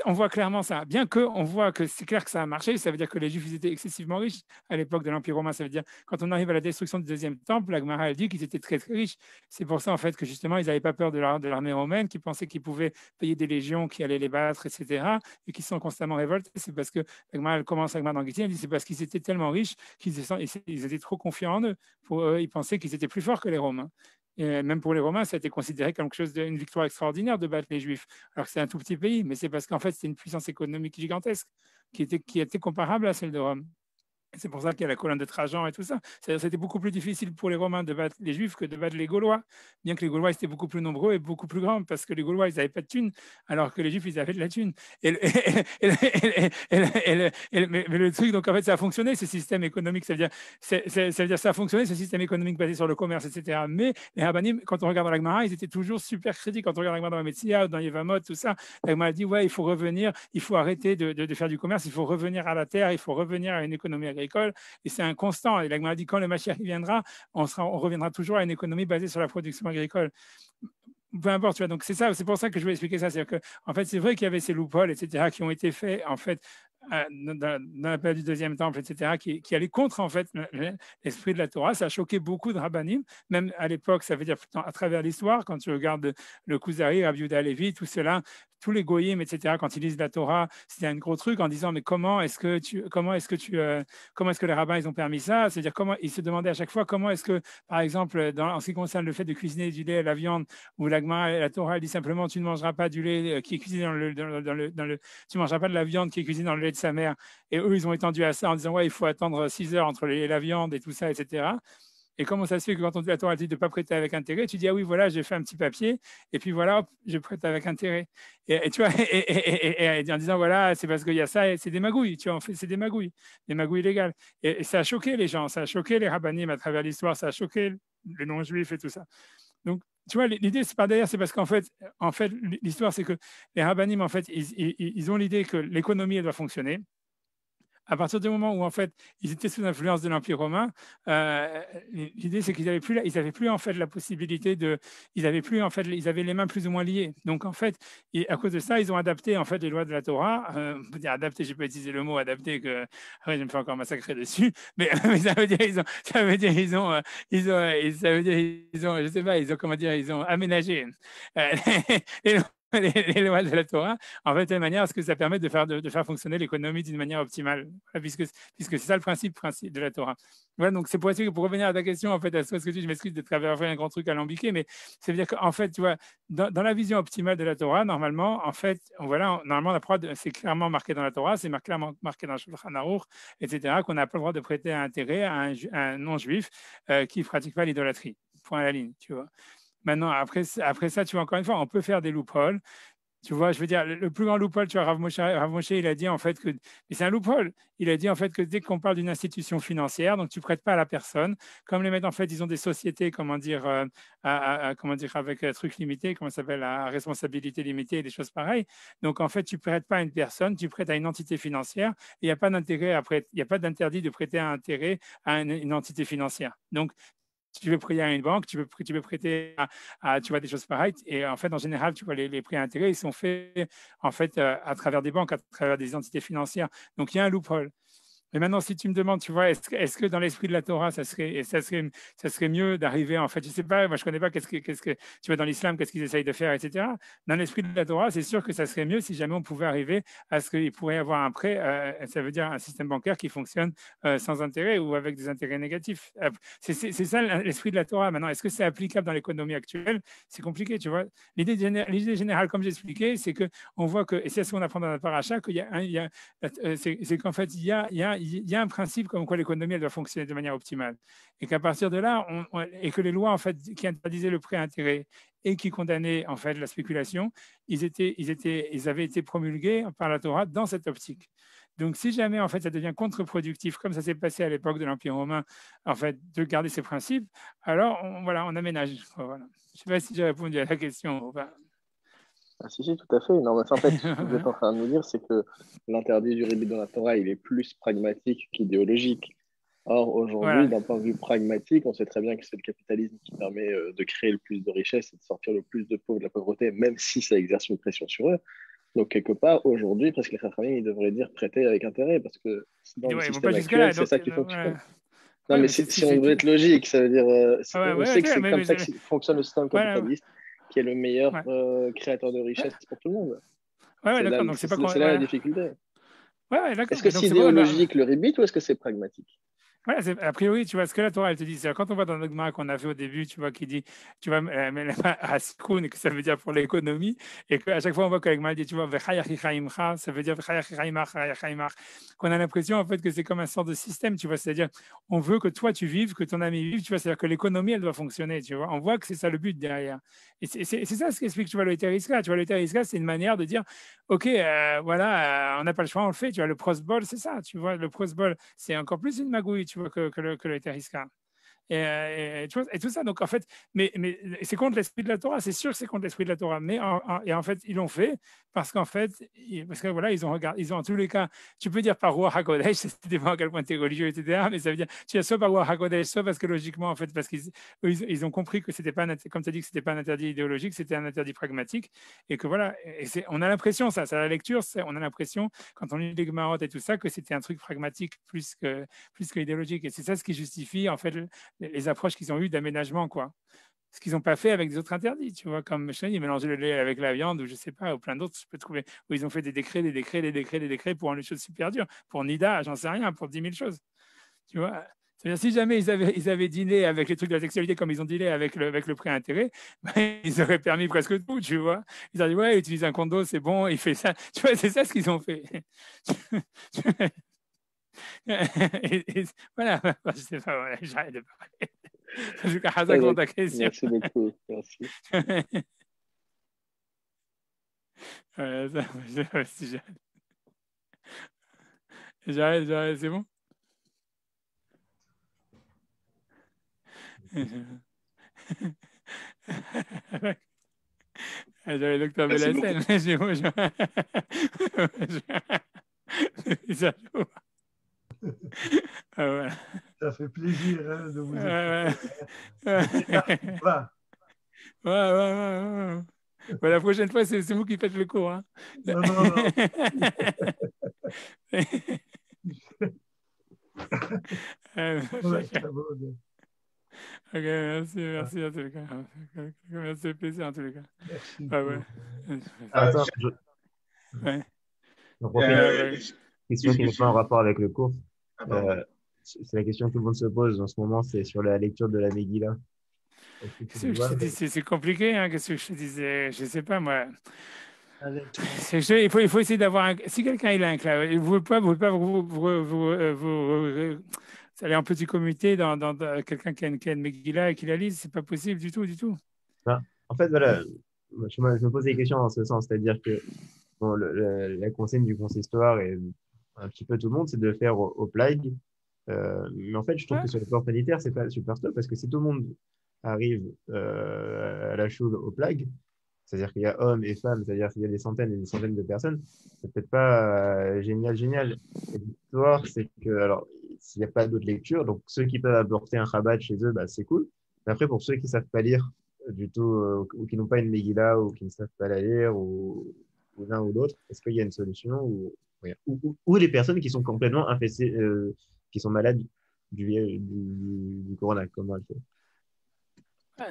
on voit clairement ça. Bien qu'on voit que c'est clair que ça a marché, ça veut dire que les Juifs ils étaient excessivement riches à l'époque de l'Empire romain. Ça veut dire quand on arrive à la destruction du deuxième temple, la Gemara elle dit qu'ils étaient très très riches. C'est pour ça en fait que justement ils n'avaient pas peur de l'armée romaine, qui pensaient qu'ils pouvaient payer des légions qui allaient les battre, etc. Et qui sont constamment révoltés. C'est parce que la Gemara elle commence la Gemara dans Gittin, elle dit c'est parce qu'ils étaient tellement riches qu'ils étaient trop confiants en eux. Pour eux, ils pensaient qu'ils étaient plus forts que les Romains. Et même pour les Romains, ça a été considéré comme quelque chose d'une victoire extraordinaire de battre les Juifs, alors que c'est un tout petit pays, mais c'est parce qu'en fait, c'était une puissance économique gigantesque qui était comparable à celle de Rome. C'est pour ça qu'il y a la colonne de Trajan et tout ça. C'est-à-dire c'était beaucoup plus difficile pour les Romains de battre les Juifs que de battre les Gaulois, bien que les Gaulois étaient beaucoup plus nombreux et beaucoup plus grands, parce que les Gaulois, ils n'avaient pas de thunes, alors que les Juifs, ils avaient de la thune. Mais le truc, donc en fait, ça a fonctionné, ce système économique. Ça veut dire ça a fonctionné, ce système économique basé sur le commerce, etc. Mais les Rabbanim, quand on regarde dans la Gemara, ils étaient toujours super critiques. Quand on regarde la Gemara dans la Metsia, dans Yevamot, tout ça, la Gemara dit, ouais, il faut revenir, il faut arrêter de faire du commerce, il faut revenir à la terre, il faut revenir à une économie agricole. Et c'est un constant. Et la Gemara dit quand le Mashiach viendra, on reviendra toujours à une économie basée sur la production agricole. Peu importe, tu vois. Donc c'est ça, c'est pour ça que je voulais expliquer ça. C'est-à-dire que, en fait, c'est vrai qu'il y avait ces loopholes, etc., qui ont été faits, en fait, dans la période du deuxième temple, etc., qui allaient contre, en fait, l'esprit de la Torah. Ça a choqué beaucoup de rabbanim, même à l'époque, ça veut dire à travers l'histoire, quand tu regardes le Kuzari, Rabbi Yehuda Halevi, tout cela, tous les goyim, etc., quand ils lisent la Torah, c'était un gros truc en disant, mais comment est-ce que les rabbins, ils ont permis ça? C'est-à-dire, comment ils se demandaient à chaque fois, comment est-ce que, par exemple, en ce qui concerne le fait de cuisiner du lait et la viande, où la Torah, elle dit simplement, tu ne mangeras pas du lait qui est cuisiné tu ne mangeras pas de la viande qui est cuisinée dans le lait de sa mère. Et eux, ils ont étendu à ça en disant, ouais, il faut attendre 6 heures entre la viande et tout ça, etc. Et comment ça se fait que quand on dit la Torah dit de ne pas prêter avec intérêt, tu dis, ah oui, voilà, j'ai fait un petit papier, et puis voilà, hop, je prête avec intérêt. Et tu vois, et en disant, voilà, c'est parce qu'il y a ça, et c'est des magouilles, tu vois, en fait, c'est des magouilles illégales. Et ça a choqué les gens, ça a choqué les rabbanim à travers l'histoire, ça a choqué les non-juifs et tout ça. Donc, tu vois, l'idée, c'est pas d'ailleurs, c'est parce qu'en fait, l'histoire, c'est que les rabbanim, en fait, ils ont l'idée que l'économie, elle doit fonctionner. À partir du moment où en fait ils étaient sous l'influence de l'Empire romain, l'idée c'est qu'ils n'avaient plus en fait la possibilité ils avaient les mains plus ou moins liées. Donc en fait, à cause de ça, ils ont adapté en fait les lois de la Torah. On peut dire adapté, je vais pas utiliser le mot adapté, que après je me fais encore massacrer dessus, mais ça veut dire je sais pas, ils ont aménagé les lois de la Torah, en fait, de manière à ce que ça permette de faire fonctionner l'économie d'une manière optimale, puisque c'est ça le principe de la Torah. Voilà, donc c'est pour revenir à ta question, en fait, à ce que tu dis, je m'excuse de traverser un grand truc alambiqué, mais ça veut dire qu'en fait, tu vois, dans la vision optimale de la Torah, normalement, en fait, normalement, la prod, c'est clairement marqué dans la Torah, c'est clairement marqué dans le Shulchan Aruch, etc., qu'on n'a pas le droit de prêter un intérêt à un non-juif qui ne pratique pas l'idolâtrie. Point à la ligne, tu vois. Maintenant, après ça, tu vois, encore une fois, on peut faire des loopholes. Tu vois, je veux dire, le plus grand loophole, tu vois, Rav Moshe, il a dit en fait que, mais c'est un loophole, il a dit en fait que dès qu'on parle d'une institution financière, donc tu ne prêtes pas à la personne, comme les mecs, en fait, ils ont des sociétés, avec un truc limité, comment ça s'appelle, à responsabilité limitée, des choses pareilles. Donc, en fait, tu ne prêtes pas à une personne, tu prêtes à une entité financière, et il n'y a pas d'interdit de prêter un intérêt à une entité financière. Donc, tu veux prêter à une banque, tu veux prêter tu vois, des choses pareilles. Et en fait, en général, tu vois, les prêts à intérêt, ils sont faits en fait à travers des banques, à travers des entités financières. Donc, il y a un loophole. Mais maintenant, si tu me demandes, tu vois, est-ce que dans l'esprit de la Torah, ça serait mieux d'arriver, en fait, je ne sais pas, moi je ne connais pas qu'est-ce que, tu vois, dans l'islam, qu'est-ce qu'ils essayent de faire, etc. Dans l'esprit de la Torah, c'est sûr que ça serait mieux si jamais on pouvait arriver à ce qu'il pourrait y avoir un prêt, ça veut dire un système bancaire qui fonctionne sans intérêt ou avec des intérêts négatifs. C'est ça l'esprit de la Torah. Maintenant, est-ce que c'est applicable dans l'économie actuelle? C'est compliqué, tu vois. L'idée générale, comme j'expliquais, c'est qu'on voit que, et c'est ce qu'on apprend dans la paracha, c'est qu'en fait, il y a un principe comme quoi l'économie elle doit fonctionner de manière optimale et qu'à partir de là et que les lois en fait qui interdisaient le prêt à intérêt et qui condamnaient en fait la spéculation, ils avaient été promulgués par la Torah dans cette optique. Donc si jamais en fait ça devient contre-productif comme ça s'est passé à l'époque de l'Empire romain en fait de garder ces principes, alors on aménage. Voilà. Je ne sais pas si j'ai répondu à la question.
Ah, si, tout à fait. Non, mais en fait, ce que vous êtes en train de nous dire, c'est que l'interdit du rébit dans la Torah, il est plus pragmatique qu'idéologique. Or, aujourd'hui, d'un point de vue pragmatique, on sait très bien que c'est le capitalisme qui permet de créer le plus de richesses et de sortir le plus de pauvres de la pauvreté, même si ça exerce une pression sur eux. Donc, quelque part, aujourd'hui, presque les Chachamim, ils devraient dire prêter avec intérêt, parce que dans le
Ouais, ils vont
système
pas jusque-là.
actuel, c'est
Donc,
ça qui
ouais,
fonctionne. Non,
ouais,
mais
mais
si on veut être logique, ça veut dire, on sait que c'est comme ça que fonctionne le système
voilà,
capitaliste, qui est le meilleur
ouais.
créateur de richesse pour tout le monde.
Ouais, d'accord. Donc, c'est pas
là la difficulté.
Ouais, d'accord.
Est-ce que c'est idéologique le ribit ou est-ce que c'est pragmatique?
Voilà, a priori, tu vois, ce que la Torah, elle te dit, c'est quand on voit dans le dogma qu'on a fait au début, tu vois, qui dit, tu vois, à Sikun, que ça veut dire pour l'économie, et qu'à chaque fois, on voit que l'Agma dit, tu vois, ça veut dire qu'on a l'impression, en fait, que c'est comme un sort de système, tu vois, c'est-à-dire, on veut que toi, tu vives, que ton ami vive, tu vois, c'est-à-dire que l'économie, elle doit fonctionner, tu vois. On voit que c'est ça le but derrière. Et c'est ça ce qu'explique, tu vois, le Eteriska. Tu vois, le Eteriska, c'est une manière de dire, OK, voilà, on n'a pas le choix, on le fait, tu vois, le prosbol, c'est ça, tu vois, le prosbol, c'est encore plus une magouille, tu vois, que le Eteriska. Tu vois, et tout ça, donc en fait, mais c'est contre l'esprit de la Torah, c'est sûr que c'est contre l'esprit de la Torah, mais en fait, ils l'ont fait parce qu'en fait, parce que voilà, ils ont regardé, ils ont en tous les cas, tu peux dire par Ruach HaKodesh, ça dépend à quel point tu es religieux, etc., mais ça veut dire, tu as soit par Ruach HaKodesh, soit parce que logiquement, en fait, parce qu'ils ont compris que c'était pas, comme tu as dit, que c'était pas un interdit idéologique, c'était un interdit pragmatique, et que voilà, on a l'impression, ça, à la lecture, on a l'impression, quand on lit les Gemarot et tout ça, que c'était un truc pragmatique plus que idéologique, et c'est ça ce qui justifie, en fait, les approches qu'ils ont eues d'aménagement, quoi. Ce qu'ils n'ont pas fait avec des autres interdits, tu vois, comme je te dis, mélanger le lait avec la viande, ou je sais pas, ou plein d'autres, je peux trouver, où ils ont fait des décrets pour rendre les choses super dures, pour Nida, j'en sais rien, pour 10 000 choses, tu vois. C'est-à-dire, si jamais ils avaient dealé avec les trucs de la sexualité comme ils ont dealé avec le prêt-intérêt, ben, ils auraient permis presque tout, tu vois. Ils ont dit, ouais, il utilise un condo, c'est bon, il fait ça. Tu vois, c'est ça ce qu'ils ont fait. Voilà, je sais pas, voilà, j'arrête de parler. En tout cas, Hazak pour ta question.
Merci beaucoup. Merci.
J'arrête, c'est bon? J'avais le docteur Belassène. Voilà.
Ça fait plaisir hein, de vous écouter.
Ouais. Bah, la prochaine fois, c'est vous qui faites le cours. Hein.
Non.
Ok, merci en tous les cas. Merci, plaisir en tous les cas.
Merci.
Attends,
ouais.
Question qui n'est pas en rapport avec le cours. C'est la question que tout le monde se pose en ce moment, c'est sur la lecture de la Megillah.
C'est compliqué, hein, qu'est-ce que je te disais, je sais pas moi. Il faut essayer d'avoir si quelqu'un il a un clave, vous pouvez pas aller en petit comité dans quelqu'un qui a une Megillah et qui la lise, c'est pas possible du tout.
Ben, en fait, voilà, je me pose des questions dans ce sens, c'est-à-dire que bon, la consigne du consistoire et un petit peu tout le monde, c'est de le faire au plague. Mais en fait, je trouve que sur le plan sanitaire, c'est pas super top parce que si tout le monde arrive à la choule au plague, c'est-à-dire qu'il y a hommes et femmes, c'est-à-dire qu'il y a des centaines et des centaines de personnes, c'est peut-être pas génial. Et l'histoire, c'est que, alors, s'il n'y a pas d'autres lectures, donc ceux qui peuvent apporter un Chabad chez eux, bah, c'est cool. Mais après, pour ceux qui savent pas lire du tout, ou qui n'ont pas une Megillah, ou qui ne savent pas la lire, ou l'un ou l'autre, est-ce qu'il y a une solution ou les personnes qui sont complètement infestées, qui sont malades du corona, comment elle fait?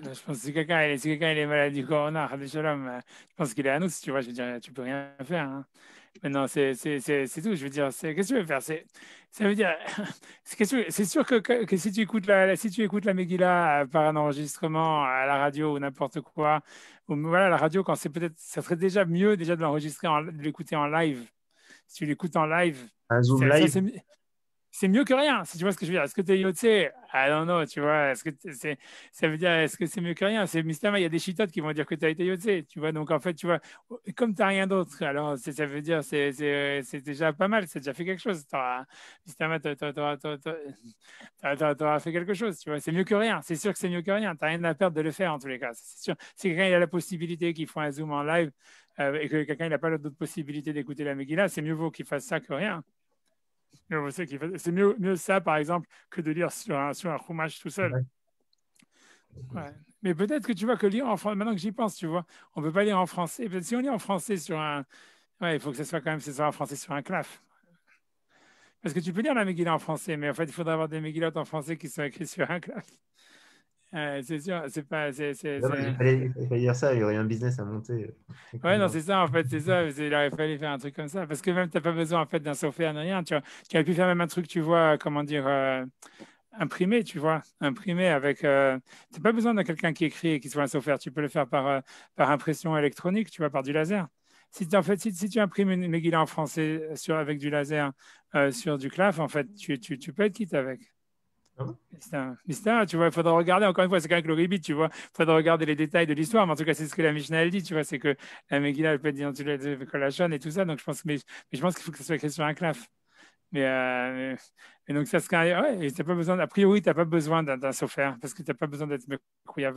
Non, je pense que si quelqu'un est malade du corona, je pense qu'il est à nous, tu vois, je veux dire, tu peux rien faire. Hein. Maintenant, c'est tout, je veux dire, qu'est-ce que tu veux faire? Ça veut dire, c'est sûr que si tu écoutes la Megillah par un enregistrement à la radio ou n'importe quoi, ou voilà, la radio, quand c'est peut-être, ça serait déjà mieux déjà de l'enregistrer, de l'écouter en live. Si tu l'écoutes en live,
un Zoom live?
c'est mieux que rien, si tu vois ce que je veux dire. Est-ce que tu es Yotse? I don't know, tu vois. Ça veut dire, est-ce que c'est mieux que rien? C'est mystère, il y a des chitotes qui vont dire que tu as été Yotse, tu vois. Donc, en fait, tu vois, comme tu n'as rien d'autre, alors ça veut dire, c'est déjà pas mal, c'est déjà fait quelque chose. Mystère, tu auras fait quelque chose, tu vois. C'est mieux que rien, c'est sûr que c'est mieux que rien. Tu n'as rien à perdre de le faire, en tous les cas, c'est sûr. Si quelqu'un a la possibilité qu'il faut un Zoom en live et que quelqu'un n'a pas d'autre possibilité d'écouter la Megillah, c'est mieux vaut qu'il fasse ça que rien. C'est mieux ça, par exemple, que de lire sur un Chumash tout seul. Ouais. Mais peut-être que tu vois que lire en français, maintenant que j'y pense, tu vois, on ne peut pas lire en français. Peut-être si on lit en français sur un Ouais, il faut que ce soit quand même ce soit en français sur un claf. Parce que tu peux lire la Megillah en français, mais en fait, il faudrait avoir des Megillotes en français qui sont écrites sur un claf. C'est sûr, c'est pas.
Dommage, il fallait dire ça, il y aurait un business à monter.
Ouais, non, c'est ça, en fait, c'est ça. Il aurait fallu faire un truc comme ça. Parce que même, tu n'as pas besoin, en fait, d'un software, ni rien. Tu aurais pu faire même un truc, tu vois, comment dire, imprimé, tu vois, imprimé avec. Tu n'as pas besoin de quelqu'un qui écrit et qui soit un software. Tu peux le faire par impression électronique, tu vois, par du laser. En fait, si tu imprimes une Megillah en français avec du laser sur du claf, en fait, tu peux être quitte avec.
Ah bon.
Mystère, tu vois, il faudra regarder, encore une fois, c'est quand même le ribit, tu vois, il faudra regarder les détails de l'histoire, mais en tout cas, c'est ce que la Mishnah, elle dit, tu vois, c'est que la Megillah, elle peut être identifiée avec la Shon et tout ça, donc je pense, mais je pense qu'il faut que ça soit écrit sur un claf. Mais donc, ça serait, ouais, et t'as pas besoin, a priori, tu n'as pas besoin d'un software, parce que tu n'as pas besoin d'être Mekouyav.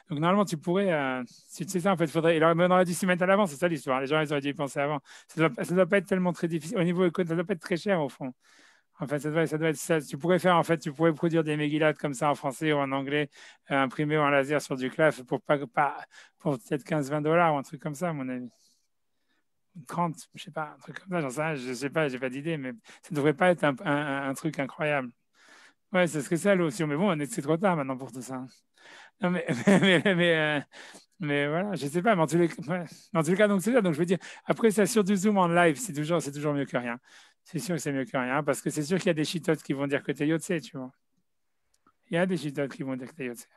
Donc, normalement, tu pourrais, si tu sais ça, en fait, on aurait dû s'y mettre à l'avant, c'est ça l'histoire, les gens, ils auraient dû y penser avant. Ça doit pas être tellement très difficile, au niveau économique, ça doit pas être très cher, au fond. En fait, ça doit être ça. Tu pourrais faire, en fait, tu pourrais produire des Megillat comme ça en français ou en anglais, imprimés en laser sur du claf pour pour peut-être 15-20 $ ou un truc comme ça, à mon avis. 30, je sais pas, un truc comme ça, j'en sais rien, je sais pas, j'ai pas d'idée, mais ça devrait pas être un truc incroyable. Ouais, c'est ce que c'est l'option, mais bon, c'est trop tard maintenant pour tout ça. Non, mais voilà, je sais pas, mais en tous les cas, donc c'est ça. Donc je veux dire, après ça, sur du Zoom en live, c'est toujours mieux que rien. C'est sûr que c'est mieux que rien, parce que c'est sûr qu'il y a des chitotes qui vont dire que t'es Yotse, tu vois. Il y a des chitotes qui vont dire que t'es Yotse.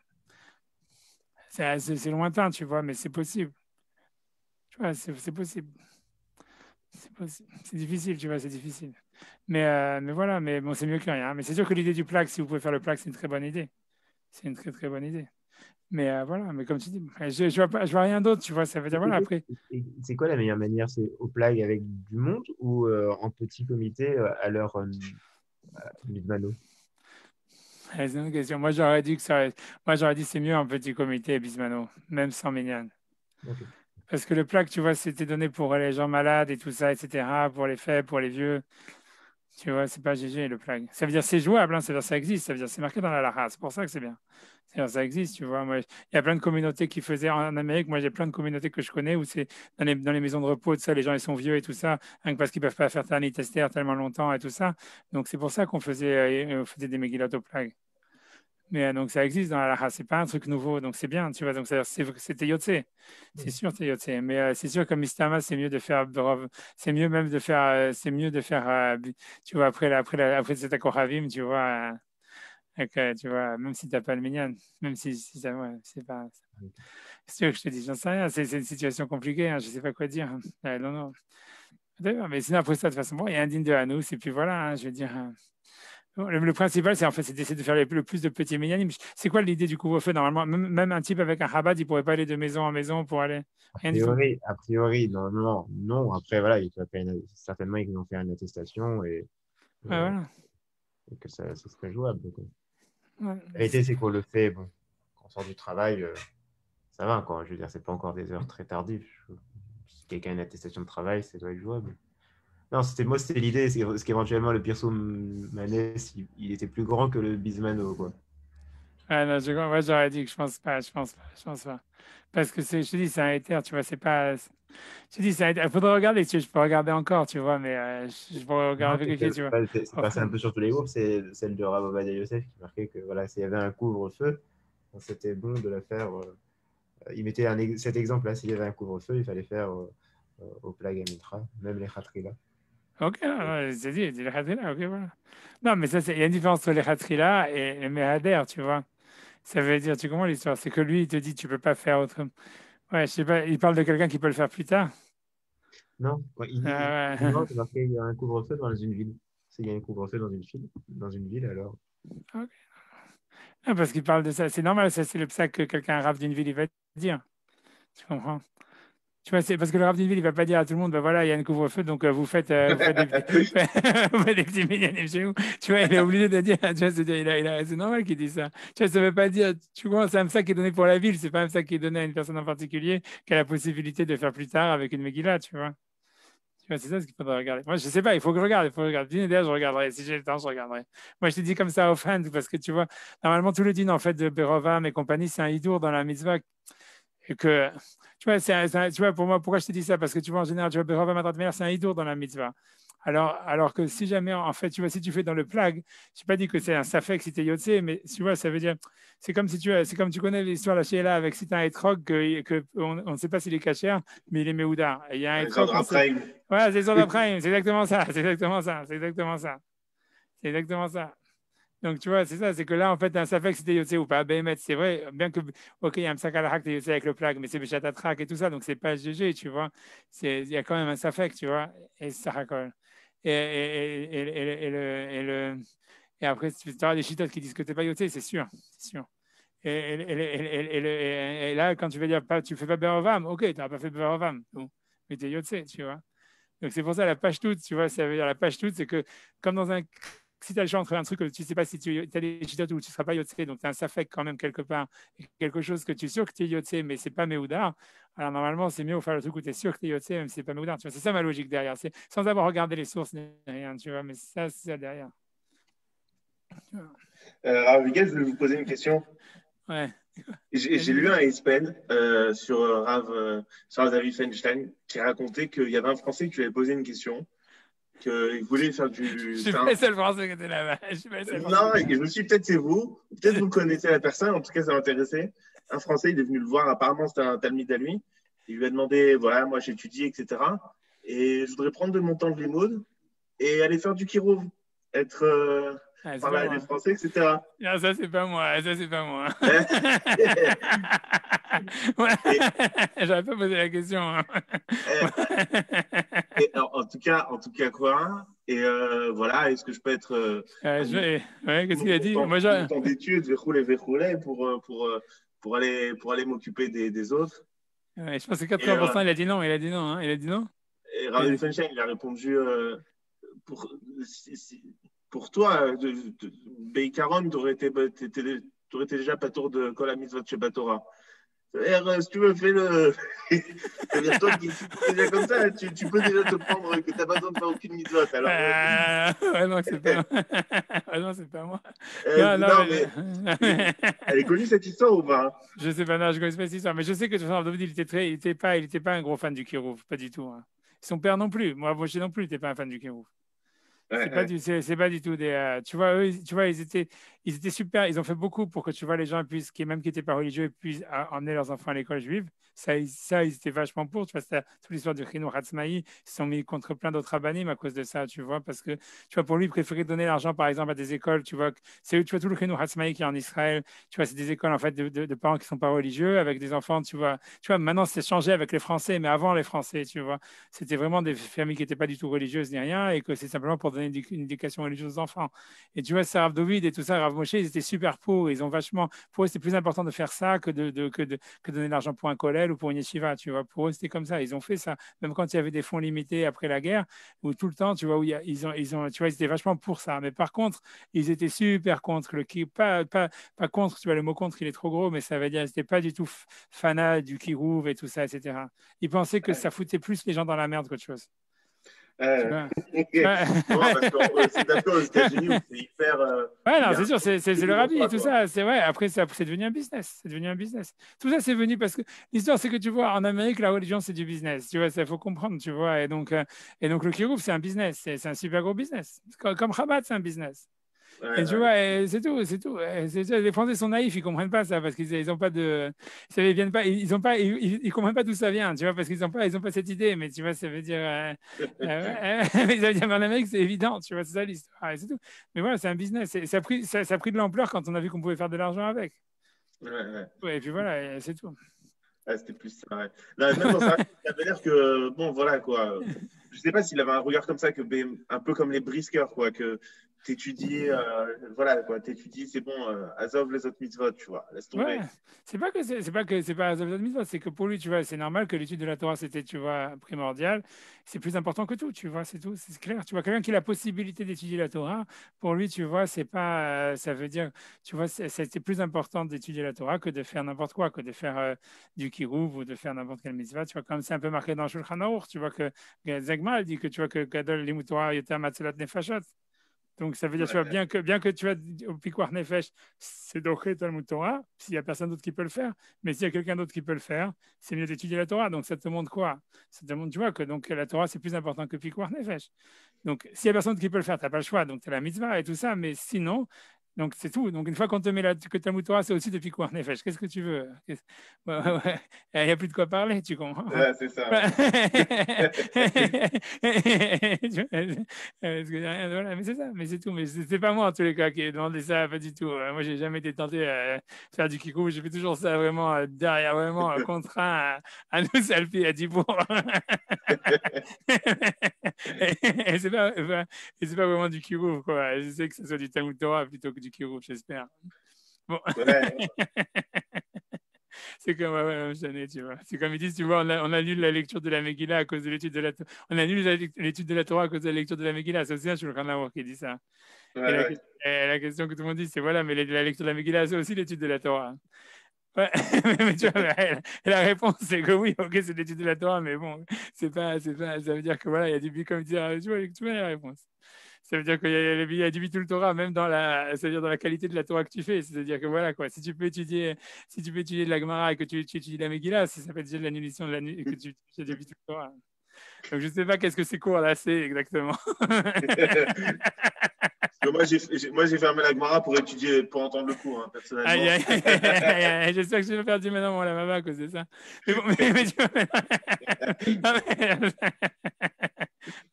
C'est lointain, tu vois, mais c'est possible. Tu vois, c'est possible. C'est possible. C'est difficile, tu vois, c'est difficile. Mais voilà, mais bon, c'est mieux que rien. Mais c'est sûr que l'idée du plaque, si vous pouvez faire le plaque, c'est une très bonne idée. C'est une très très bonne idée. Mais voilà, mais comme tu dis, je vois rien d'autre, tu vois, ça veut dire, voilà, après.
C'est quoi la meilleure manière? C'est au plag avec du monde ou en petit comité à leur mano?
C'est une question. Moi, j'aurais dit c'est mieux en petit comité Bismano, même sans Méniane.
Ok.
Parce que le plaque, tu vois, c'était donné pour les gens malades et tout ça, etc., pour les faibles, pour les vieux. Tu vois, c'est pas GG le plaque. Ça veut dire c'est jouable, hein, ça veut dire ça existe, ça veut dire c'est marqué dans la Lara, c'est pour ça que c'est bien. C'est-à-dire ça existe, tu vois. Moi, il y a plein de communautés qui faisaient en Amérique. Moi, j'ai plein de communautés que je connais où c'est dans les maisons de repos, tout ça, les gens ils sont vieux et tout ça, rien que parce qu'ils peuvent pas faire Tanit Esther tellement longtemps et tout ça. Donc c'est pour ça on faisait des Megillot au plague. Mais donc ça existe dans la Lacha, c'est pas un truc nouveau, donc c'est bien, tu vois. Donc c'était Yotse, c'est sûr, c'est Yotse. Mais c'est sûr comme Mistama, c'est mieux de faire, c'est mieux même de faire, tu vois, après cet Akoravim, tu vois, tu vois, même si t'as pas le minyan, même si ça, ouais, c'est pas. C'est sûr que je te dis, j'en sais rien, c'est une situation compliquée, hein, je sais pas quoi dire. Hein. Non, non. D'ailleurs, mais sinon après ça, de toute façon, bon, il y a un digne de Hanous, et puis voilà, hein, je veux dire. Le principal, c'est en fait, c'est d'essayer de faire le plus de petits minyanim. C'est quoi l'idée du couvre-feu normalement? Même un type avec un Chabad, il pourrait pas aller de maison en maison pour aller. Rien du tout.
A priori, non, non, non. Après, voilà, certainement, ils vont faire une attestation
Ouais,
euh,
voilà.
et que ça serait jouable, quoi.
Ouais.
La réalité, c'est qu'on le fait, bon, quand on sort du travail, ça va, quoi. Je veux dire, c'est pas encore des heures très tardives. Si quelqu'un a une attestation de travail, ça doit être jouable. Non, moi, c'était l'idée, c'est qu'éventuellement, le Pirso Manès, il était plus grand que le Bismano, quoi.
Ouais, non, ouais, j'aurais dit que je pense pas. Parce que je te dis, c'est un éther, tu vois, c'est pas. Je te dis, c'est un éther. Il faudrait regarder, je peux regarder encore, tu vois, mais je pourrais
Non,
regarder, vérifier, tu vois.
c'est passé un peu sur tous les groupes, c'est celle de Rav Ovadia Yosef qui marquait que voilà, s'il y avait un couvre-feu, c'était bon de le faire. Il mettait cet exemple-là, s'il y avait un couvre-feu, il fallait faire au Plag Amitra, même les Khatrila.
Ok, c'est dit, les Khatrila, ok, voilà. Non, mais il y a une différence entre les Khatrila et les Mehader, tu vois. Ça veut dire, tu comprends l'histoire? C'est que lui, il te dit, tu peux pas faire autrement. Ouais, je sais pas, il parle de quelqu'un qui peut le faire plus tard.
Non, quand il dit
Ouais.
non, c'est marqué il y a un couvre-feu dans une ville. S'il y a un couvre-feu dans une ville, alors.
Ok. Ah, parce qu'il parle de ça. C'est normal, ça, c'est le psaque que quelqu'un arabe d'une ville, il va dire. Tu comprends? Tu vois, c'est parce que le rave d'une ville, il va pas dire à tout le monde, ben voilà, il y a un couvre-feu, donc vous faites des petits, vous faites des petits minyanim chez vous. Tu vois, il est obligé de dire, tu vois, c'est normal qu'il dise ça. Tu vois, ça veut pas dire, tu vois, c'est un sac qui est donné pour la ville, c'est pas un sac qui est donné à une personne en particulier qui a la possibilité de faire plus tard avec une Megillah, tu vois. Tu vois, c'est ça ce qu'il faudrait regarder. Moi, je sais pas, il faut que je regarde, il faut que je regarde. D'ailleurs, je regarderai. Si j'ai le temps, je regarderai. Moi, je te dis comme ça offhand parce que tu vois, normalement, tout le din, en fait, de Berovam et compagnie, c'est un hidour dans la mitzvah. Et que, tu vois, tu vois, pour moi, pourquoi je te dis ça? Parce que tu vois, en général, tu vois, Berava Matrat Meir, c'est un hidour dans la mitzvah. Alors que si jamais, en fait, tu vois, si tu fais dans le plag, je n'ai pas dit que c'est un safek si tu es yotze, mais tu vois, ça veut dire, c'est comme si c'est comme tu connais l'histoire de la Sheila avec si tu as un étrog, on ne sait pas s'il est cachère, mais il est méouda. Et il y a un étrog. Voilà, c'est sur Prime, c'est exactement ça, c'est exactement ça, c'est exactement ça. C'est exactement ça. Donc, tu vois, c'est ça, c'est que là, en fait, un safek, c'était yotze ou pas. Bémet, c'est vrai, bien que, ok, il y a un sakalahak, t'es yotze avec le plag, mais c'est béchatatrak et tout ça, donc c'est pas GG, tu vois. Il y a quand même un safek, tu vois, et ça racole. Et après, tu auras des chitotes qui disent que tu n'es pas yoté, c'est sûr. C'est sûr. Et là, quand tu vas dire, tu ne fais pas Berovam, ok, tu n'as pas fait Berovam, mais tu es yoté, tu vois. Donc c'est pour ça la page toute, tu vois, ça veut dire la page toute, c'est que comme dans un. Si tu as le choix entre un truc que tu ne sais pas si tu as des chitotes ou tu ne seras pas yoté, donc tu as un safek quand même quelque part, quelque chose que tu es sûr que tu es yoté, mais ce n'est pas Meoudar. Alors normalement, c'est mieux de faire le truc où tu es sûr que tu es yoté, même si ce n'est pas Meoudar. Tu vois, c'est ça ma logique derrière. C'est sans avoir regardé les sources ni rien, tu vois, mais ça, c'est ça derrière.
Rav Miguel, je voulais vous poser une question.
Ouais.
J'ai lu un ESPN sur Rav David Feinstein qui racontait qu'il y avait un Français qui lui avait posé une question, qu'il voulait faire du.
Je suis pas le seul Français qui était là-bas.
Non, et je me suis dit, peut-être c'est vous, peut-être vous connaissez la personne, en tout cas ça m'intéressait. Un Français, il est venu le voir, apparemment c'était un talmid à lui. Il lui a demandé, voilà, moi j'étudie, etc. Et je voudrais prendre de mon temps de limoud et aller faire du kirouv, être. Parler à des Français, etc.
Non, ça, c'est pas moi. Ça, c'est pas moi. J'aurais pas posé la question.
Et alors, en tout cas, quoi. Et voilà, est-ce que je peux être.
Qu'est-ce qu'il a dit?
Moi, j'ai temps d'études, pour aller m'occuper des autres.
Ouais, je pense que 80%, il a dit non. Il a dit non. Hein. Il a dit non.
Et Rabbi Feinstein, il a répondu pour toi, Beikaron, tu aurais été déjà pas tour de Kol HaMitzvot Sheba Torah. Si tu veux, fais-le. C'est-à-dire, toi qui es déjà comme ça, tu peux déjà te prendre que tu n'as pas besoin de faire aucune mitzvot. Alors,
ouais, non, c'est pas non, c'est pas moi.
Non, mais elle est connue cette histoire ou pas?
Je sais pas, non, je connais pas cette histoire, mais je sais que David, il était pas un gros fan du Kirouv, pas du tout. Hein. Son père non plus. Moi, Moshe non plus, il n'était pas un fan du Kirouv. C'est pas du tout des. Tu vois, eux, ils étaient super. Ils ont fait beaucoup pour que tu vois les gens puissent, même qui n'étaient pas religieux, puissent emmener leurs enfants à l'école juive. Ça, ils étaient vachement pour. Tu vois, c'était toute l'histoire du Chinour Hatzmaï. Ils se sont mis contre plein d'autres abanim à cause de ça, tu vois, parce que tu vois, pour lui, il préférait donner l'argent, par exemple, à des écoles. Tu vois, tu vois tout le Chinour Hatzmaï qui est en Israël. Tu vois, c'est des écoles en fait de parents qui sont pas religieux avec des enfants. Tu vois, maintenant c'est changé avec les Français, mais avant les Français, tu vois, c'était vraiment des familles qui n'étaient pas du tout religieuses ni rien, et que c'est simplement pour donner une éducation religieuse aux enfants. Et tu vois, ça, Rav David et tout ça, Rav Moshe, ils étaient super pour. Ils ont vachement. Pour eux, c'était plus important de faire ça que de donner de l'argent pour un kollel ou pour une yeshiva. Tu vois, pour eux, c'était comme ça. Ils ont fait ça, même quand il y avait des fonds limités après la guerre, ou tout le temps, tu vois, où ils ont, tu vois, ils étaient vachement pour ça. Mais par contre, ils étaient super contre pas contre. Tu vois, le mot contre, il est trop gros, mais ça veut dire, ils n'étaient pas du tout fanat du kirouv et tout ça, etc. Ils pensaient que ça foutait plus les gens dans la merde qu'autre chose.
Non, parce que c'est d'accord aux États-Unis où c'est hyper.
Ouais, non, c'est sûr, c'est le rabbi et tout ça. C'est vrai. Après, c'est devenu un business. C'est devenu un business. Tout ça, c'est venu parce que l'histoire, c'est que tu vois, en Amérique, la religion, c'est du business. Tu vois, il faut comprendre, tu vois. Et donc le kirouv, c'est un business. C'est un super gros business. Comme Chabad, c'est un business. Et tu vois, c'est tout, c'est tout. Les Français sont naïfs, ils comprennent pas ça parce qu'ils ont pas de, ils viennent pas, ils comprennent pas d'où ça vient, tu vois, parce qu'ils ont pas cette idée. Mais tu vois, ça veut dire, mais ça veut dire en Amérique, c'est évident, tu vois, c'est ça l'histoire, c'est tout. Mais voilà, c'est un business. Ça a pris de l'ampleur quand on a vu qu'on pouvait faire de l'argent avec. Ouais, et puis voilà, c'est tout.
C'était plus ça. Ouais. Là, même dans ça, il avait l'air que, bon, voilà, quoi. Je sais pas s'il avait un regard comme ça, un peu comme les brisqueurs, quoi, que t'étudies, voilà, quoi, t'étudies, c'est bon, Azov les autres mitzvot, tu vois, laisse tomber.
Ouais, c'est pas Azov les autres mitzvot, c'est que pour lui, tu vois, c'est normal que l'étude de la Torah, c'était, tu vois, primordial. C'est plus important que tout, tu vois, c'est tout, c'est clair. Tu vois, quelqu'un qui a la possibilité d'étudier la Torah, pour lui, tu vois, c'est pas, ça veut dire, tu vois, c'est plus important d'étudier la Torah que de faire n'importe quoi, que de faire du kirouv ou de faire n'importe quelle mitzvah, tu vois, comme c'est un peu marqué dans Shulchan Aruch, tu vois, que Zegma dit que, tu vois, que Gadol Limut Torah Yoter Matzelat Nefashot. Donc, ça veut dire, tu vois, bien que tu as au Pikuach Nefesh, c'est d'Ochet Talmud Torah, s'il n'y a personne d'autre qui peut le faire, mais s'il y a quelqu'un d'autre qui peut le faire, c'est mieux d'étudier la Torah. Donc, ça te montre quoi? Ça te montre, tu vois, que donc, la Torah, c'est plus important que Pikuach Nefesh. Donc, s'il n'y a personne qui peut le faire, tu n'as pas le choix. Donc, tu as la mitzvah et tout ça, mais sinon, donc c'est tout. Donc, une fois qu'on te met que Talmud Torah, c'est aussi de Pikuach Nefesh. Qu'est-ce que tu veux? Il n'y a plus de quoi parler, tu comprends?
Ouais, c'est ça.
Voilà, mais c'est ça, mais c'est tout. Mais c'est pas moi en tous les cas qui ai demandé ça, pas du tout. Moi, j'ai jamais été tenté à faire du kikou. J'ai fait toujours ça vraiment derrière, vraiment contraint à nous salper à 10 pour. Et c'est pas vraiment du kikou, quoi. Je sais que ce soit du Talmud Torah plutôt que du kikou, j'espère. Bon.
Ouais.
C'est comme, tu vois. C'est comme ils disent, tu vois, on annule la lecture de la Megillah à cause de l'étude de la Torah. On annule l'étude de la Torah à cause de la lecture de la Megillah. C'est aussi un Shulchan Aruch qui dit ça.
Ouais,
et la question que tout le monde dit, c'est voilà, mais la lecture de la Megillah, c'est aussi l'étude de la Torah. Ouais, mais tu vois, la réponse, c'est que oui, ok, c'est l'étude de la Torah, mais bon, ça veut dire que voilà, il y a du comme tu vois la réponse. Ça veut dire qu'il y a du bitul Torah, même c'est-à-dire dans la qualité de la Torah que tu fais. C'est-à-dire que voilà, quoi. Si tu peux étudier de la Gemara et que tu étudies la Megillah, ça s'appelle déjà de l'annulation de que tu fais du bitul Torah. Donc je ne sais pas qu'est-ce que ces cours là c'est exactement.
Moi, j'ai fermé la Gemara pour étudier, pour entendre le cours, hein, personnellement.
Aïe. J'espère que je vais perdu maintenant la maman à cause de ça. Mais bon, mais tu vois,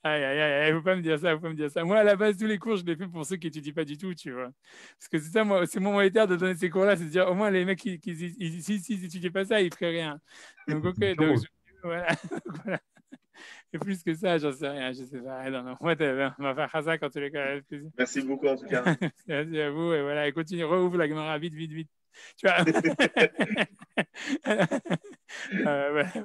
aïe, faut pas me dire ça, Moi, à la base, tous les cours, je les fais pour ceux qui étudient pas du tout, tu vois. Parce que c'est ça, moi, c'est mon monétaire de donner ces cours-là, c'est de dire, au moins, les mecs, s'ils n'étudiaient pas ça, ils feraient rien. Donc, ok, voilà. Voilà. Et plus que ça, j'en sais rien, je sais pas. Non. Moi, on va faire Chazak en tous les cas.
Merci beaucoup, en tout cas.
Merci à vous, et voilà, et continue, rouvre la Gemara, vite. Tu vois.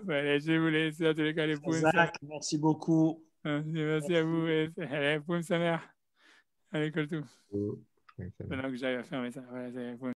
Voilà, je vous laisse, en tous les cas, les points.
Merci beaucoup.
Merci à vous, et allez, poum sa mère. Allez, colle tout.
Oh, ouais,
Maintenant que j'arrive à fermer ça, voilà, c'est